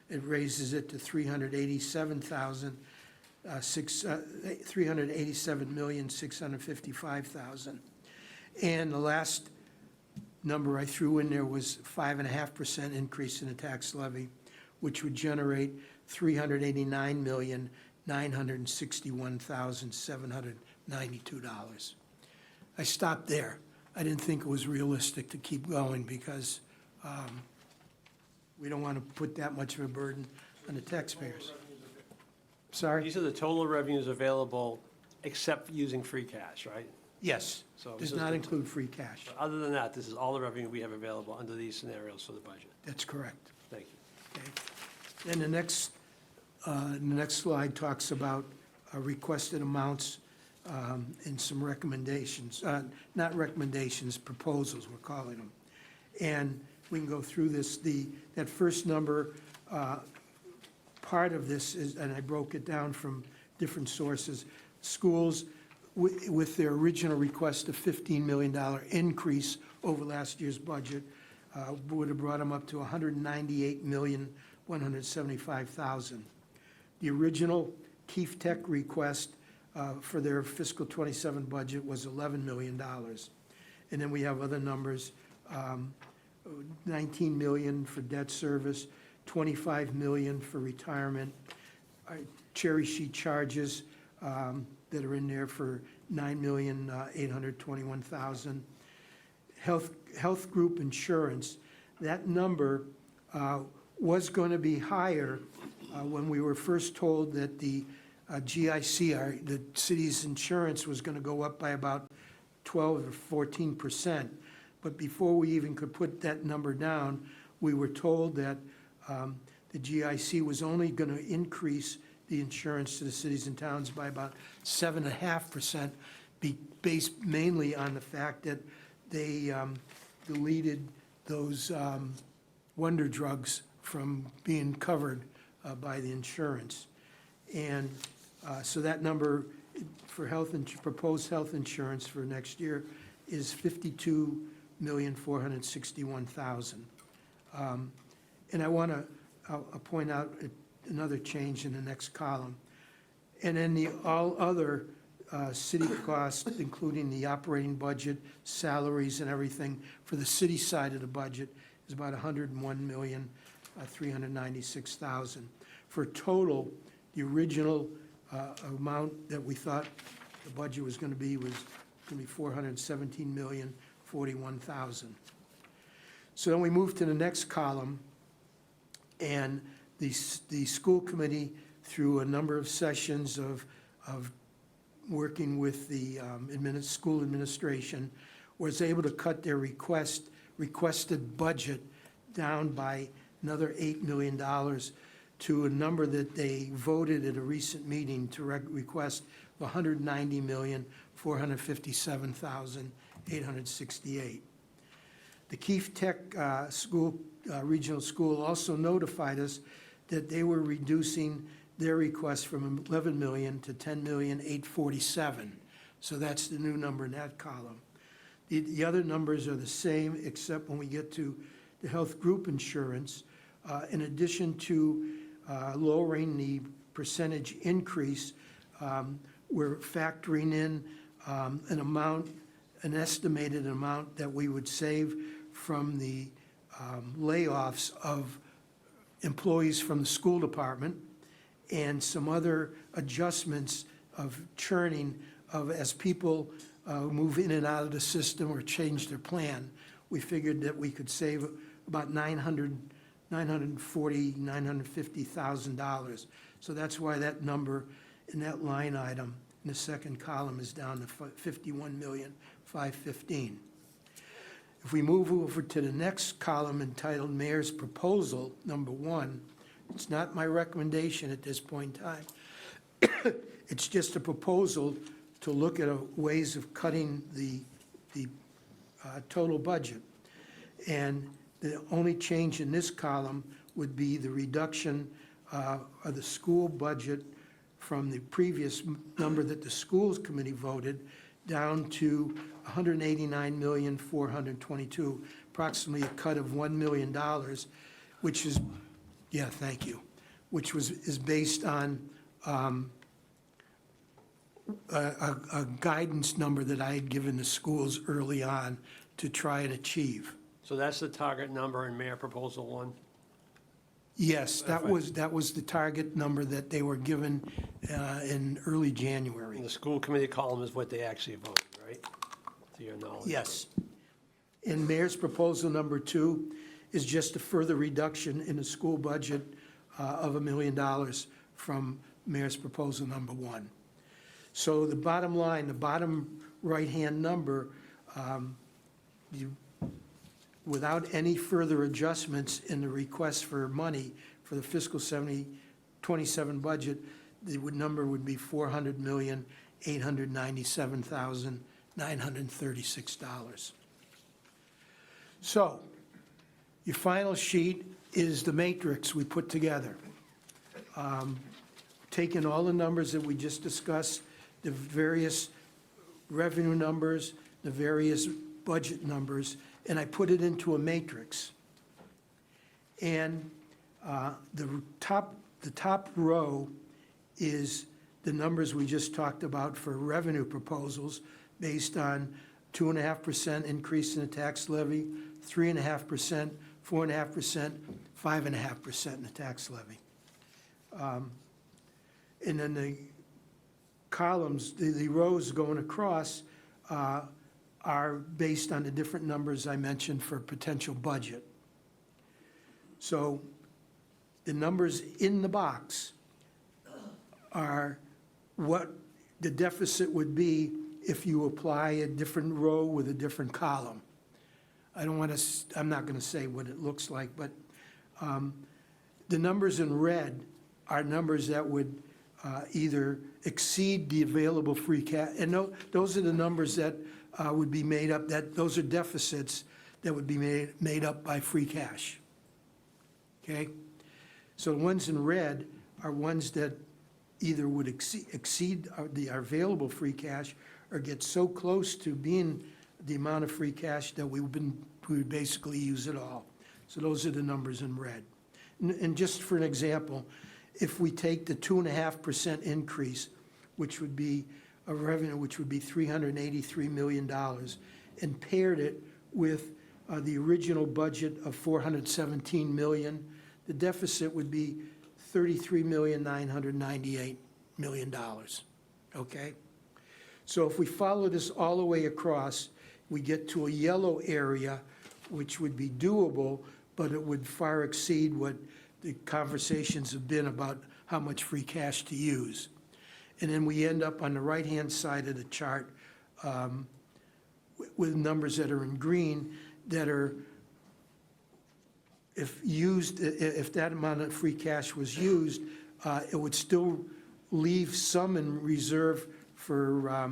it raises it to $387,655,000. And the last number I threw in there was 5.5% increase in the tax levy, which would generate $389,961,792. I stopped there. I didn't think it was realistic to keep going, because we don't want to put that much of a burden on the taxpayers. Sorry? These are the total revenues available except using free cash, right? Yes, So does not include free cash. Other than that, this is all the revenue we have available under these scenarios for the budget. That's correct. Thank you. Okay. Then the next slide talks about requested amounts and some recommendations, not recommendations, proposals, we're calling them. And we can go through this. That first number, part of this is, and I broke it down from different sources, schools with their original request of $15 million increase over last year's budget would have brought them up to $198,175,000. The original Keefe Tech request for their fiscal 27 budget was $11 million. And then we have other numbers 19 million for debt service, 25 million for retirement, cherry sheet charges that are in there for 9,821,000. Health group insurance, that number was going to be higher when we were first told that the GIC, the city's insurance, was going to go up by about 12 or 14%. But before we even could put that number down, we were told that the GIC was only going to increase the insurance to the cities and towns by about 7.5%, based mainly on the fact that they deleted those wonder drugs from being covered by the insurance. And so that number for proposed health insurance for next year is $52,461,000. And I want to point out another change in the next column. And then the all other city costs, including the operating budget, salaries and everything for the city side of the budget, is about $101,396,000. For total, the original amount that we thought the budget was going to be $417,041,000. So then we move to the next column, and the school committee, through a number of sessions of working with the school administration, was able to cut their requested budget down by another $8 million to a number that they voted at a recent meeting to request $190,457,868. The Keefe Tech Regional School also notified us that they were reducing their request from $11 million to $10,847,000. So that's the new number in that column. The other numbers are the same, except when we get to the health group insurance, in addition to lowering the percentage increase, we're factoring in an estimated amount that we would save from the layoffs of employees from the school department and some other adjustments of churning as people move in and out of the system or change their plan. We figured that we could save about $950,000. So that's why that number in that line item in the second column is down to $51,515,000. If we move over to the next column entitled Mayor's Proposal, number 1, it's not my recommendation at this point in time. It's just a proposal to look at ways of cutting the total budget. And the only change in this column would be the reduction of the school budget from the previous number that the schools committee voted down to $189,422,000, approximately a cut of $1 million, which is, yeah, thank you, which is based on a guidance number that I had given the schools early on to try and achieve. So that's the target number in Mayor Proposal 1? Yes, that was the target number that they were given in early January. And the school committee column is what they actually voted, right? To your knowledge. Yes. And Mayor's Proposal number 2 is just a further reduction in the school budget of $1 million from Mayor's Proposal number 1. So the bottom line, the bottom right-hand number, without any further adjustments in the request for money for the fiscal 27 budget, the number would be $400,897,936. So your final sheet is the matrix we put together. Taking all the numbers that we just discussed, the various revenue numbers, the various budget numbers, and I put it into a matrix. And the top row is the numbers we just talked about for revenue proposals based on 2.5% increase in the tax levy, 3.5%, 4.5%, 5.5% in the tax levy. And then the columns, the rows going across are based on the different numbers I mentioned for potential budget. So the numbers in the box are what the deficit would be if you apply a different row with a different column. I'm not going to say what it looks like, but the numbers in red are numbers that would either exceed the available free cash, and those are the numbers that would be made up, those are deficits that would be made up by free cash. Okay? So the ones in red are ones that either would exceed our available free cash or get so close to being the amount of free cash that we would basically use it all. So those are the numbers in red. And just for an example, if we take the 2.5% increase, which would be a revenue which would be $383 million, and paired it with the original budget of $417 million, the deficit would be $33,998 million, okay? So if we follow this all the way across, we get to a yellow area, which would be doable, but it would far exceed what the conversations have been about how much free cash to use. And then we end up on the right-hand side of the chart with numbers that are in green that are, if that amount of free cash was used, it would still leave some in reserve for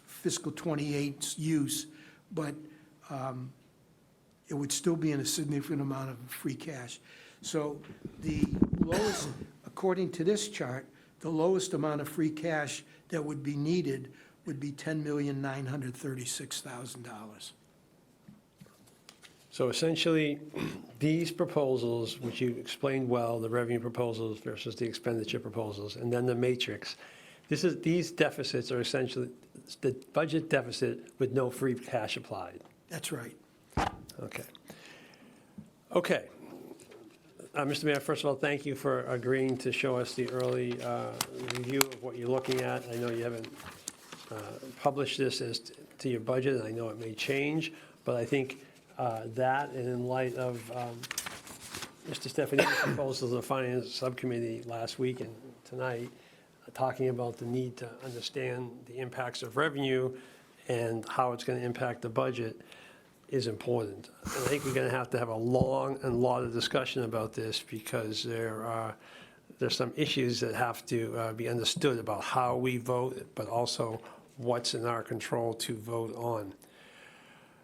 fiscal 28's use, but it would still be in a significant amount of free cash. So the lowest, according to this chart, the lowest amount of free cash that would be needed would be $10,936,000. So essentially, these proposals, which you explained well, the revenue proposals versus the expenditure proposals, and then the matrix, these deficits are essentially the budget deficit with no free cash applied. That's right. Okay. Okay. Mr. Mayor, first of all, thank you for agreeing to show us the early review of what you're looking at. I know you haven't published this as to your budget, and I know it may change, but I think that, and in light of Mr. Stefani's proposals in the Finance Subcommittee last week and tonight, talking about the need to understand the impacts of revenue and how it's going to impact the budget, is important. And I think we're going to have a long and lot of discussion about this, because there's some issues that have to be understood about how we vote, but also what's in our control to vote on.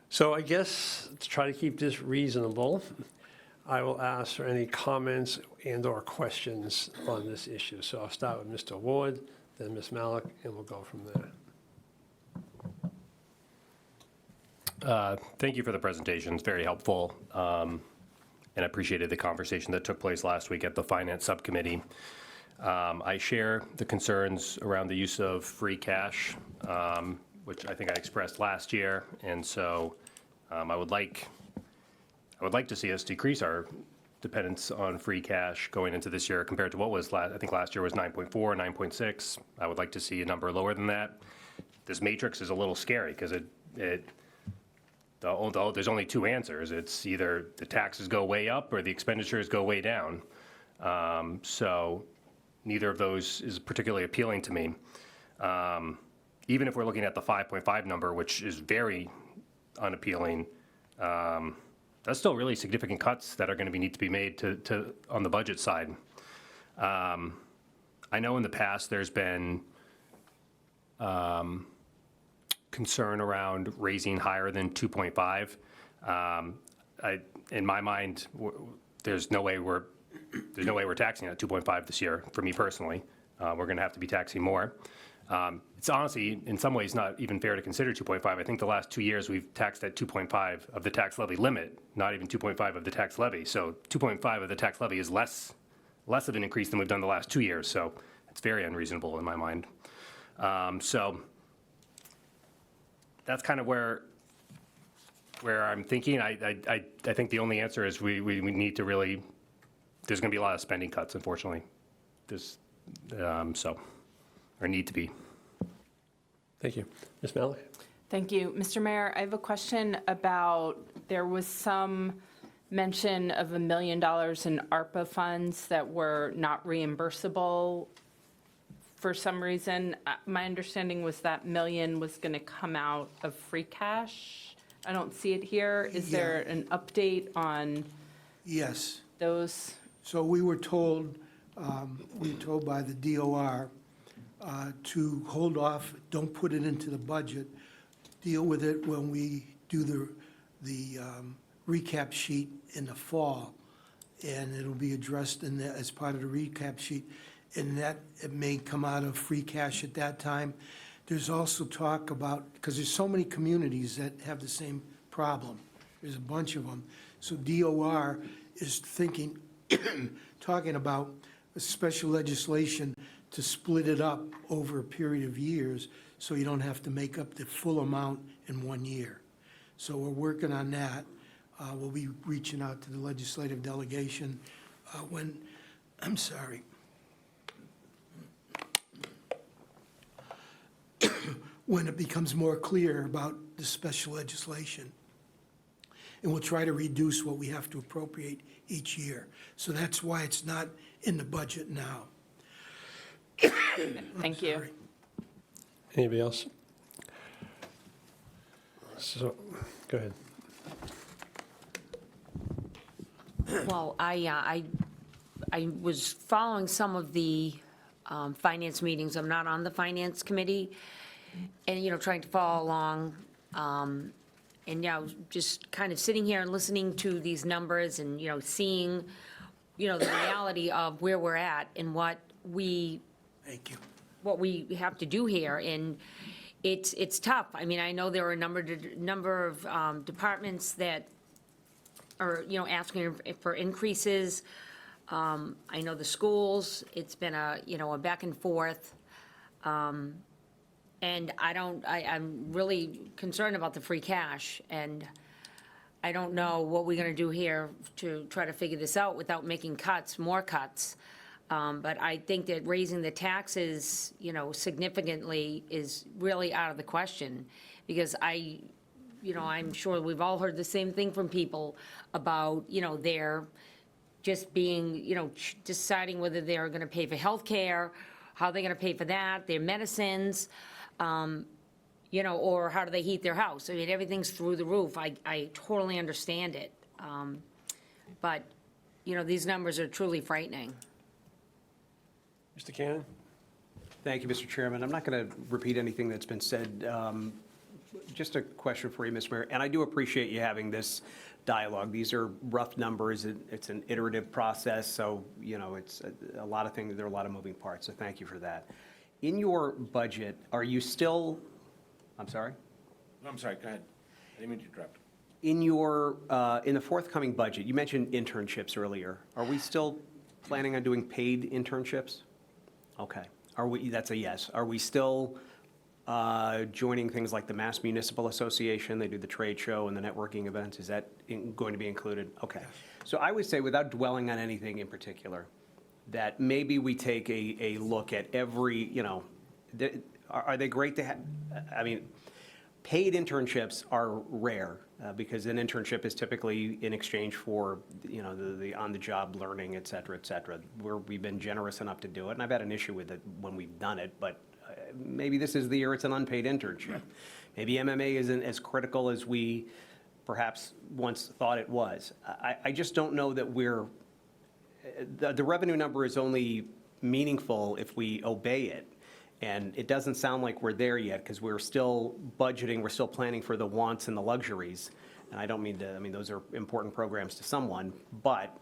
So I guess to try to keep this reasonable, I will ask for any comments and/or questions on this issue. So I'll start with Mr. Ward, then Ms. Malik, and we'll go from there. Thank you for the presentation. It's very helpful, and I appreciated the conversation that took place last week at the Finance Subcommittee. I share the concerns around the use of free cash, which I think I expressed last year, and so I would like to see us decrease our dependence on free cash going into this year compared to what was I think last year was 9.4, 9.6. I would like to see a number lower than that. This matrix is a little scary because there's only two answers. It's either the taxes go way up or the expenditures go way down. So neither of those is particularly appealing to me. Even if we're looking at the 5.5 number, which is very unappealing, that's still really significant cuts that are going to need to be made on the budget side. I know in the past there's been concern around raising higher than 2.5. In my mind, there's no way we're taxing at 2.5 this year. For me personally, we're going to have to be taxing more. It's honestly, in some ways, not even fair to consider 2.5. I think the last 2 years we've taxed at 2.5 of the tax levy limit, not even 2.5 of the tax levy. So 2.5 of the tax levy is less of an increase than we've done the last 2 years. So it's very unreasonable in my mind. So that's kind of where I'm thinking. I think the only answer is we need to really, there's going to be a lot of spending cuts, unfortunately. Or need to be. Thank you. Ms. Malik? Thank you. Mr. Mayor, I have a question about, there was some mention of $1 million in ARPA funds that were not reimbursable for some reason. My understanding was that million was going to come out of free cash. I don't see it here. Is there an update on Yes. those? So we were told by the DOR to hold off, don't put it into the budget, deal with it when we do the recap sheet in the fall, and it'll be addressed as part of the recap sheet, and that it may come out of free cash at that time. There's also talk about, because there's so many communities that have the same problem, there's a bunch of them, so DOR is thinking, talking about a special legislation to split it up over a period of years, so you don't have to make up the full amount in 1 year. So we're working on that. We'll be reaching out to the legislative delegation when it becomes more clear about the special legislation. And we'll try to reduce what we have to appropriate each year. So that's why it's not in the budget now. Thank you. Anybody else? So, go ahead. Well, I was following some of the finance meetings. I'm not on the finance committee, and, trying to follow along. And just kind of sitting here and listening to these numbers and, seeing, the reality of where we're at and what we have to do here. And it's tough. I mean, I know there are a number of departments that are, asking for increases. I know the schools, it's been a back and forth. And I'm really concerned about the free cash, and I don't know what we're gonna do here to try to figure this out without making more cuts. But I think that raising the taxes, significantly is really out of the question, because I'm sure we've all heard the same thing from people about, their just being, deciding whether they're gonna pay for healthcare, how they're gonna pay for that, their medicines, or how do they heat their house? I mean, everything's through the roof. I totally understand it. But, these numbers are truly frightening. Mr. Cannon? Thank you, Mr. Chairman. I'm not going to repeat anything that's been said. Just a question for you, Mr. Mayor, and I do appreciate you having this dialogue. These are rough numbers. It's an iterative process, so, it's a lot of things. There are a lot of moving parts, so thank you for that. In your budget, are you still, I'm sorry? No, I'm sorry, go ahead. I didn't mean to interrupt. In the forthcoming budget, you mentioned internships earlier. Are we still planning on doing paid internships? Okay. That's a yes. Are we still joining things like the Mass Municipal Association? They do the trade show and the networking events. Is that going to be included? Okay. So I would say, without dwelling on anything in particular, that maybe we take a look at every, are they great to have? I mean, paid internships are rare because an internship is typically in exchange for, the on-the-job learning, et cetera, et cetera. We've been generous enough to do it, and I've had an issue with it when we've done it, but maybe this is the year it's an unpaid internship. Maybe MMA isn't as critical as we perhaps once thought it was. I just don't know that the revenue number is only meaningful if we obey it. And it doesn't sound like we're there yet, because we're still budgeting, we're still planning for the wants and the luxuries. And I don't mean those are important programs to someone, but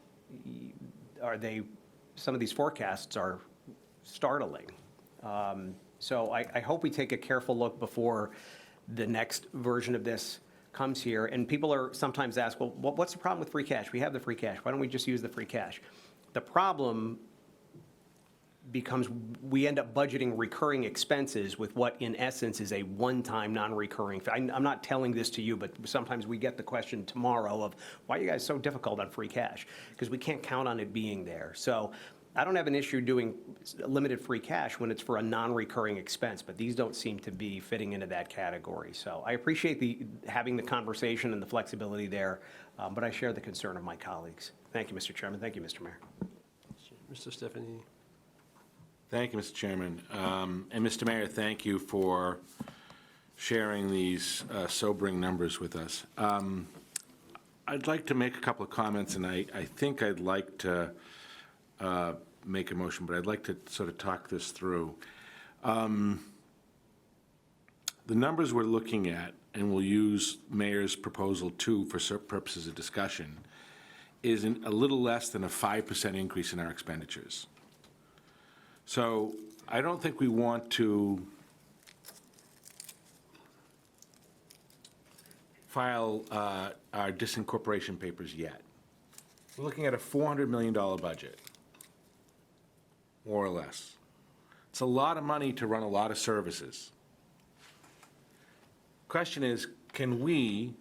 some of these forecasts are startling. So I hope we take a careful look before the next version of this comes here. And people are sometimes asked, well, what's the problem with free cash? We have the free cash. Why don't we just use the free cash? The problem becomes, we end up budgeting recurring expenses with what in essence is a one-time non-recurring. I'm not telling this to you, but sometimes we get the question tomorrow of, why are you guys so difficult on free cash? Because we can't count on it being there. So I don't have an issue doing limited free cash when it's for a non-recurring expense, but these don't seem to be fitting into that category. So I appreciate having the conversation and the flexibility there, but I share the concern of my colleagues. Thank you, Mr. Chairman. Thank you, Mr. Mayor. Mr. Stephanie. Thank you, Mr. Chairman. And Mr. Mayor, thank you for sharing these sobering numbers with us. I'd like to make a couple of comments, and I think I'd like to make a motion, but I'd like to sort of talk this through. The numbers we're looking at, and we'll use Mayor's proposal 2 for purposes of discussion, is a little less than a 5% increase in our expenditures. So I don't think we want to file our disincorporation papers yet. We're looking at a $400 million budget, more or less. It's a lot of money to run a lot of services. Question is, can we,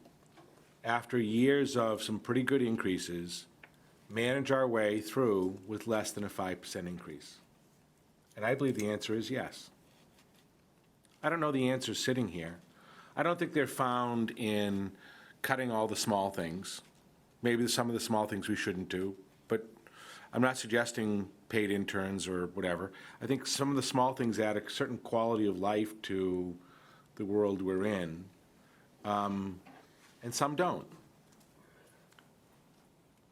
after years of some pretty good increases, manage our way through with less than a 5% increase? And I believe the answer is yes. I don't know the answer sitting here. I don't think they're found in cutting all the small things. Maybe some of the small things we shouldn't do, but I'm not suggesting paid interns or whatever. I think some of the small things add a certain quality of life to the world we're in, and some don't.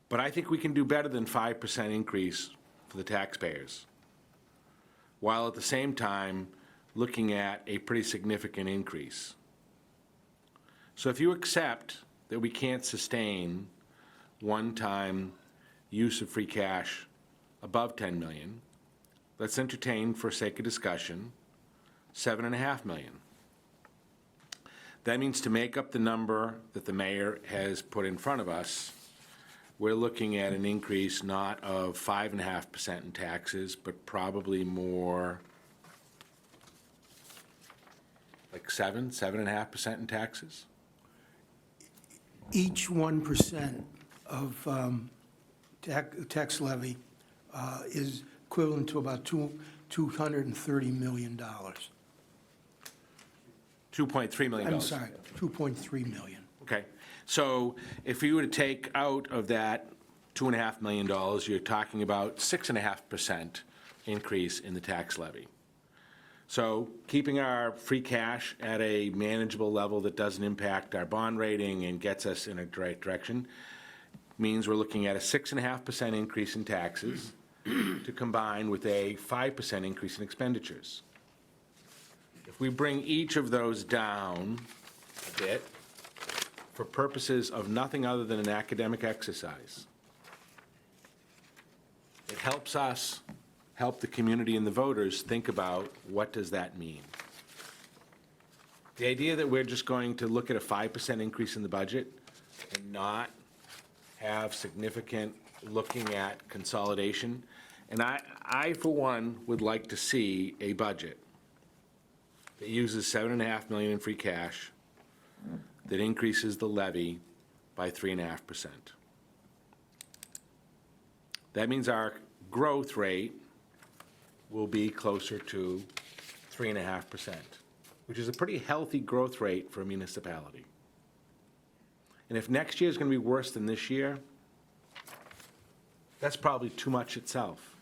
But I think we can do better than 5% increase for the taxpayers, while at the same time looking at a pretty significant increase. So if you accept that we can't sustain one-time use of free cash above 10 million, let's entertain, for sake of discussion, 7.5 million. That means to make up the number that the mayor has put in front of us, we're looking at an increase not of 5.5% in taxes, but probably more like 7.5% in taxes. Each 1% of tax levy is equivalent to about $230 million. $2.3 million. I'm sorry, 2.3 million. Okay, so if you were to take out of that $2.5 million, you're talking about 6.5% increase in the tax levy. So keeping our free cash at a manageable level that doesn't impact our bond rating and gets us in a right direction means we're looking at a 6.5% increase in taxes to combine with a 5% increase in expenditures. If we bring each of those down a bit for purposes of nothing other than an academic exercise, it helps us help the community and the voters think about, what does that mean? The idea that we're just going to look at a 5% increase in the budget and not have significant looking at consolidation, and I for one, would like to see a budget that uses $7.5 million in free cash, that increases the levy by 3.5%. That means our growth rate will be closer to 3.5%, which is a pretty healthy growth rate for a municipality. And if next year is going to be worse than this year, that's probably too much itself.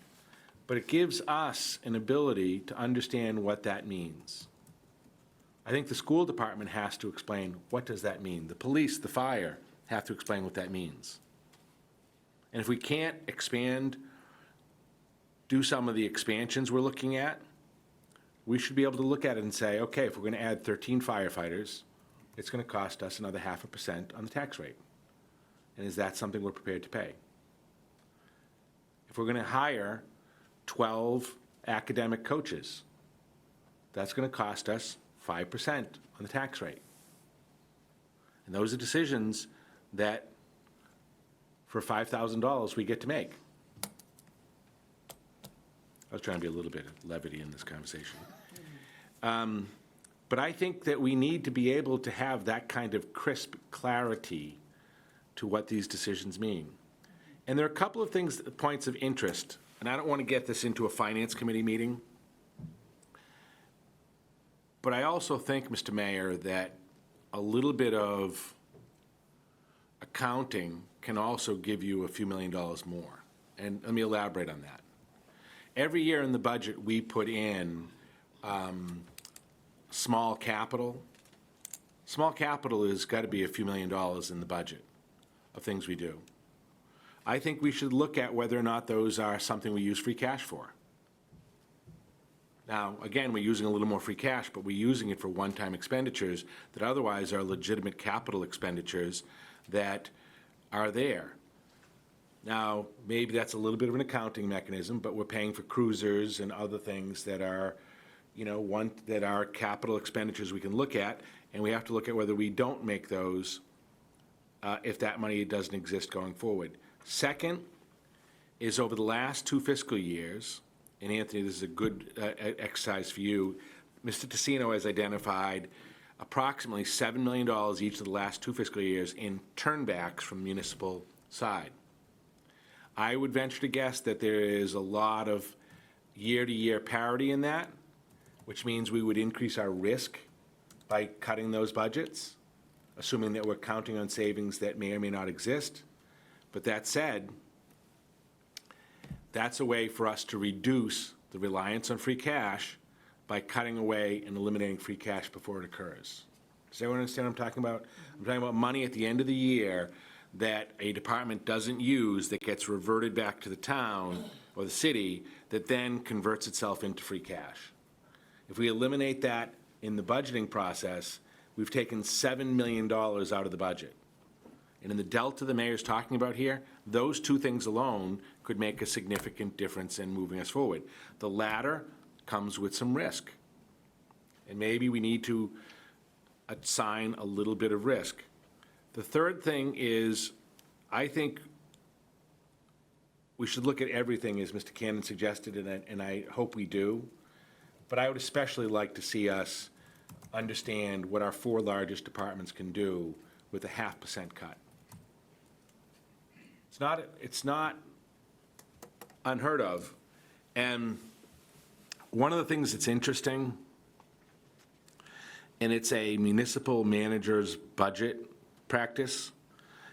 But it gives us an ability to understand what that means. I think the school department has to explain, what does that mean? The police, the fire have to explain what that means. And if we can't do some of the expansions we're looking at, we should be able to look at it and say, okay, if we're going to add 13 firefighters, it's going to cost us another 0.5% on the tax rate. And is that something we're prepared to pay? If we're going to hire 12 academic coaches, that's going to cost us 5% on the tax rate. And those are decisions that, for $5,000, we get to make. I was trying to be a little bit of levity in this conversation. But I think that we need to be able to have that kind of crisp clarity to what these decisions mean. And there are a couple of points of interest, and I don't want to get this into a finance committee meeting, but I also think, Mr. Mayor, that a little bit of accounting can also give you a few $1 million more. And let me elaborate on that. Every year in the budget, we put in small capital. Small capital has got to be a few $1 million in the budget of things we do. I think we should look at whether or not those are something we use free cash for. Now, again, we're using a little more free cash, but we're using it for one-time expenditures that otherwise are legitimate capital expenditures that are there. Now, maybe that's a little bit of an accounting mechanism, but we're paying for cruisers and other things that are, that are capital expenditures we can look at, and we have to look at whether we don't make those if that money doesn't exist going forward. Second is over the last 2 fiscal years, and Anthony, this is a good exercise for you, Mr. Tassino has identified approximately $7 million each of the last 2 fiscal years in turnbacks from municipal side. I would venture to guess that there is a lot of year-to-year parity in that, which means we would increase our risk by cutting those budgets, assuming that we're counting on savings that may or may not exist. But that said, that's a way for us to reduce the reliance on free cash by cutting away and eliminating free cash before it occurs. Does everyone understand what I'm talking about? I'm talking about money at the end of the year that a department doesn't use that gets reverted back to the town or the city that then converts itself into free cash. If we eliminate that in the budgeting process, we've taken $7 million out of the budget. And in the delta the mayor's talking about here, those 2 things alone could make a significant difference in moving us forward. The latter comes with some risk. And maybe we need to assign a little bit of risk. The third thing is, I think we should look at everything, as Mr. Cannon suggested, and I hope we do. But I would especially like to see us understand what our 4 largest departments can do with a 0.5% cut. It's not unheard of. And one of the things that's interesting, and it's a municipal manager's budget practice,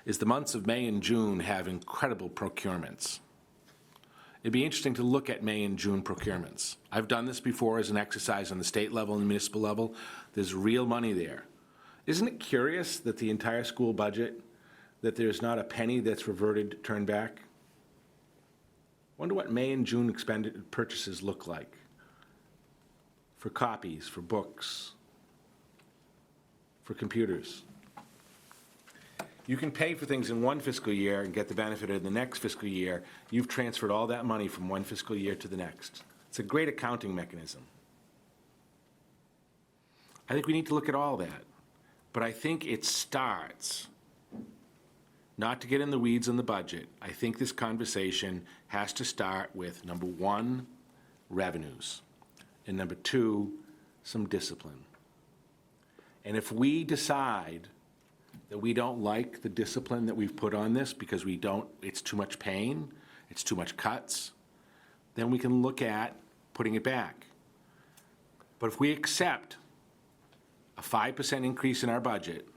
is the months of May and June have incredible procurements. It'd be interesting to look at May and June procurements. I've done this before as an exercise on the state level and the municipal level. There's real money there. Isn't it curious that the entire school budget, that there's not a penny that's reverted, turned back? Wonder what May and June expended purchases look like for copies, for books, for computers. You can pay for things in one fiscal year and get the benefit of the next fiscal year. You've transferred all that money from one fiscal year to the next. It's a great accounting mechanism. I think we need to look at all that. But I think it starts, not to get in the weeds on the budget, I think this conversation has to start with, number 1, revenues, and number 2, some discipline. And if we decide that we don't like the discipline that we've put on this because it's too much pain, it's too much cuts, then we can look at putting it back. But if we accept a 5% increase in our budget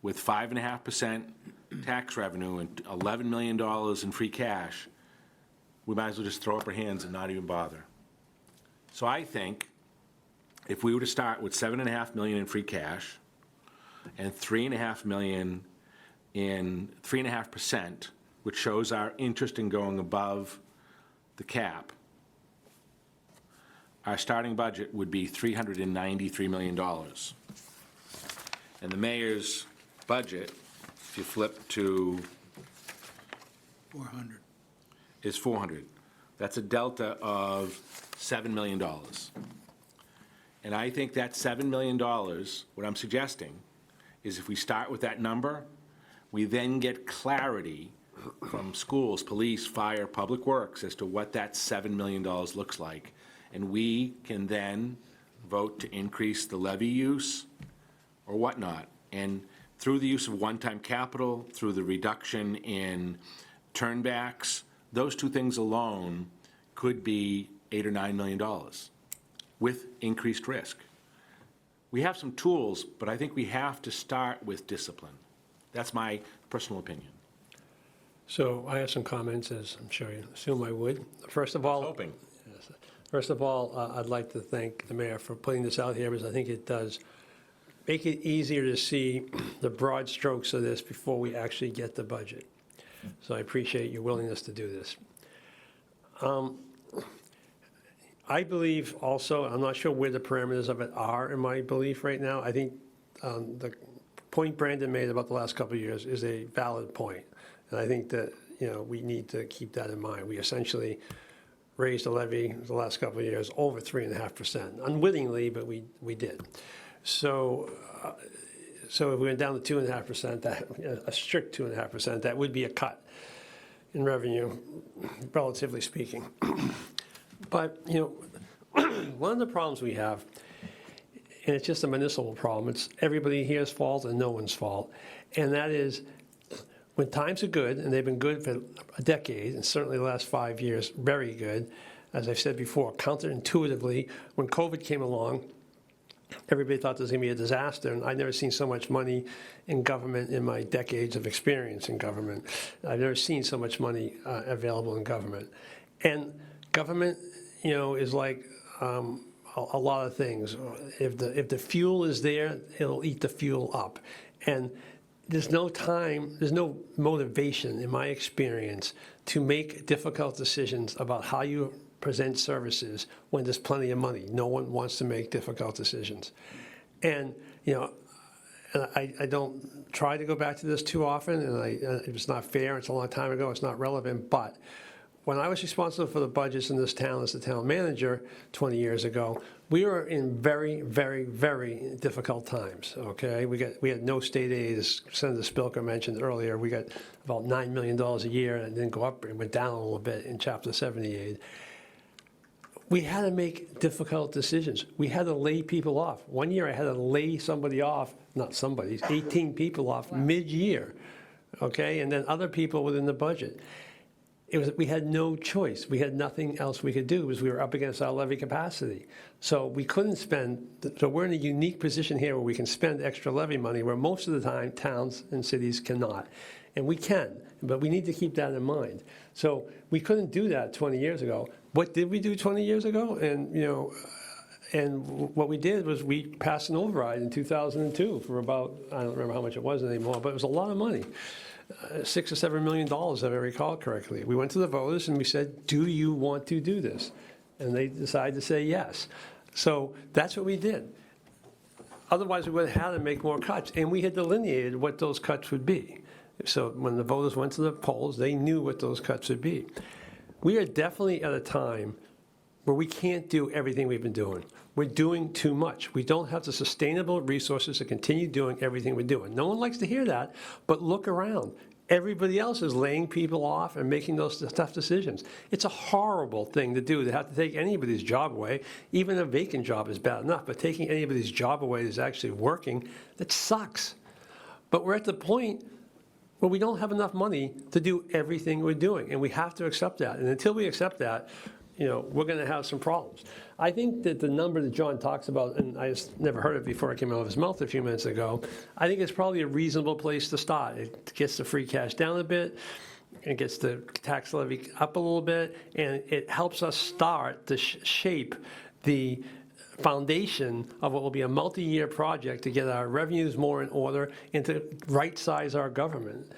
with 5.5% tax revenue and $11 million in free cash, we might as well just throw up our hands and not even bother. So I think if we were to start with $7.5 million in free cash and $3.5 million in 3.5%, which shows our interest in going above the cap, our starting budget would be $393 million. And the mayor's budget, if you flip to 400. is 400. That's a delta of $7 million. And I think that $7 million, what I'm suggesting, is if we start with that number, we then get clarity from schools, police, fire, public works, as to what that $7 million looks like. And we can then vote to increase the levy use or whatnot. And through the use of one-time capital, through the reduction in turnbacks, those two things alone could be $8 or $9 million with increased risk. We have some tools, but I think we have to start with discipline. That's my personal opinion. So I have some comments, as I'm sure you assume I would. First of all, I'd like to thank the mayor for putting this out here, because I think it does make it easier to see the broad strokes of this before we actually get the budget. So I appreciate your willingness to do this. I believe also, I'm not sure where the parameters of it are in my belief right now. I think the point Brandon made about the last couple of years is a valid point. And I think that, we need to keep that in mind. We essentially raised the levy the last couple of years over 3.5%, unwittingly, but we did. So if we went down to 2.5%, a strict 2.5%, that would be a cut in revenue, relatively speaking. But, one of the problems we have, and it's just a municipal problem, it's everybody here's fault and no one's fault, and that is when times are good, and they've been good for a decade, and certainly the last 5 years, very good, as I've said before, counterintuitively, when COVID came along, everybody thought this was going to be a disaster, and I've never seen so much money in government in my decades of experience in government. I've never seen so much money available in government. And government, is like a lot of things. If the fuel is there, it'll eat the fuel up. And there's no time, there's no motivation, in my experience, to make difficult decisions about how you present services when there's plenty of money. No one wants to make difficult decisions. And, I don't try to go back to this too often, and it's not fair, it's a long time ago, it's not relevant, but when I was responsible for the budgets in this town as the town manager 20 years ago, we were in very, very, very difficult times, okay? We had no state aid, as Senator Spilker mentioned earlier. We got about $9 million a year, and it didn't go up, it went down a little bit in Chapter 70 aid. We had to make difficult decisions. We had to lay people off. One year I had to lay somebody off, not somebody, 18 people off mid-year, okay? And then other people within the budget. We had no choice. We had nothing else we could do because we were up against our levy capacity. So we couldn't spend, so we're in a unique position here where we can spend extra levy money where most of the time towns and cities cannot. And we can, but we need to keep that in mind. So we couldn't do that 20 years ago. What did we do 20 years ago? And, and what we did was we passed an override in 2002 for about, I don't remember how much it was anymore, but it was a lot of money. $6 or $7 million, if I recall correctly. We went to the voters and we said, do you want to do this? And they decided to say yes. So that's what we did. Otherwise, we would have had to make more cuts. And we had delineated what those cuts would be. So when the voters went to the polls, they knew what those cuts would be. We are definitely at a time where we can't do everything we've been doing. We're doing too much. We don't have the sustainable resources to continue doing everything we're doing. No one likes to hear that, but look around. Everybody else is laying people off and making those tough decisions. It's a horrible thing to do, to have to take anybody's job away. Even a vacant job is bad enough, but taking anybody's job away that's actually working, that sucks. But we're at the point where we don't have enough money to do everything we're doing, and we have to accept that. And until we accept that, we're going to have some problems. I think that the number that John talks about, and I just never heard it before it came out of his mouth a few minutes ago, I think it's probably a reasonable place to start. It gets the free cash down a bit, it gets the tax levy up a little bit, and it helps us start to shape the foundation of what will be a multi-year project to get our revenues more in order and to right-size our government.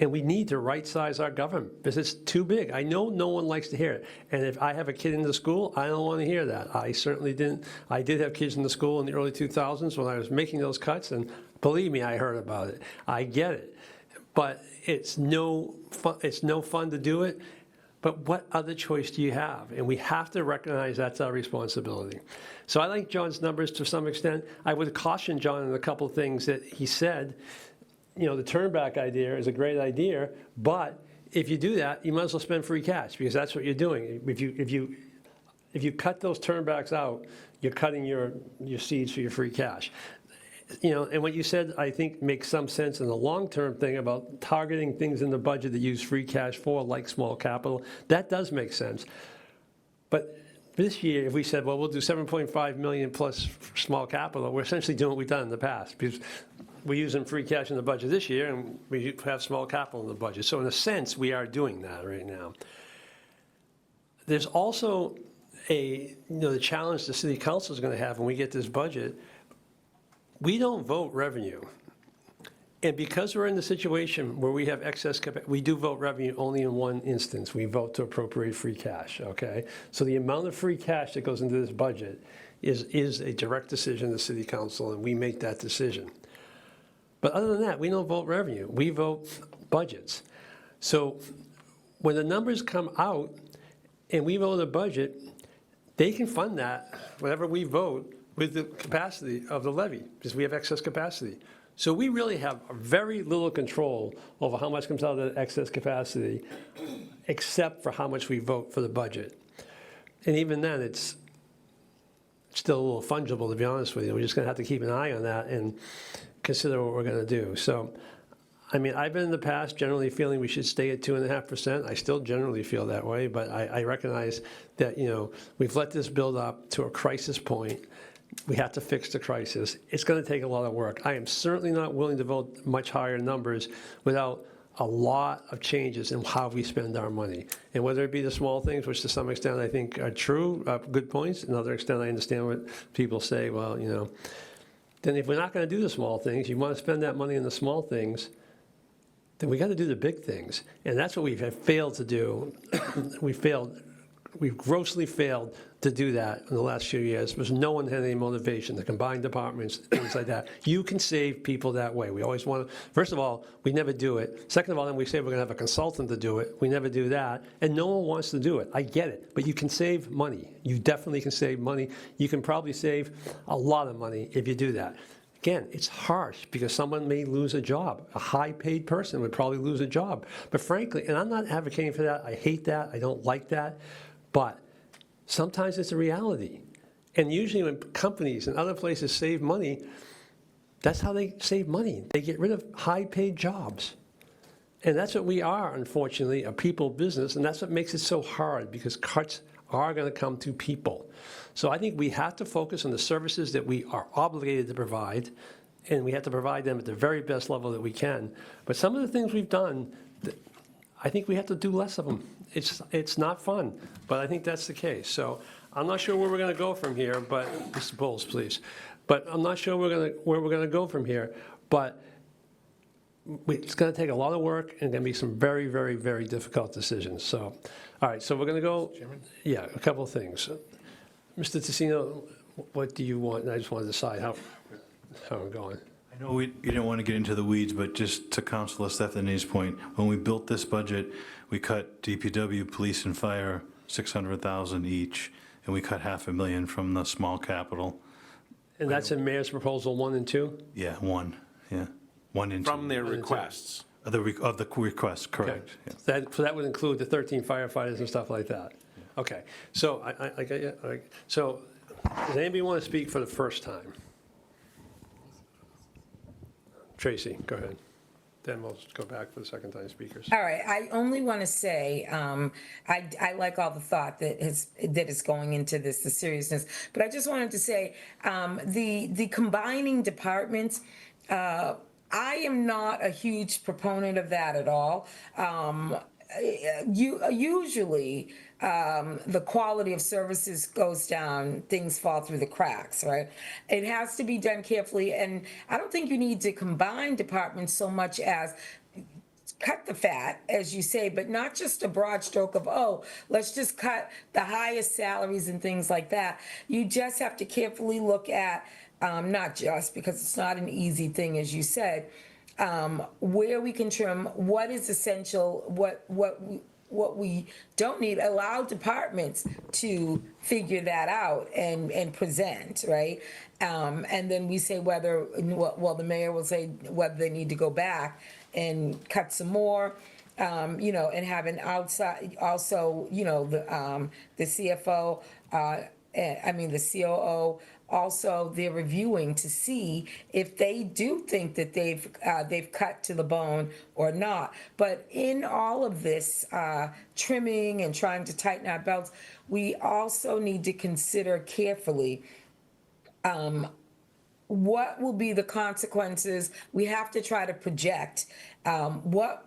And we need to right-size our government because it's too big. I know no one likes to hear it. And if I have a kid in the school, I don't want to hear that. I certainly didn't. I did have kids in the school in the early 2000s when I was making those cuts, and believe me, I heard about it. I get it. But it's no fun to do it. But what other choice do you have? And we have to recognize that's our responsibility. So I like John's numbers to some extent. I would caution John on a couple of things that he said. The turnback idea is a great idea, but if you do that, you might as well spend free cash, because that's what you're doing. If you cut those turnbacks out, you're cutting your seeds for your free cash. And what you said, I think, makes some sense in the long-term thing about targeting things in the budget that use free cash for, like small capital. That does make sense. But this year, if we said, well, we'll do 7.5 million plus small capital, we're essentially doing what we've done in the past, because we're using free cash in the budget this year, and we have small capital in the budget. So in a sense, we are doing that right now. There's also the challenge the city council is going to have when we get this budget. We don't vote revenue. And because we're in the situation where we have excess capacity, we do vote revenue only in one instance. We vote to appropriate free cash, okay? So the amount of free cash that goes into this budget is a direct decision of the city council, and we make that decision. But other than that, we don't vote revenue. We vote budgets. So when the numbers come out and we vote a budget, they can fund that, whatever we vote, with the capacity of the levy, because we have excess capacity. So we really have very little control over how much comes out of that excess capacity, except for how much we vote for the budget. And even then, it's still a little fungible, to be honest with you. We're just going to have to keep an eye on that and consider what we're going to do. So, I mean, I've been in the past generally feeling we should stay at 2.5%. I still generally feel that way, but I recognize that, we've let this build up to a crisis point. We have to fix the crisis. It's going to take a lot of work. I am certainly not willing to vote much higher numbers without a lot of changes in how we spend our money. And whether it be the small things, which to some extent I think are true, good points, another extent I understand what people say, well, then if we're not going to do the small things, you want to spend that money on the small things, then we got to do the big things. And that's what we have failed to do. We've grossly failed to do that in the last few years, because no one had any motivation. The combined departments, things like that. You can save people that way. We always want to, first of all, we never do it. Second of all, then we say we're going to have a consultant to do it. We never do that. And no one wants to do it. I get it. But you can save money. You definitely can save money. You can probably save a lot of money if you do that. Again, it's harsh because someone may lose a job. A high-paid person would probably lose a job. But frankly, and I'm not advocating for that. I hate that. I don't like that. But sometimes it's a reality. And usually when companies and other places save money, that's how they save money. They get rid of high-paid jobs. And that's what we are, unfortunately, a people business. And that's what makes it so hard, because cuts are going to come to people. So I think we have to focus on the services that we are obligated to provide, and we have to provide them at the very best level that we can. But some of the things we've done, I think we have to do less of them. It's not fun, but I think that's the case. So I'm not sure where we're going to go from here, but Mr. Bowles, please. But I'm not sure where we're going to go from here. But it's going to take a lot of work, and going to be some very, very, very difficult decisions. So, all right. So we're going to go. Yeah, a couple of things. Mr. Tassino, what do you want? I just want to decide how I'm going. I know you don't want to get into the weeds, but just to Councilor Stephanie's point, when we built this budget, we cut DPW, police, and fire $600,000 each, and we cut $500,000 from the small capital. And that's in Mayor's proposal 1 and 2? Yeah, 1. Yeah, 1 and 2. From their requests. Of the requests, correct. Okay. Yeah. So that would include the 13 firefighters and stuff like that. Okay. So so does anybody want to speak for the first time? Tracy, go ahead. Then we'll go back for the second time speakers. All right, I only want to say, I like all the thought that is going into this, the seriousness, but I just wanted to say, the combining departments, I am not a huge proponent of that at all. Usually, the quality of services goes down, things fall through the cracks, right? It has to be done carefully, and I don't think you need to combine departments so much as cut the fat, as you say, but not just a broad stroke of, oh, let's just cut the highest salaries and things like that. You just have to carefully look at, not just, because it's not an easy thing, as you said, where we can trim, what is essential, what we don't need. Allow departments to figure that out and present, right? And then we say whether, well, the mayor will say whether they need to go back and cut some more. and having outside, also, the CFO, the COO, also they're reviewing to see if they do think that they've cut to the bone or not. But in all of this trimming and trying to tighten our belts, we also need to consider carefully what will be the consequences. We have to try to project what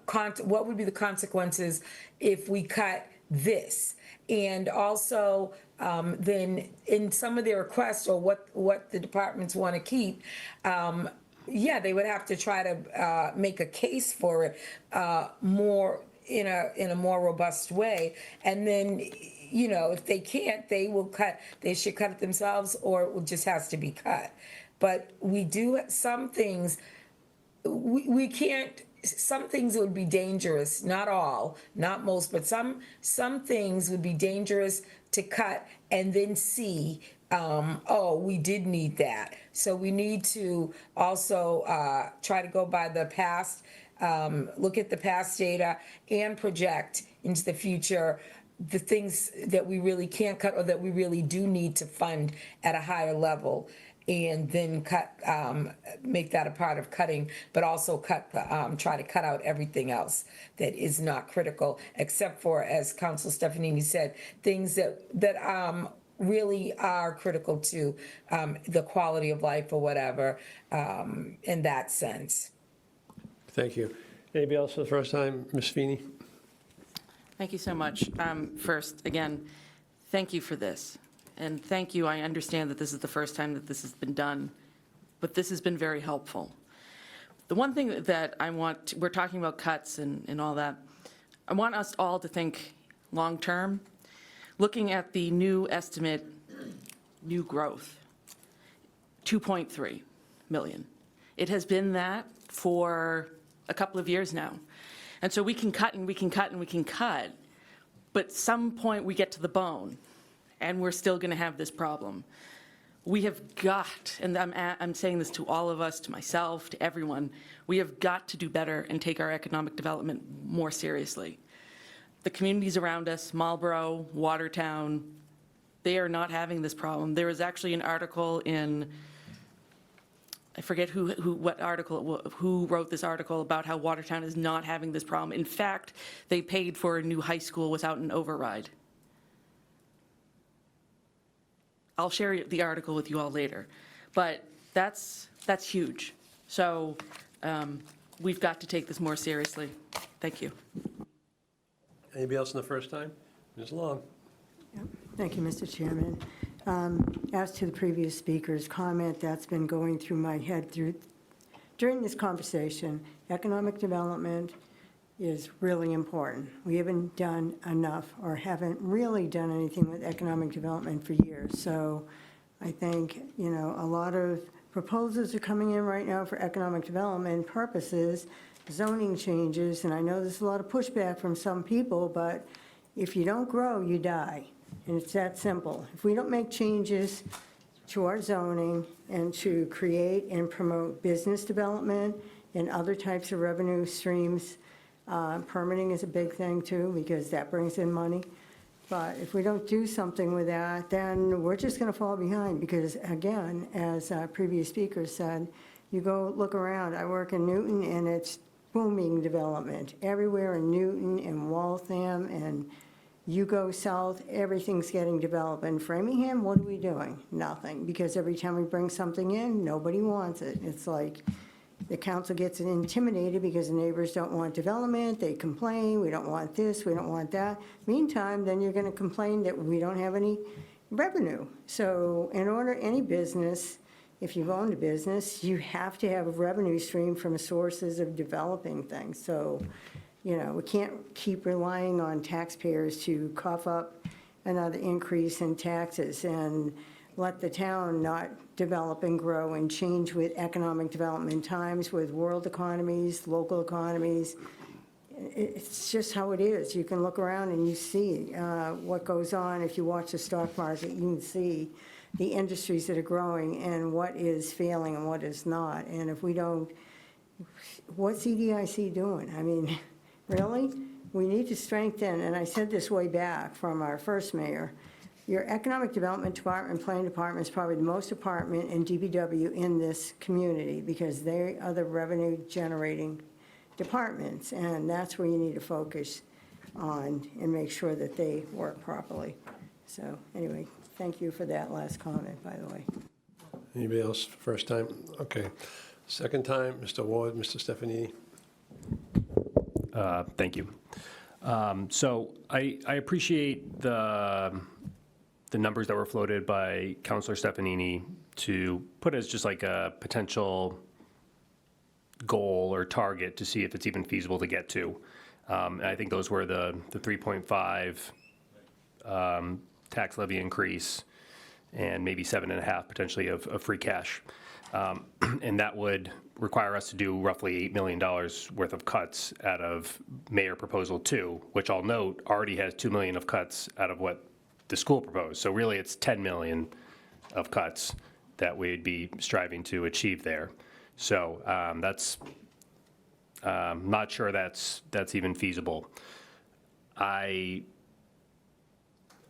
would be the consequences if we cut this. And also, then in some of their requests, or what the departments want to keep, they would have to try to make a case for it more in a more robust way. And then, if they can't, they should cut it themselves, or it just has to be cut. But we do some things, we can't, some things would be dangerous, not all, not most, but some things would be dangerous to cut and then see, we did need that. So we need to also try to go by the past, look at the past data and project into the future the things that we really can't cut or that we really do need to fund at a higher level. And then make that a part of cutting, but also try to cut out everything else that is not critical, except for, as Council Stefanini said, things that really are critical to the quality of life or whatever, in that sense. Thank you. Anybody else for the first time? Ms. Feeney? Thank you so much. First, again, thank you for this. And thank you. I understand that this is the first time that this has been done, but this has been very helpful. The one thing that we're talking about cuts and all that, I want us all to think long-term, looking at the new estimate, new growth, 2.3 million. It has been that for a couple of years now. And so we can cut and we can cut and we can cut, but at some point we get to the bone, and we're still going to have this problem. We have got, and I'm saying this to all of us, to myself, to everyone, we have got to do better and take our economic development more seriously. The communities around us, Marlborough, Watertown, they are not having this problem. There was actually an article in, I forget who wrote this article about how Watertown is not having this problem. In fact, they paid for a new high school without an override. I'll share the article with you all later, but that's huge. So we've got to take this more seriously. Thank you. Anybody else in the first time? Ms. Long? Thank you, Mr. Chairman. As to the previous speaker's comment, that's been going through my head during this conversation. Economic development is really important. We haven't done enough, or haven't really done anything with economic development for years. So I think, a lot of proposals are coming in right now for economic development purposes, zoning changes, and I know there's a lot of pushback from some people, but if you don't grow, you die. And it's that simple. If we don't make changes to our zoning and to create and promote business development and other types of revenue streams, permitting is a big thing too, because that brings in money. But if we don't do something with that, then we're just going to fall behind, because again, as previous speakers said, you go look around. I work in Newton, and it's booming development everywhere in Newton and Waltham, and you go south, everything's getting developed. In Framingham, what are we doing? Nothing, because every time we bring something in, nobody wants it. It's like the council gets intimidated because the neighbors don't want development. They complain, we don't want this, we don't want that. Meantime, then you're going to complain that we don't have any revenue. So in order, any business, if you've owned a business, you have to have a revenue stream from sources of developing things. So, we can't keep relying on taxpayers to cough up another increase in taxes and let the town not develop and grow and change with economic development times, with world economies, local economies. It's just how it is. You can look around and you see what goes on. If you watch the stock market, you can see the industries that are growing and what is failing and what is not. And if we don't, what's EDIC doing? I mean, Really? We need to strengthen, and I said this way back from our first mayor, your economic development department, planning department is probably the most department in DPW in this community because they are the revenue generating departments, and that's where you need to focus on and make sure that they work properly. So anyway, thank you for that last comment, by the way. Anybody else, first time? Okay. Second time, Mr. Ward, Mr. Stefanini. Thank you. So I appreciate the numbers that were floated by Councilor Stefanini to put as just like a potential goal or target to see if it's even feasible to get to. And I think those were the 3.5 tax levy increase and maybe 7.5 potentially of free cash. And that would require us to do roughly $8 million worth of cuts out of Mayor Proposal 2, which I'll note already has $2 million of cuts out of what the school proposed. So really it's 10 million of cuts that we'd be striving to achieve there. So that's not sure that's even feasible. The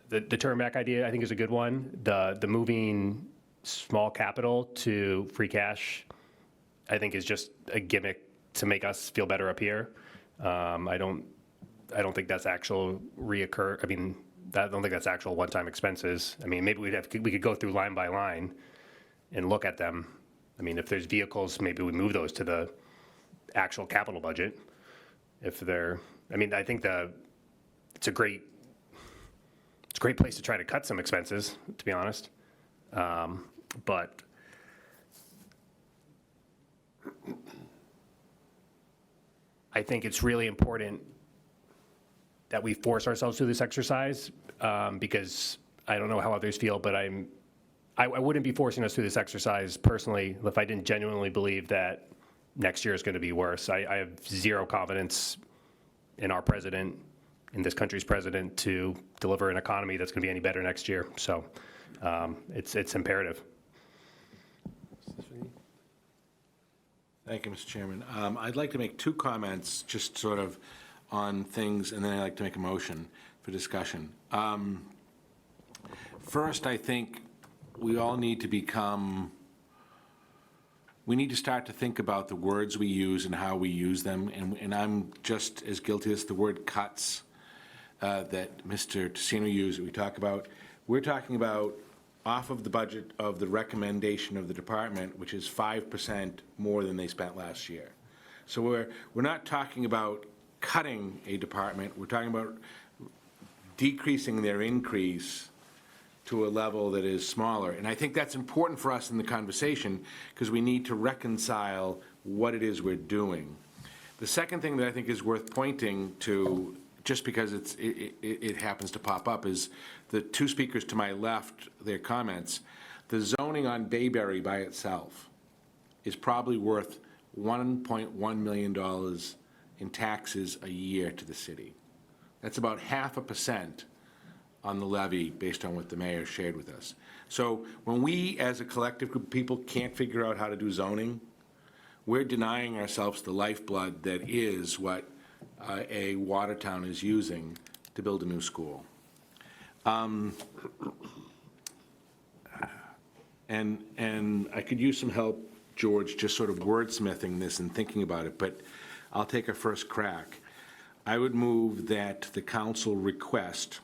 turn back idea I think is a good one. The moving small capital to free cash I think is just a gimmick to make us feel better up here. I don't think that's actual reoccur. I mean, I don't think that's actual one-time expenses. I mean, maybe we could go through line by line and look at them. I mean, if there's vehicles, maybe we move those to the actual capital budget. If they're, I mean, I think it's a great place to try to cut some expenses, to be honest. But I think it's really important that we force ourselves through this exercise because I don't know how others feel, but I wouldn't be forcing us through this exercise personally if I didn't genuinely believe that next year is going to be worse. I have zero confidence in our president, in this country's president, to deliver an economy that's going to be any better next year. So it's imperative. Thank you, Mr. Chairman. I'd like to make two comments just sort of on things, and then I'd like to make a motion for discussion. First, I think we all need to start to think about the words we use and how we use them, and I'm just as guilty as the word cuts that Mr. Tassino used that we talk about. We're talking about off of the budget of the recommendation of the department, which is 5% more than they spent last year. So we're not talking about cutting a department, we're talking about decreasing their increase to a level that is smaller. And I think that's important for us in the conversation because we need to reconcile what it is we're doing. The second thing that I think is worth pointing to, just because it happens to pop up, is the two speakers to my left, their comments. The zoning on Bayberry by itself is probably worth $1.1 million in taxes a year to the city. That's about 0.5% on the levy based on what the mayor shared with us. So when we as a collective group of people can't figure out how to do zoning, we're denying ourselves the lifeblood that is what a Watertown is using to build a new school. And I could use some help, George, just sort of wordsmithing this and thinking about it, but I'll take a first crack. I would move that the council request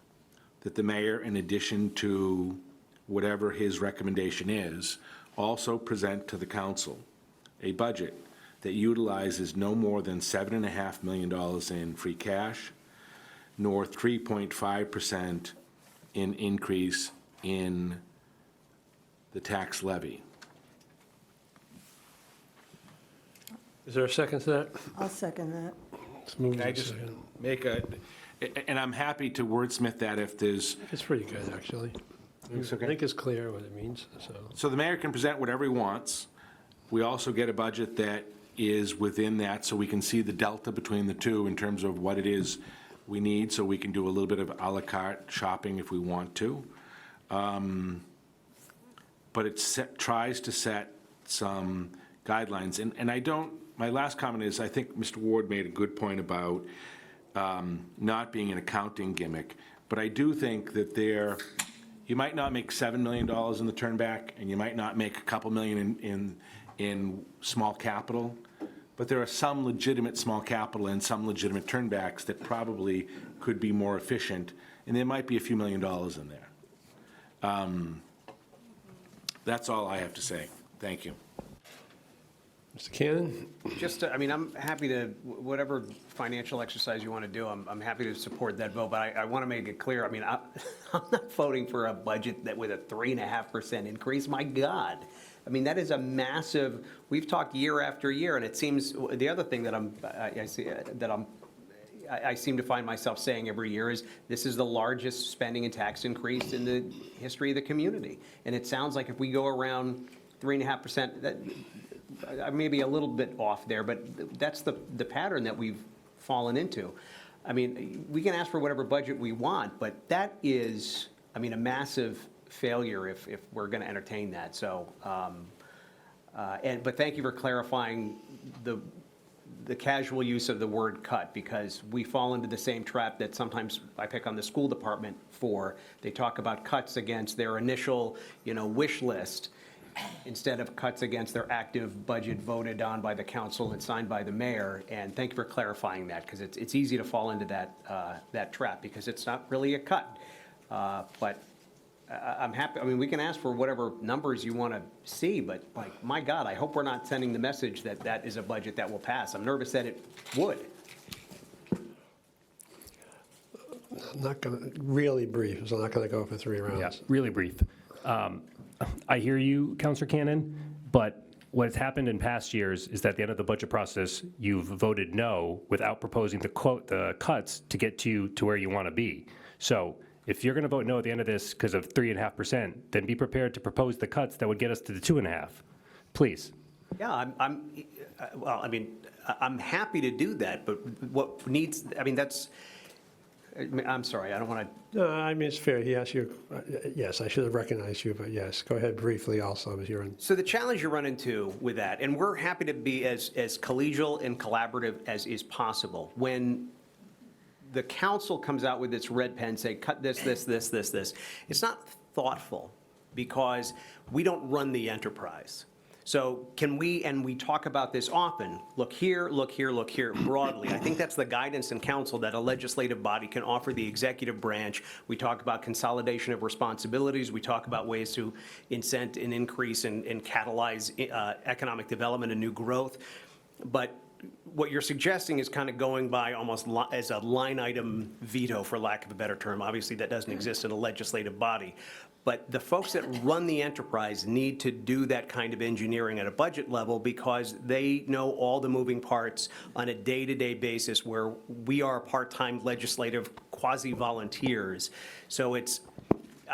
that the mayor, in addition to whatever his recommendation is, also present to the council a budget that utilizes no more than $7.5 million in free cash, nor 3.5% in increase in the tax levy. Is there a second to that? I'll second that. Let's move Can I just make and I'm happy to wordsmith that if there's... It's pretty good, actually. It's okay. I think it's clear what it means, so. So the mayor can present whatever he wants. We also get a budget that is within that, so we can see the delta between the two in terms of what it is we need, so we can do a little bit of a la carte shopping if we want to. But it tries to set some guidelines. And I don't, my last comment is, I think Mr. Ward made a good point about not being an accounting gimmick, but I do think that you might not make $7 million in the turnback, and you might not make a couple million in small capital, but there are some legitimate small capital and some legitimate turnbacks that probably could be more efficient, and there might be a few $1 million in there. That's all I have to say. Thank you. Mr. Cannon? Just, I mean, I'm happy to, whatever financial exercise you want to do, I'm happy to support that vote, but I want to make it clear, I mean, I'm not voting for a budget that with a 3.5% increase. My God. I mean, that is a massive, we've talked year after year, and it seems, the other thing that I seem to find myself saying every year is this is the largest spending and tax increase in the history of the community. And it sounds like if we go around 3.5%, that I may be a little bit off there, but that's the pattern that we've fallen into. I mean, we can ask for whatever budget we want, but that is, I mean, a massive failure if we're going to entertain that. So, but thank you for clarifying the casual use of the word cut, because we fall into the same trap that sometimes I pick on the school department for. They talk about cuts against their initial, wish list, instead of cuts against their active budget voted on by the council and signed by the mayor. And thank you for clarifying that, because it's easy to fall into that trap, because it's not really a cut. But I'm happy. I mean, we can ask for whatever numbers you want to see, but like, my God, I hope we're not sending the message that that is a budget that will pass. I'm nervous that it would. I'm not going to, really brief, so I'm not going to go for 3 rounds. Yeah, really brief. I hear you, Councilor Cannon, but what's happened in past years is that at the end of the budget process, you've voted no without proposing the cuts to get to where you want to be. So if you're going to vote no at the end of this because of 3.5%, then be prepared to propose the cuts that would get us to the 2.5%. Please. Yeah, well, I mean, I'm happy to do that, but what needs, I mean, I'm sorry, I don't want to. No, I mean, it's fair. He asked you, yes, I should have recognized you, but yes, go ahead briefly also as you're in. So the challenge you run into with that, and we're happy to be as collegial and collaborative as is possible. When the council comes out with its red pen, say, cut this, it's not thoughtful, because we don't run the enterprise. So can we, and we talk about this often, look here, broadly. I think that's the guidance and counsel that a legislative body can offer the executive branch. We talk about consolidation of responsibilities. We talk about ways to incent and increase and catalyze economic development and new growth. But what you're suggesting is kind of going by almost as a line item veto, for lack of a better term. Obviously, that doesn't exist in a legislative body. But the folks that run the enterprise need to do that kind of engineering at a budget level, because they know all the moving parts on a day-to-day basis, where we are part-time legislative quasi-volunteers. So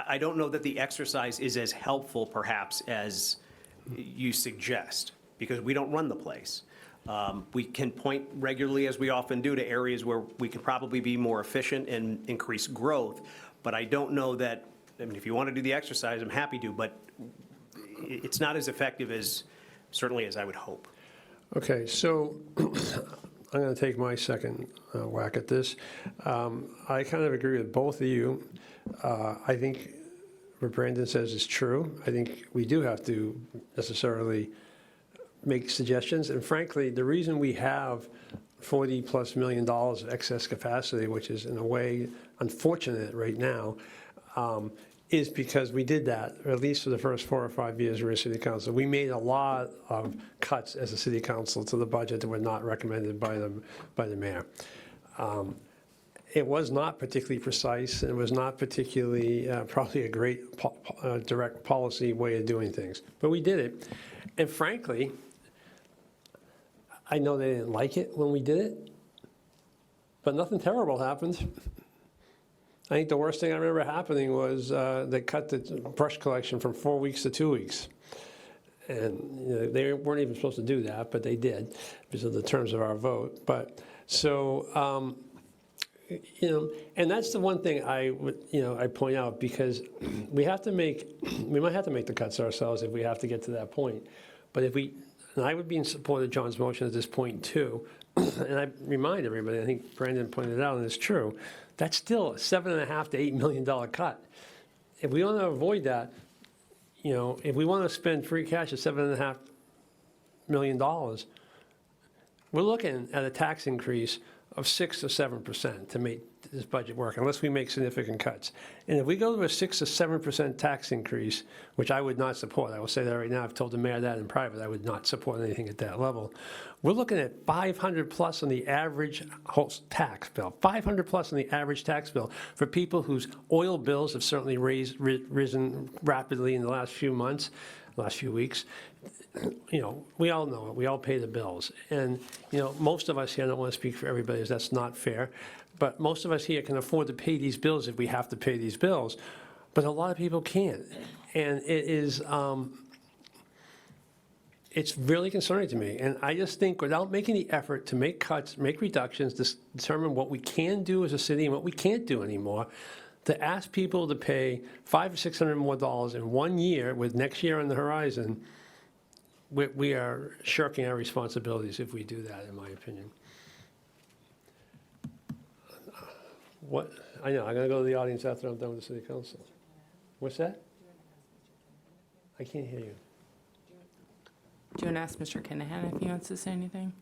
I don't know that the exercise is as helpful, perhaps, as you suggest, because we don't run the place. We can point regularly, as we often do, to areas where we could probably be more efficient and increase growth, but I don't know that, I mean, if you want to do the exercise, I'm happy to, but it's not as effective certainly as I would hope. Okay, so I'm going to take my second whack at this. I kind of agree with both of you. I think what Brandon says is true. I think we do have to necessarily make suggestions, and frankly, the reason we have $40+ million of excess capacity, which is in a way unfortunate right now, is because we did that, or at least for the first 4 or 5 years we were city council. We made a lot of cuts as a city council to the budget that were not recommended by the mayor. It was not particularly precise. It was not particularly probably a great direct policy way of doing things, but we did it. And frankly, I know they didn't like it when we did it, but nothing terrible happened. I think the worst thing I remember happening was they cut the brush collection from 4 weeks to 2 weeks. And they weren't even supposed to do that, but they did because of the terms of our vote. But so, and that's the one thing I point out, because we might have to make the cuts ourselves if we have to get to that point. But if we, and I would be in support of John's motion at this point too, and I remind everybody, I think Brandon pointed out, and it's true, that's still a $7.5 to $8 million cut. If we want to avoid that, you know, if we want to spend free cash of $7.5 million, we're looking at a tax increase of 6 to 7% to make this budget work, unless we make significant cuts. And if we go to a 6 to 7% tax increase, which I would not support, I will say that right now, I've told the mayor that in private, I would not support anything at that level. We're looking at 500 plus on the average tax bill, 500 plus on the average tax bill for people whose oil bills have certainly risen rapidly in the last few months, last few weeks. You know, we all know it. We all pay the bills. And, you know, most of us here, I don't want to speak for everybody, as that's not fair, but most of us here can afford to pay these bills if we have to pay these bills. But a lot of people can't. And it is, it's really concerning to me. And I just think without making the effort to make cuts, make reductions, determine what we can do as a city and what we can't do anymore, to ask people to pay $500 or $600 more in 1 year with next year on the horizon, we are shirking our responsibilities if we do that, in my opinion. What, I know, I'm going to go to the audience after I'm done with the city council. What's that? I can't hear you. Do you want to ask Mr. Kinahan if he wants to say anything?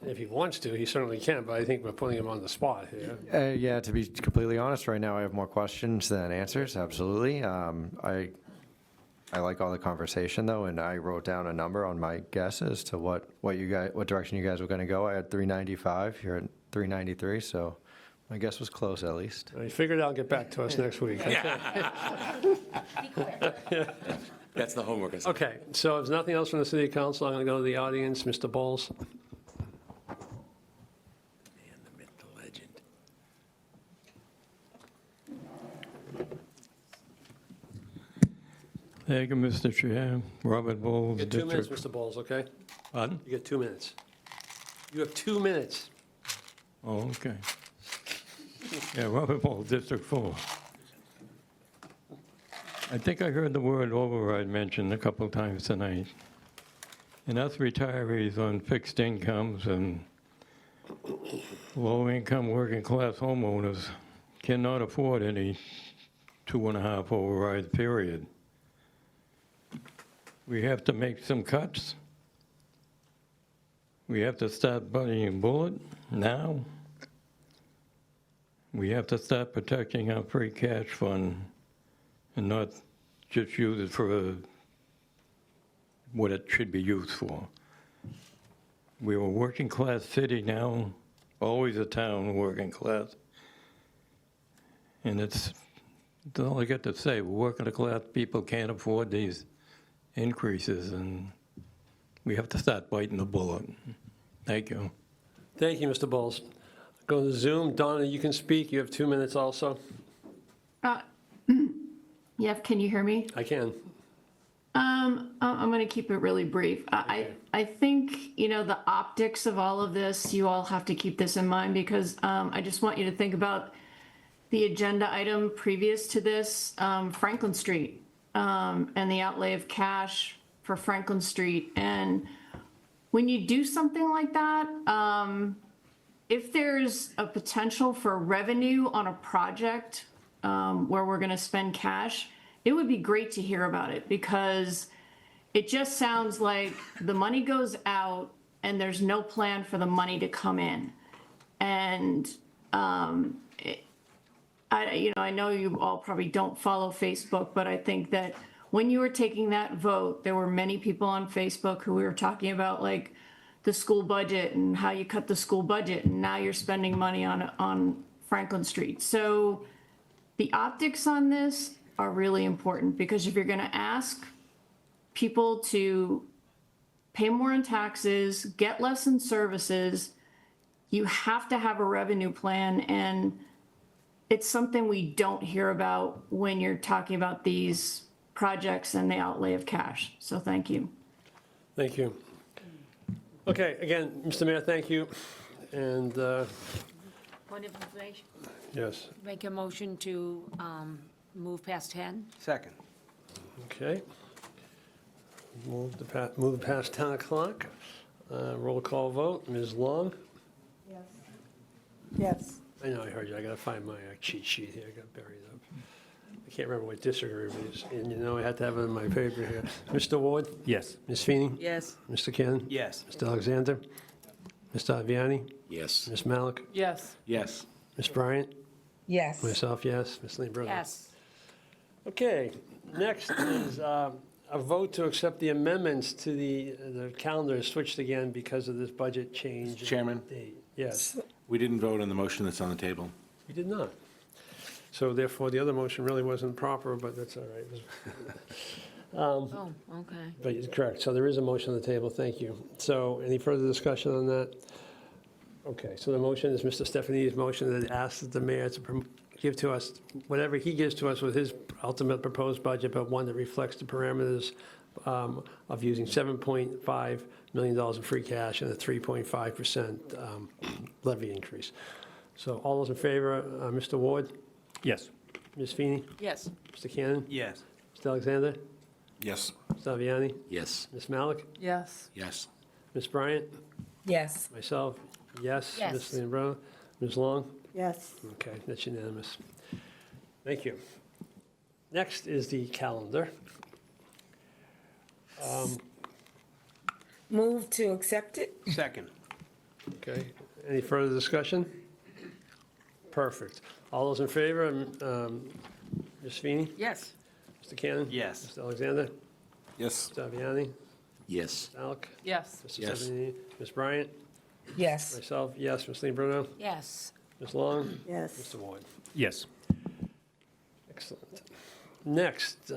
If he wants to, he certainly can, but I think we're putting him on the spot here. Yeah, to be completely honest, right now I have more questions than answers, absolutely. I like all the conversation, though, and I wrote down a number on my guess as to what direction you guys were going to go. I had 395, you're at 393, so my guess was close, at least. I figured out, get back to us next week. That's the homework. Okay, so if there's nothing else from the city council, I'm going to go to the audience. Mr. Bowles? Thank you, Mr. Chair. Robert Bowles, You get 2 minutes, District. Mr. Bowles, okay? Pardon? You get 2 minutes. You have 2 minutes. Oh, okay. Yeah, Robert Bowles, District 4. I think I heard the word override mentioned a couple times tonight. And us retirees on fixed incomes and low-income working-class homeowners cannot afford any 2.5 override period. We have to make some cuts. We have to start biting a bullet now. We have to start protecting our free cash fund and not just use it for what it should be used for. We're a working class city now, always a town working class. And that's all I got to say. Working class people can't afford these increases, and we have to start biting the bullet. Thank you. Thank you, Mr. Bowles. Go to Zoom. Donna, you can speak. You have 2 minutes also. Yeah, can you hear me? I can. I'm going to keep it really brief. I think, you know, the optics of all of this, you all have to keep this in mind, because I just want you to think about the agenda item previous to this, Franklin Street, and the outlay of cash for Franklin Street. And when you do something like that, if there's a potential for revenue on a project where we're going to spend cash, it would be great to hear about it, because it just sounds like the money goes out and there's no plan for the money to come in. And I know you all probably don't follow Facebook, but I think that when you were taking that vote, there were many people on Facebook who were talking about like the school budget and how you cut the school budget, and now you're spending money on Franklin Street. So the optics on this are really important, because if you're going to ask people to pay more in taxes, get less in services, you have to have a revenue plan. And it's something we don't hear about when you're talking about these projects and the outlay of cash. So thank you. Thank you. Okay, again, Mr. Mayor, thank you. And Point of information, yes, make a motion to move past 10. Second. okay. Move past 10 o'clock. Roll call vote. Ms. Long? Yes. I know, I heard you. I gotta find my cheat sheet here. I got buried up. I can't remember what district it is, and you know I had to have it in my paper here. Mr. Ward? Yes. Ms. Feeney? Yes. Mr. Cannon? Yes. Mr. Alexander? Mr. Aviani? Yes. Ms. Malik? Yes. Yes. Ms. Bryant? Yes. Myself, yes. Ms. Leambruno? Yes. Okay, next is a vote to accept the amendments to the calendar switched again because of this budget change. Mr. Chairman? Date. Yes, We didn't vote on the motion that's on the table. we did not. So therefore, the other motion really wasn't proper, but that's all right. Oh, okay. But you're correct, so there is a motion on the table, thank you. So any further discussion on that? Okay, so the motion is Mr. Stefani's motion that asks the mayor to give to us whatever he gives to us with his ultimate proposed budget, but one that reflects the parameters of using $7.5 million in free cash and a 3.5% levy increase. So all those in favor, Mr. Ward? Yes. Ms. Feeney? Yes. Mr. Cannon? Yes. Mr. Alexander? Yes. Mr. Aviani? Yes. Ms. Malik? Yes. Yes. Ms. Bryant? Yes. Myself, yes. Yes. Ms. Leambruno? Ms. Long? Yes. Okay, that's unanimous. Thank you. Next is the calendar. Move to accept it? Second. Okay, any further discussion? Perfect. All those in favor, Ms. Feeney? Yes. Mr. Cannon? Yes. Mr. Alexander? Yes. Mr. Aviani? Yes. Mr. Alec? Yes. Mr. Yes. Stephanie? Ms. Bryant? Yes. Myself, yes. Ms. Leambruno? Yes. Ms. Long? Yes. Mr. Ward? Yes. Excellent. Next,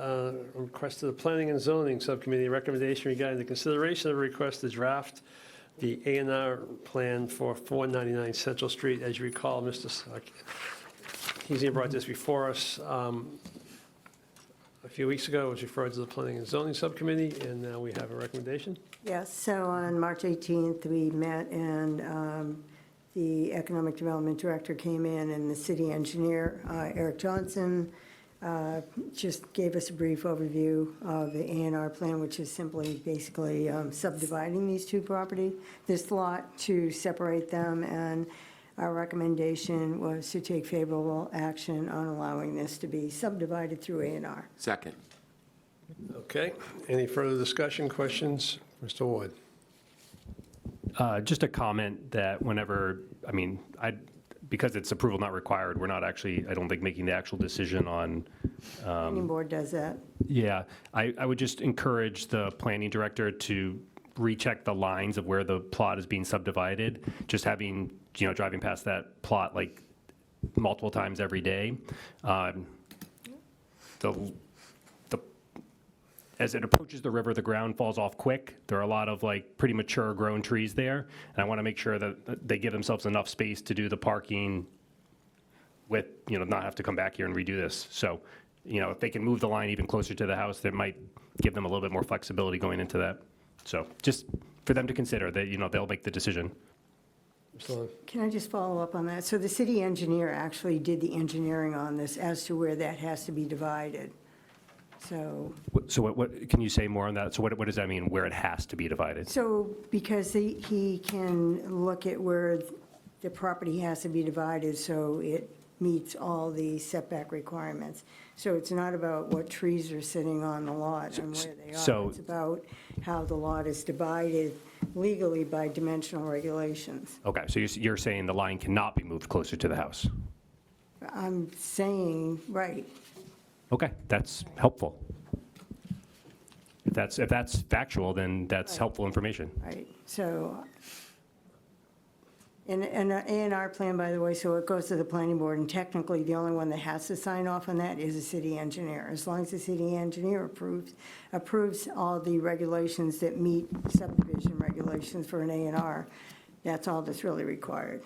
request to the Planning and Zoning Subcommittee, recommendation regarding the consideration of a request to draft the A&R plan for 499 Central Street. As you recall, Mr. Keezy brought this before us a few weeks ago. It was referred to the Planning and Zoning Subcommittee, and now we have a recommendation. Yes, so on March 18th, we met, and the Economic Development Director came in, and the city engineer, Eric Johnson, just gave us a brief overview of the A&R plan, which is simply basically subdividing these two this lot to separate them, and our recommendation was to take favorable action on allowing this to be subdivided through A&R. Second. Okay, any further discussion, questions? Mr. Ward? Just a comment that whenever, because it's approval not required, we're not actually, I don't think, making the actual decision on. Planning board does that. Yeah, I would just encourage the planning director to recheck the lines of where the plot is being subdivided. Just having, driving past that plot like multiple times every day. As it approaches the river, the ground falls off quick. There are a lot of pretty mature grown trees there. And I want to make sure that they give themselves enough space to do the parking with, not have to come back here and redo this. So, if they can move the line even closer to the house, that might give them a little bit more flexibility going into that. So just for them to consider that, they'll make the decision. Can I just follow up on that? So the city engineer actually did the engineering on this as to where that has to be divided. So what can you say more on that? So what does that mean, where it has to be divided? So, because he can look at where the property has to be divided, so it meets all the setback requirements. So it's not about what trees are sitting on the lot and where they are. It's about how the lot is divided legally by dimensional regulations. Okay, so you're saying the line cannot be moved closer to the house? I'm saying, right. Okay, that's helpful. If that's factual, then that's helpful information. Right, so, and an A&R plan, by the way, so it goes to the planning board, and technically, the only one that has to sign off on that is the city engineer. As long as the city engineer approves all the regulations that meet subdivision regulations for an A&R, that's all that's really required.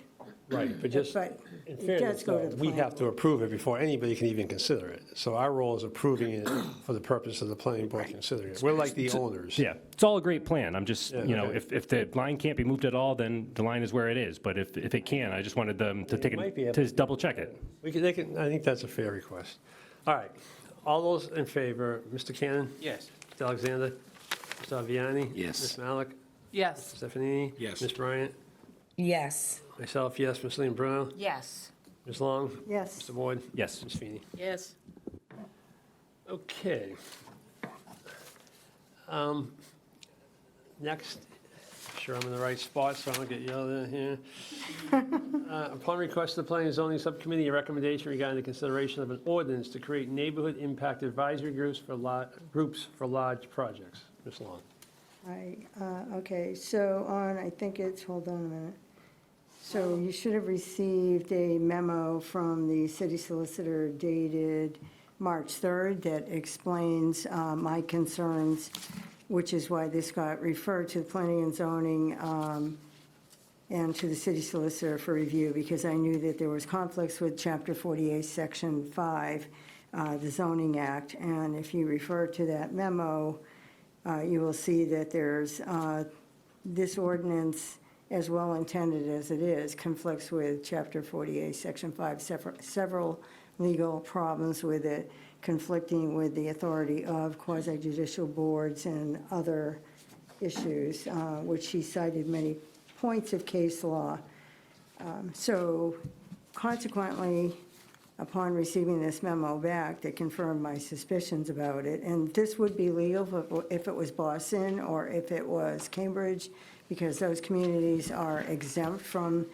Right, but just But in it fairness, does go to though, the we planning have to approve it before anybody can even consider it. So our role is approving it for the purpose of the planning board considering it. We're like the owners. Yeah, it's all a great plan. I'm just, Yeah, okay. if the line can't be moved at all, then the line is where it is. But if it can, I just wanted them to take might be it, able to double check it. They can, I think that's a fair request. All right, all those in favor, Mr. Cannon? Yes. Mr. Alexander? Mr. Aviani? Yes. Ms. Malik? Yes. Stefanini? Yes. Ms. Bryant? Yes. Myself, yes. Ms. Lean Bruno? Yes. Ms. Long? Yes. Mr. Boyd? Yes. Ms. Feeney? Yes. Okay. Next, sure I'm in the right spot, so I don't get yelled at here. Upon request of the Planning and Zoning Subcommittee, a recommendation regarding the consideration of an ordinance to create neighborhood impact advisory groups for large projects. Ms. Long. Right, okay, so I think it's, hold on a minute. So you should have received a memo from the city solicitor dated March 3rd that explains my concerns, which is why this got referred to the planning and zoning and to the city solicitor for review, because I knew that there was conflicts with Chapter 48, Section 5, the zoning act. And if you refer to that memo, you will see that there's this ordinance, as well intended as it is, conflicts with Chapter 48, Section 5, several legal problems with it, conflicting with the authority of quasi-judicial boards and other issues, which he cited many points of case law. So consequently, upon receiving this memo back that confirmed my suspicions about it, and this would be legal if it was Boston or if it was Cambridge, because those communities are exempt from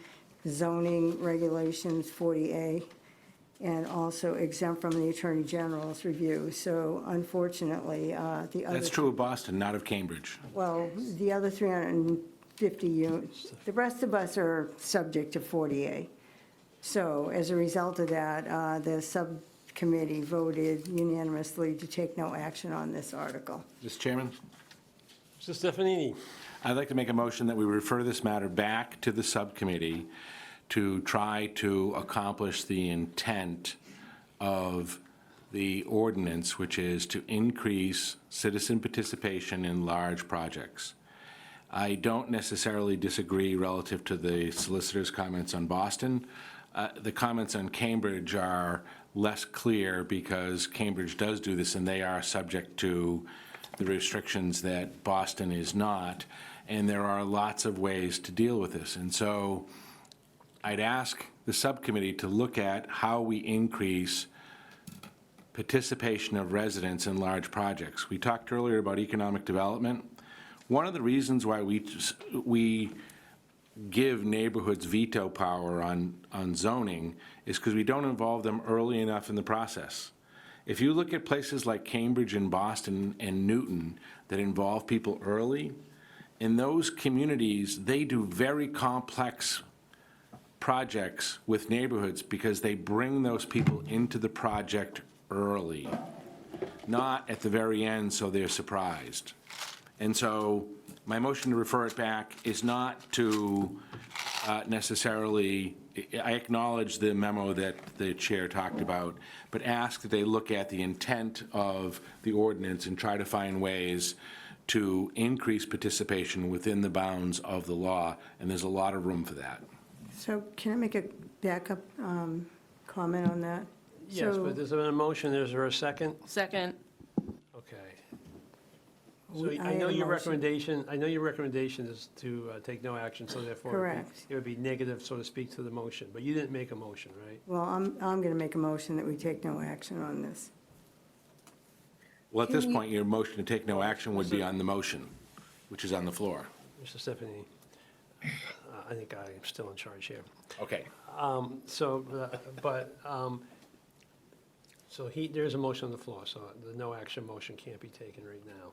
zoning regulations 40A and also exempt from the Attorney General's review. So unfortunately, the other... That's true of Boston, not of Cambridge. Well, the other 350 units, the rest of us are subject to 40A. So as a result of that, the subcommittee voted unanimously to take no action on this article. Mr. Chairman? Mr. Stefanini? I'd like to make a motion that we refer this matter back to the subcommittee to try to accomplish the intent of the ordinance, which is to increase citizen participation in large projects. I don't necessarily disagree relative to the solicitor's comments on Boston. The comments on Cambridge are less clear because Cambridge does do this and they are subject to the restrictions that Boston is not, and there are lots of ways to deal with this. And so I'd ask the subcommittee to look at how we increase participation of residents in large projects. We talked earlier about economic development. One of the reasons why we give neighborhoods veto power on zoning is because we don't involve them early enough in the process. If you look at places like Cambridge and Boston and Newton that involve people early, in those communities, they do very complex projects with neighborhoods because they bring those people into the project early, not at the very end so they're surprised. And so my motion to refer it back is not to necessarily, I acknowledge the memo that the chair talked about, but ask that they look at the intent of the ordinance and try to find ways to increase participation within the bounds of the law, and there's a lot of room for that. So can I make a backup comment on that? Yes, So- but there's been a motion. Is there a second? Second. Okay. So I I know had a your motion. recommendation is to take no action, so therefore Correct. it would be negative, so to speak, to the motion. But you didn't make a motion, right? Well, I'm going to make a motion that we take no action on this. Well, at this point, your motion to take no action would be on the motion, which is on the floor. Mr. Stephanie, I think I'm still in charge here. Okay. There's a motion on the floor, so the no action motion can't be taken right now.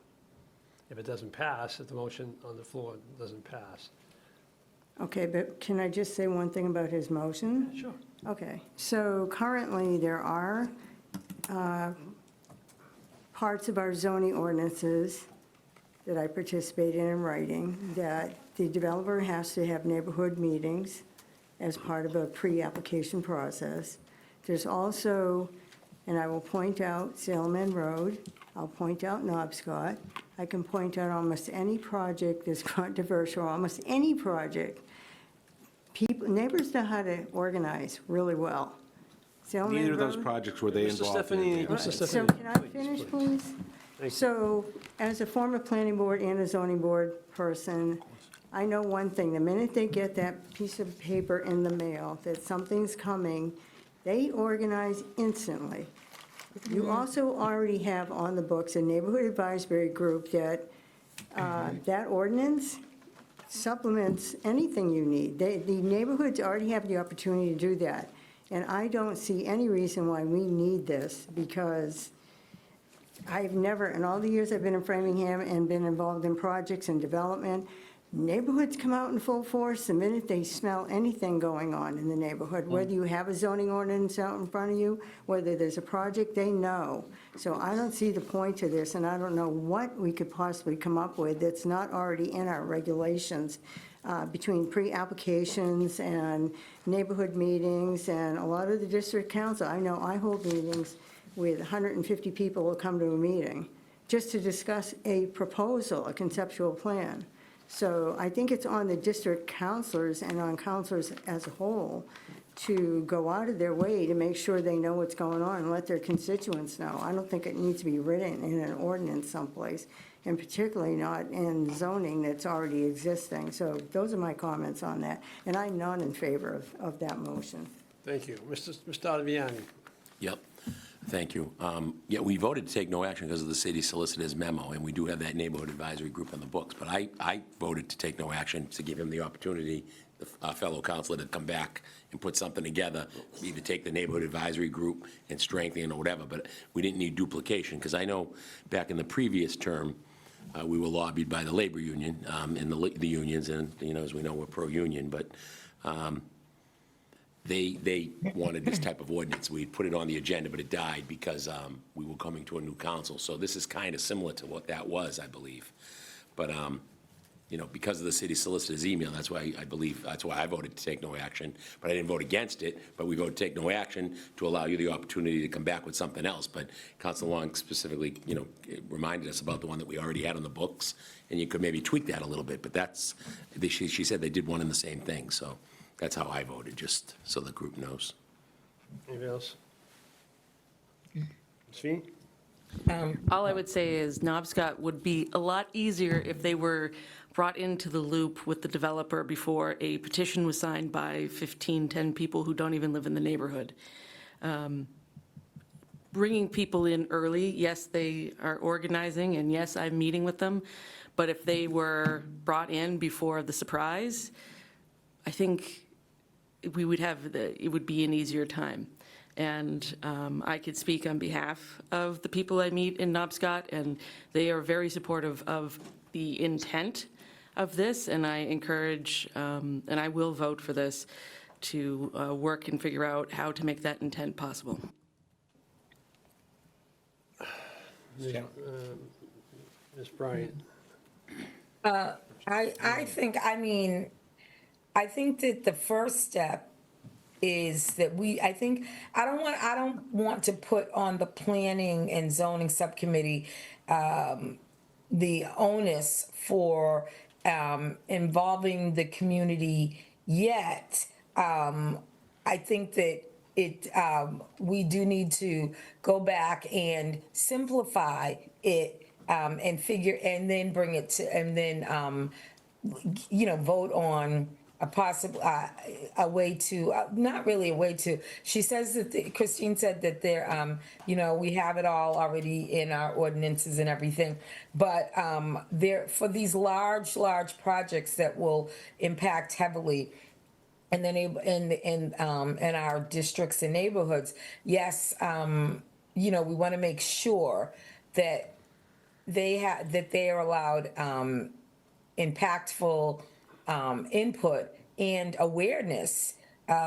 If it doesn't pass, if the motion on the floor doesn't pass. Okay, but can I just say one thing about his motion? Sure. Okay, so currently there are parts of our zoning ordinances that I participate in writing, that the developer has to have neighborhood meetings as part of a pre-application process. There's also, and I will point out Salem Road, I'll point out Knobscot, I can point out almost any project that's controversial, almost any project. Neighbors know how to organize really well. Salem Neither of those Road- projects were they Mr. involved in. Stephanie, Mr. So Stephanie, can I finish, please? So, as a former planning board and a zoning board person, I know one thing, the minute they get that piece of paper in the mail, that something's coming, they organize instantly. You also already have on the books a neighborhood advisory group that, that ordinance supplements anything you need. The neighborhoods already have the opportunity to do that. And I don't see any reason why we need this, because I've never, in all the years I've been in Framingham and been involved in projects and development, neighborhoods come out in full force the minute they smell anything going on in the neighborhood. Whether you have a zoning ordinance out in front of you, whether there's a project, they know. So I don't see the point to this, and I don't know what we could possibly come up with that's not already in our regulations, between pre-applications and neighborhood meetings and a lot of the district council. I know I hold meetings with 150 people will come to a meeting just to discuss a proposal, a conceptual plan. So I think it's on the district councilors and on councilors as a whole to go out of their way to make sure they know what's going on and let their constituents know. I don't think it needs to be written in an ordinance someplace, and particularly not in zoning that's already existing. So those are my comments on that, and I'm not in favor of that motion. Thank you. Mr. Ottaviani. Yep. Thank you. Yeah, we voted to take no action because of the city solicitor's memo, and we do have that neighborhood advisory group on the books. But I voted to take no action to give him the opportunity, our fellow councilor, to come back and put something together, either take the neighborhood advisory group and strengthen or whatever. But we didn't need duplication, because I know back in the previous term, we were lobbied by the labor union and the unions, and, you know, as we know, we're pro-union, but they wanted this type of ordinance. We put it on the agenda, but it died because we were coming to a new council. So this is kind of similar to what that was, I believe. But, you know, because of the city solicitor's email, that's why I voted to take no action. But I didn't vote against it, but we voted to take no action to allow you the opportunity to come back with something else. But Councilor Long specifically, you know, reminded us about the one that we already had on the books, and you could maybe tweak that a little bit. But that's, she said they did one in the same thing, so that's how I voted, just so the group knows. Anything else? Ms. Fee? All I would say is Knobscot would be a lot easier if they were brought into the loop with the developer before a petition was signed by 15, 10 people who don't even live in the neighborhood. Bringing people in early, yes, they are organizing, and yes, I'm meeting with them, but if they were brought in before the surprise, I think we would it would be an easier time. And I could speak on behalf of the people I meet in Knobscot, and they are very supportive of the intent of this, and I encourage, and I will vote for this, to work and figure out how to make that intent possible. Ms. Bryant? I think that the first step is that I don't want to put on the planning and zoning subcommittee the onus for involving the community yet. I think that we do need to go back and simplify it and then bring it to, and then vote on a possible a way to not really a way to. She says that Christine said that there we have it all already in our ordinances and everything, but there for these large projects that will impact heavily and then in our districts and neighborhoods, yes, we want to make sure that they are allowed impactful input and awareness,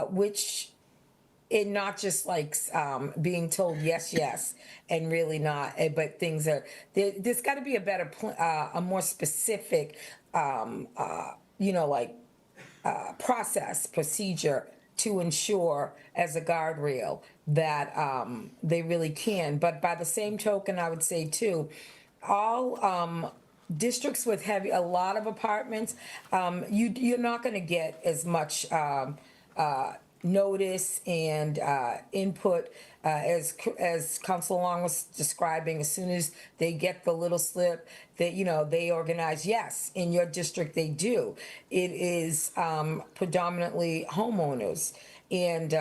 which it not just like being told yes and really not, but things are there's got to be a better a more specific procedure to ensure as a guardrail that they really can. But by the same token, I would say too, all districts with a lot of apartments, you're not going to get as much notice and input, as Council Long was describing, as soon as they get the little slip, that, they organize. Yes, in your district, they do. It is predominantly homeowners. And,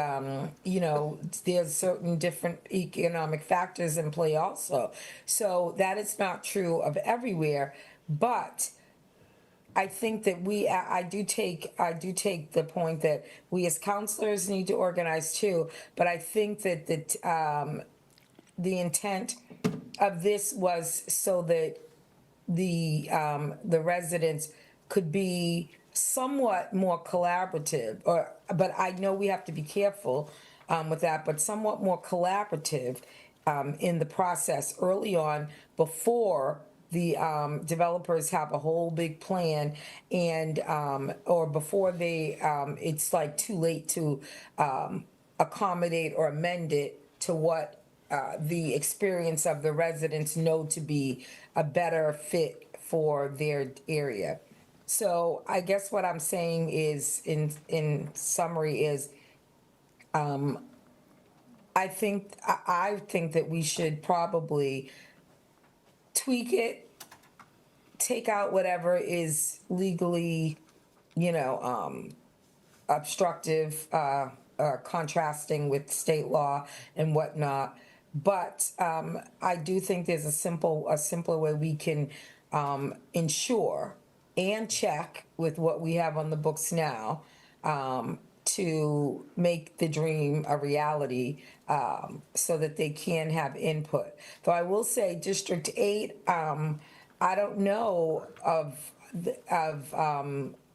there's certain different economic factors in play also. So that is not true of everywhere, but I think that I do take the point that we as counselors need to organize too, but I think that the intent of this was so that the residents could be somewhat more collaborative, but I know we have to be careful with that, but somewhat more collaborative in the process early on before the developers have a whole big plan and or before they it's like too late to accommodate or amend it to what the experience of the residents know to be a better fit for their area. So I guess what I'm saying is, in summary, is I think that we should probably tweak it, take out whatever is legally, obstructive, contrasting with state law and whatnot. But I do think there's a simpler way we can ensure and check with what we have on the books now to make the dream a reality so that they can have input. Though I will say District 8, I don't know of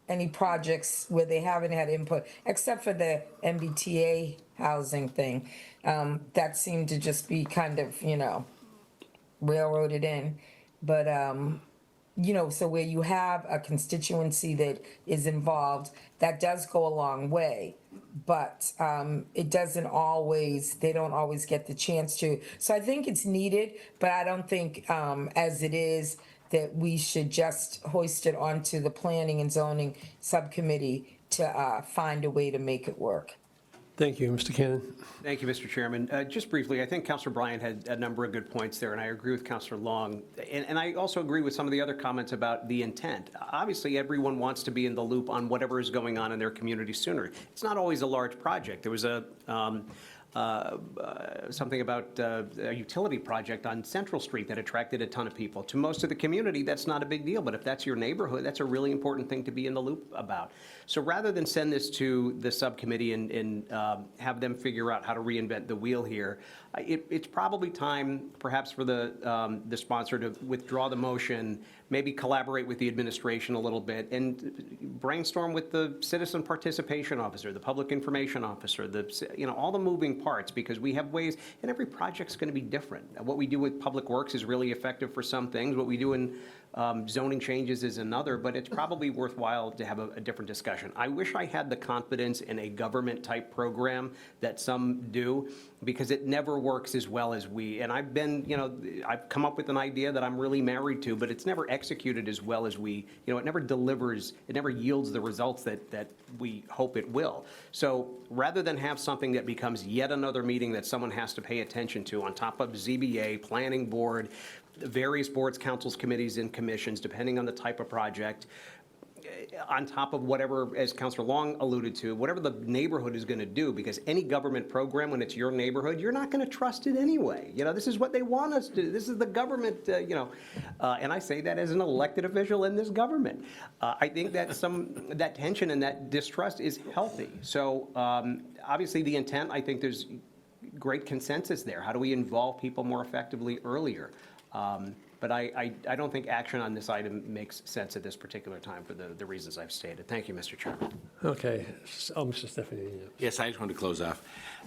any projects where they haven't had input, except for the MBTA housing thing. That seemed to just be kind of, railroaded in. But so where you have a constituency that is involved, that does go a long way, but it doesn't always, they don't always get the chance to. So I think it's needed, but I don't think as it is that we should just hoist it onto the Planning and Zoning Subcommittee to find a way to make it work. Thank you, Mr. Cannon. Thank you, Mr. Chairman. Just briefly, I think Councilor Bryant had a number of good points there, and I agree with Councilor Long. And I also agree with some of the other comments about the intent. Obviously, everyone wants to be in the loop on whatever is going on in their community sooner. It's not always a large project. There was something about a utility project on Central Street that attracted a ton of people. To most of the community, that's not a big deal, but if that's your neighborhood, that's a really important thing to be in the loop about. So rather than send this to the subcommittee and have them figure out how to reinvent the wheel here, it's probably time, perhaps, for the sponsor to withdraw the motion, maybe collaborate with the administration a little bit, and brainstorm with the citizen participation officer, the public information officer, all the moving parts, because we have ways, and every project's going to be different. What we do with public works is really effective for some things. What we do in zoning changes is another, but it's probably worthwhile to have a different discussion. I wish I had the confidence in a government-type program that some do, because it never works as well as we. And I've come up with an idea that I'm really married to, but it's never executed as well as we, it never delivers, it never yields the results that we hope it will. So rather than have something that becomes yet another meeting that someone has to pay attention to on top of ZBA, planning board, various boards, councils, committees, and commissions, depending on the type of project, on top of whatever, as Councilor Long alluded to, whatever the neighborhood is going to do, because any government program, when it's your neighborhood, you're not going to trust it anyway. This is what they want us to do. This is the government, and I say that as an elected official in this government. I think that that tension and that distrust is healthy. So obviously the intent, I think there's great consensus there. How do we involve people more effectively earlier? But I don't think action on this item makes sense at this particular time for the reasons I've stated. Thank you, Mr. Chairman. Okay. Mr. Stephanie. Yes, I just wanted to close off.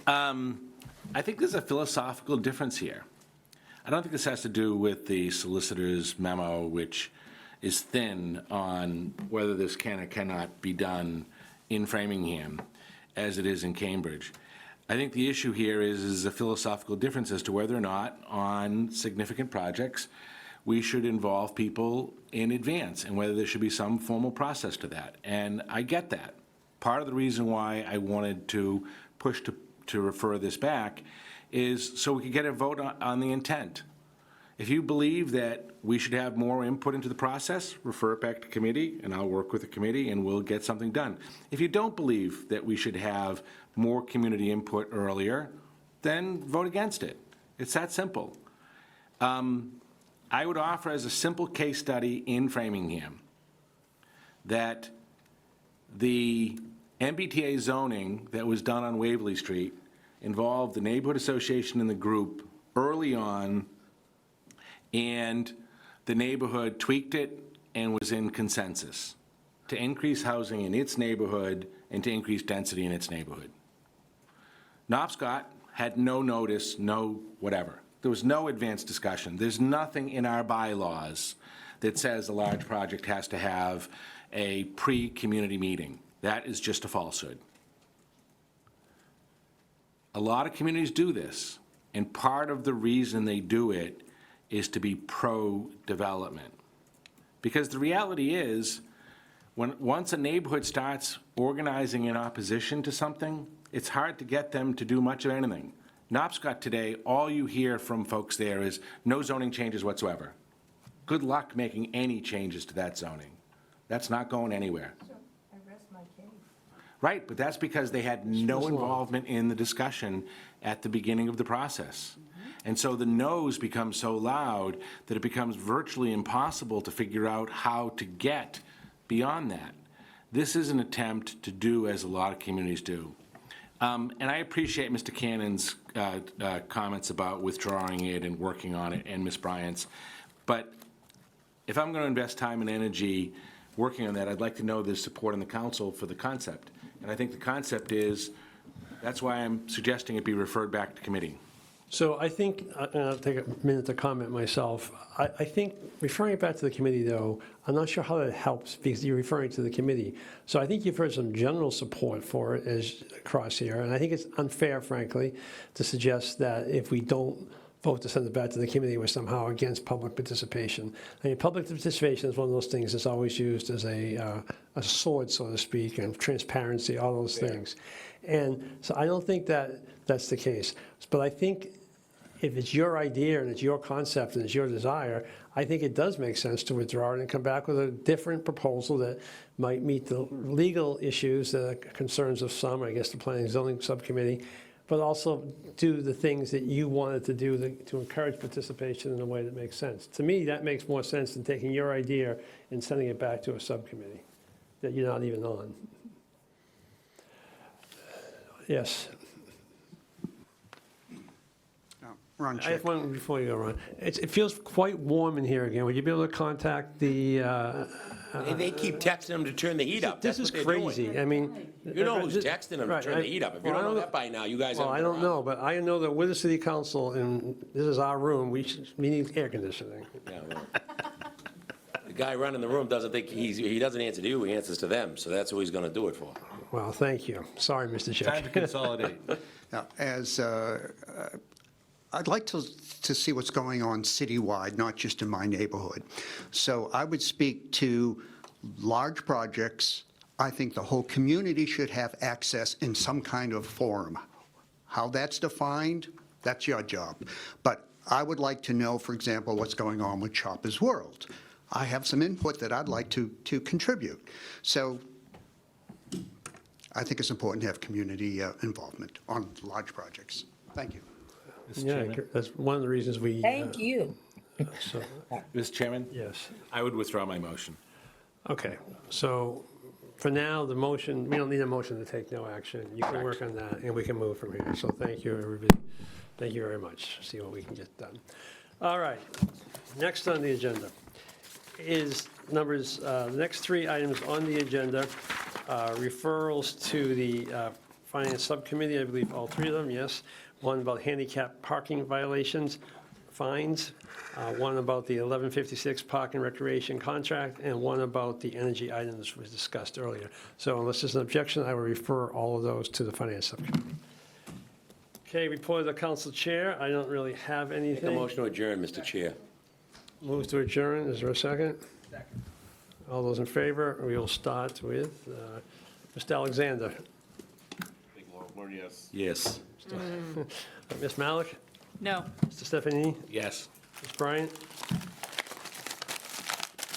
I think there's a philosophical difference here. I don't think this has to do with the solicitor's memo, which is thin on whether this can or cannot be done in Framingham as it is in Cambridge. I think the issue here is a philosophical difference as to whether or not on significant projects we should involve people in advance and whether there should be some formal process to that. And I get that. Part of the reason why I wanted to push to refer this back is so we could get a vote on the intent. If you believe that we should have more input into the process, refer it back to committee, and I'll work with the committee, and we'll get something done. If you don't believe that we should have more community input earlier, then vote against it. It's that simple. I would offer as a simple case study in Framingham that the MBTA zoning that was done on Waverly Street involved the neighborhood association and the group early on, and the neighborhood tweaked it and was in consensus to increase housing in its neighborhood and to increase density in its neighborhood. Knobscott had no notice, no whatever. There was no advanced discussion. There's nothing in our bylaws that says a large project has to have a pre-community meeting. That is just a falsehood. A lot of communities do this, and part of the reason they do it is to be pro-development. Because the reality is, once a neighborhood starts organizing in opposition to something, it's hard to get them to do much of anything. Knobscott today, all you hear from folks there is no zoning changes whatsoever. Good luck making any changes to that zoning. That's not going anywhere. I rest my case. Right, but that's because they had no involvement in the discussion at the beginning of the process. And so the no's become so loud that it becomes virtually impossible to figure out how to get beyond that. This is an attempt to do as a lot of communities do. And I appreciate Mr. Cannon's comments about withdrawing it and working on it, and Ms. Bryant's. But if I'm going to invest time and energy working on that, I'd like to know there's support in the council for the concept. And I think the concept is, that's why I'm suggesting it be referred back to committee. So I think, and I'll take a minute to comment myself, I think referring it back to the committee, though, I'm not sure how that helps, because you're referring to the committee. So I think you've heard some general support for it as across here, and I think it's unfair, frankly, to suggest that if we don't vote to send it back to the committee, we're somehow against public participation. I mean, public participation is one of those things that's always used as a sword, so to speak, and transparency, all those things. And so I don't think that that's the case. But I think if it's your idea and it's your concept and it's your desire, I think it does make sense to withdraw it and come back with a different proposal that might meet the legal issues, the concerns of some, I guess the Planning and Zoning Subcommittee, but also do the things that you wanted to do to encourage participation in a way that makes sense. To me, that makes more sense than taking your idea and sending it back to a subcommittee that you're not even on. Yes. Ron, I have one before you go, Ron. It feels quite warm in here again. Would you be able to contact the? They keep texting them to turn the heat up. This That's is what they're doing. crazy. I mean, You know who's texting them to turn the heat up. If you don't know that by now, you guys haven't Well, I been don't around. know, but I know that with the city council, and this is our room, we need air conditioning. Yeah, well, the guy running the room doesn't think he doesn't answer to you, he answers to them, so that's who he's gonna do it for. Well, thank you. Sorry, Mr. Chair. Time to consolidate. Now, I'd like to see what's going on citywide, not just in my neighborhood. So I would speak to large projects. I think the whole community should have access in some kind of forum. How that's defined, that's your job. But I would like to know, for example, what's going on with Shoppers World. I have some input that I'd like to contribute. So I think it's important to have community involvement on large projects. Thank you. Yeah, that's one of the reasons we. Thank you. So, Mr. Chairman? Yes. I would withdraw my motion. Okay, so for now, the motion, we don't need a motion to take no action. You can work on that, and we can move from here. So thank you, everybody. Thank you very much. See what we can get done. All right, next on the agenda is the next three items on the agenda, referrals to the Finance Subcommittee, I believe all three of them, yes. One about handicap parking violations, fines, one about the 1156 Park and Recreation contract, and one about the energy items was discussed earlier. So unless there's an objection, I will refer all of those to the Finance Subcommittee. Okay, report of the council chair. I don't really have Make anything. a motion to adjourn, Mr. Chair. Move to adjourn. Is there a second? Second. All those in favor? We will start with Mr. Alexander? Yes. Yes. Ms. Malik? No. Mr. Stephanie? Yes. Ms. Bryant? I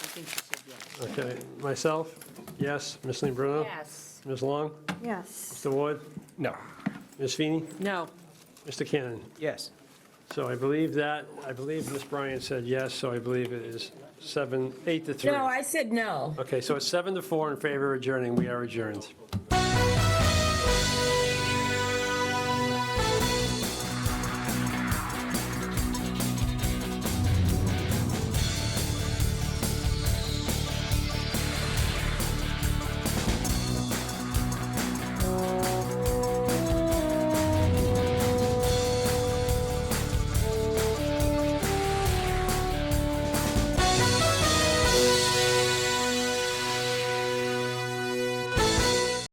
think she said yes. Okay, myself? Yes. Ms. Lean Bruno? Yes. Ms. Long? Yes. Mr. Ward? No. Ms. Feeney? No. Mr. Cannon? Yes. So I believe Ms. Bryant said yes, so I believe it is 8 to 3. No, I said no. Okay, so it's 7 to 4 in favor of adjourning. We are adjourned.